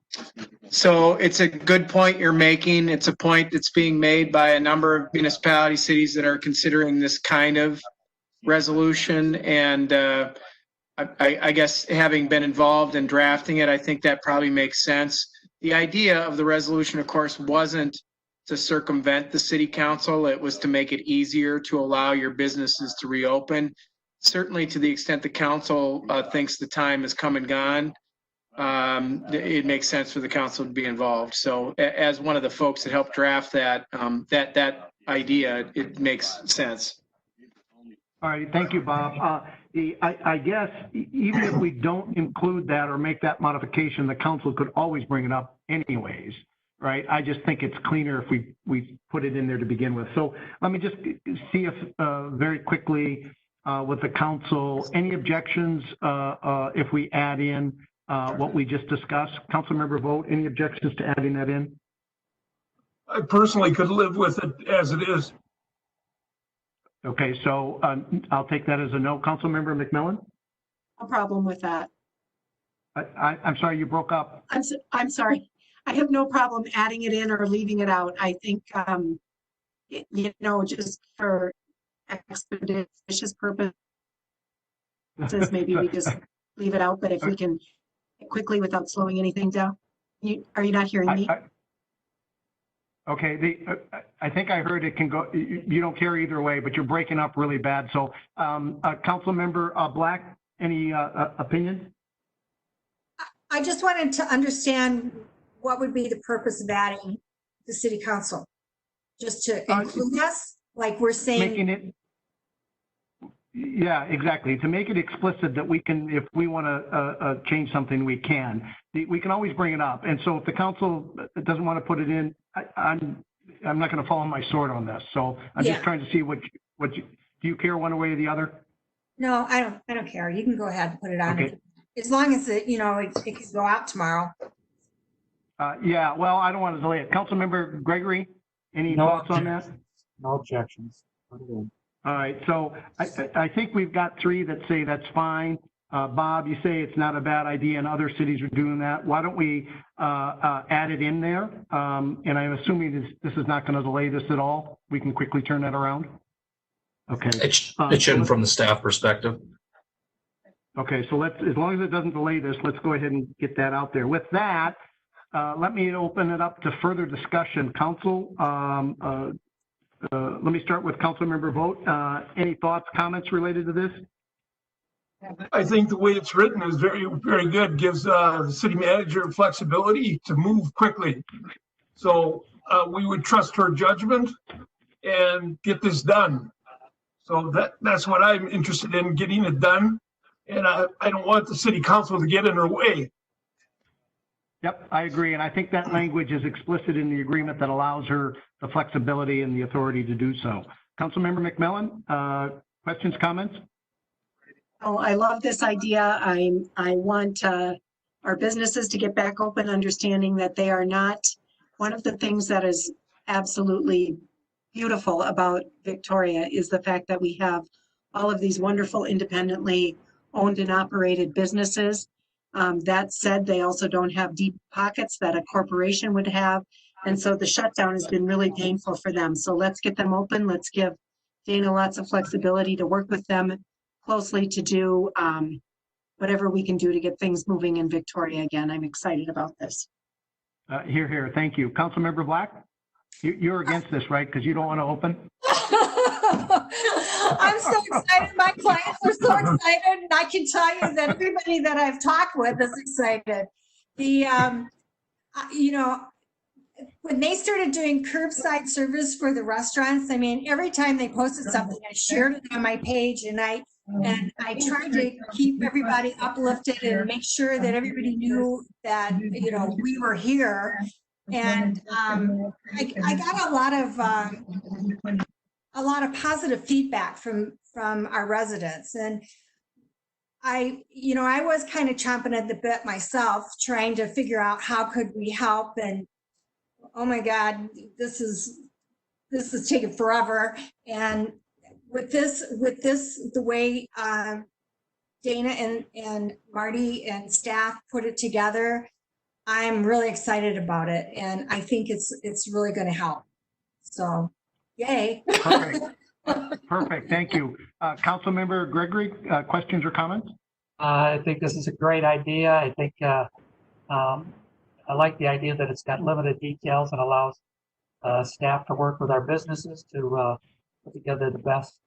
So it's a good point you're making. It's a point that's being made by a number of municipality cities that are considering this kind of resolution. And I guess having been involved in drafting it, I think that probably makes sense. The idea of the resolution, of course, wasn't to circumvent the city council. It was to make it easier to allow your businesses to reopen. Certainly to the extent the council thinks the time has come and gone, it makes sense for the council to be involved. So as one of the folks that helped draft that, that idea, it makes sense. All right, thank you, Bob. I guess even if we don't include that or make that modification, the council could always bring it up anyways, right? I just think it's cleaner if we put it in there to begin with. So let me just see if very quickly with the council, any objections if we add in what we just discussed? Councilmember Vogt, any objections to adding that in? I personally could live with it as it is. Okay, so I'll take that as a no. Councilmember McMillan? No problem with that. I'm sorry, you broke up. I'm sorry. I have no problem adding it in or leaving it out. I think, just for expeditious purposes, maybe we just leave it out. But if we can quickly without slowing anything down, are you not hearing me? Okay, I think I heard it can go, you don't care either way, but you're breaking up really bad. So Councilmember Black, any opinion? I just wanted to understand what would be the purpose of adding the city council? Just to include us, like we're saying. Making it, yeah, exactly. To make it explicit that we can, if we want to change something, we can. We can always bring it up. And so if the council doesn't want to put it in, I'm not going to fall on my sword on this. So I'm just trying to see what do you care one way or the other? No, I don't care. You can go ahead and put it on. Okay. As long as it can go out tomorrow. Yeah, well, I don't want to delay it. Councilmember Gregory, any thoughts on that? No objections. All right, so I think we've got 3 that say that's fine. Bob, you say it's not a bad idea and other cities are doing that. Why don't we add it in there? And I'm assuming this is not going to delay this at all. We can quickly turn that around. Okay. It shouldn't from the staff perspective. Okay, so as long as it doesn't delay this, let's go ahead and get that out there. With that, let me open it up to further discussion. Council, let me start with Councilmember Vogt. Any thoughts, comments related to this? I think the way it's written is very, very good. Gives the city manager flexibility to move quickly. So we would trust her judgment and get this done. So that's what I'm interested in, getting it done. And I don't want the city council to get in her way. Yep, I agree. And I think that language is explicit in the agreement that allows her the flexibility and the authority to do so. Councilmember McMillan, questions, comments? Oh, I love this idea. I want our businesses to get back open, understanding that they are not. One of the things that is absolutely beautiful about Victoria is the fact that we have all of these wonderful independently owned and operated businesses. That said, they also don't have deep pockets that a corporation would have. And so the shutdown has been really painful for them. So let's get them open. Let's give Dana lots of flexibility to work with them closely to do whatever we can do to get things moving in Victoria again. I'm excited about this. Here, here. Thank you. Councilmember Black, you're against this, right? Because you don't want to open? I'm so excited. My clients are so excited. And I can tell you that everybody that I've talked with is excited. You know, when they started doing curbside service for the restaurants, I mean, every time they posted something, I shared it on my page, and I tried to keep everybody uplifted and make sure that everybody knew that, you know, we were here. And I got a lot of positive feedback from our residents. And I was kind of chomping at the bit myself, trying to figure out how could we help. And oh my God, this is taking forever. And with this, the way Dana and Marty and staff put it together, I'm really excited about it. And I think it's really going to help. So, yay. Perfect. Perfect. Thank you. Councilmember Gregory, questions or comments? I think this is a great idea. I think I like the idea that it's got limited details and allows staff to work with our businesses to put together the best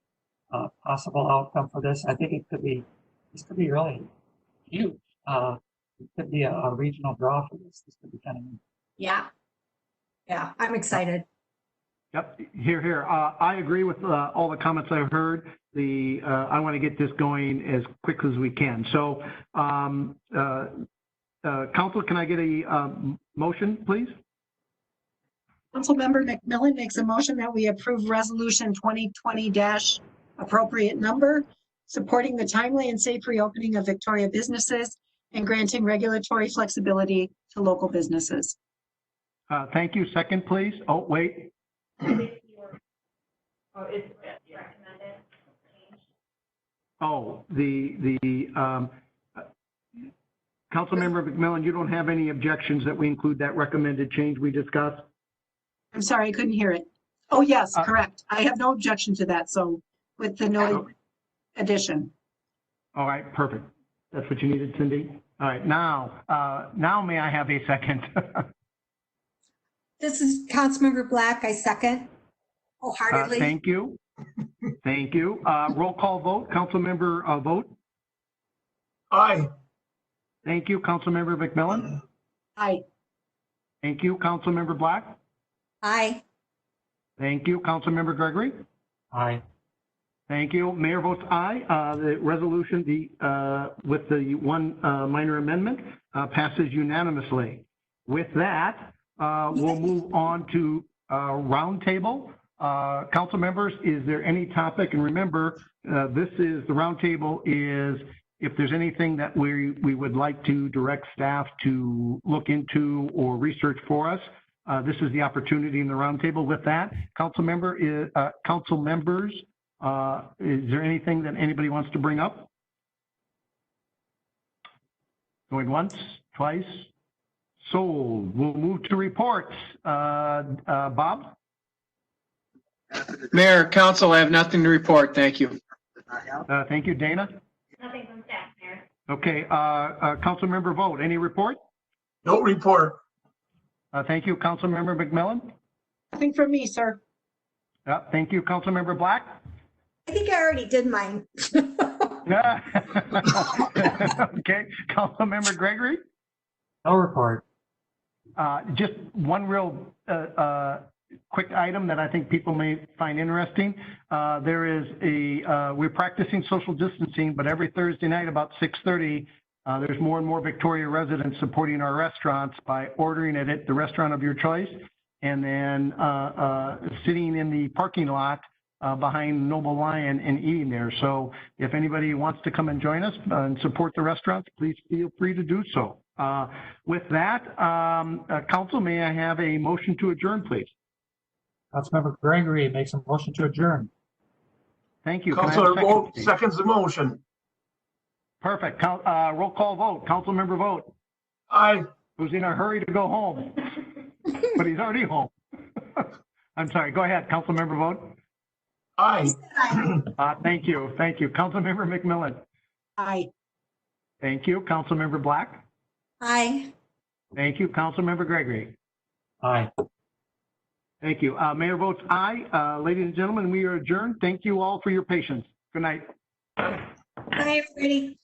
possible outcome for this. I think this could be really huge. It could be a regional draw for this. This could be kind of neat. Yeah. Yeah, I'm excited. Yep, here. I agree with all the comments I've heard. I want to get this going as quick as we can. So, Council, can I get a motion, please? Councilmember McMillan makes a motion that we approve resolution 2020- appropriate number, supporting the timely and safe reopening of Victoria businesses and granting regulatory flexibility to local businesses. Thank you. Second, please. Oh, wait. It's recommended. Oh, Councilmember McMillan, you don't have any objections that we include that recommended change we discussed? I'm sorry, I couldn't hear it. Oh, yes, correct. I have no objection to that. So with the noted addition. All right, perfect. That's what you needed, Cindy. All right, now may I have a second? This is Councilmember Black. I second wholeheartedly. Thank you. Thank you. Roll call vote. Councilmember Vogt. Aye. Thank you. Councilmember McMillan. Aye. Thank you. Councilmember Black. Aye. Thank you. Councilmember Gregory. Aye. Thank you. Mayor votes aye. The resolution, with the one minor amendment, passes unanimously. With that, we'll move on to roundtable. Council members, is there any topic? And remember, the roundtable is if there's anything that we would like to direct staff to look into or research for us, this is the opportunity in the roundtable. With that, council members, is there anything that anybody wants to bring up? Going once, twice, sold. We'll move to reports. Bob? Mayor, council, I have nothing to report. Thank you. Thank you. Dana? Nothing from staff, Mayor. Okay. Council member Vogt, any report? No report. Thank you. Council member McMillan? Nothing from me, sir. Thank you. Council member Black? I think I already did mine. Okay. Council member Gregory? No report. Just one real quick item that I think people may find interesting. We're practicing social distancing, but every Thursday night about 6:30, there's more and more Victoria residents supporting our restaurants by ordering it at the restaurant of your choice and then sitting in the parking lot behind Noble Lion and eating there. So if anybody wants to come and join us and support the restaurants, please feel free to do so. With that, council, may I have a motion to adjourn, please? Councilmember Gregory makes a motion to adjourn. Thank you. Councilor Vogt seconds the motion. Perfect. Roll call vote. Councilmember Vogt. Aye. Who's in a hurry to go home, but he's already home. I'm sorry. Go ahead, Councilmember Vogt. Aye. Thank you. Thank you. Councilmember McMillan. Aye. Thank you. Councilmember Black. Aye. Thank you. Councilmember Gregory. Aye. Thank you. Mayor votes aye. Ladies and gentlemen, we are adjourned. Thank you all for your patience. Good night. Bye, everybody.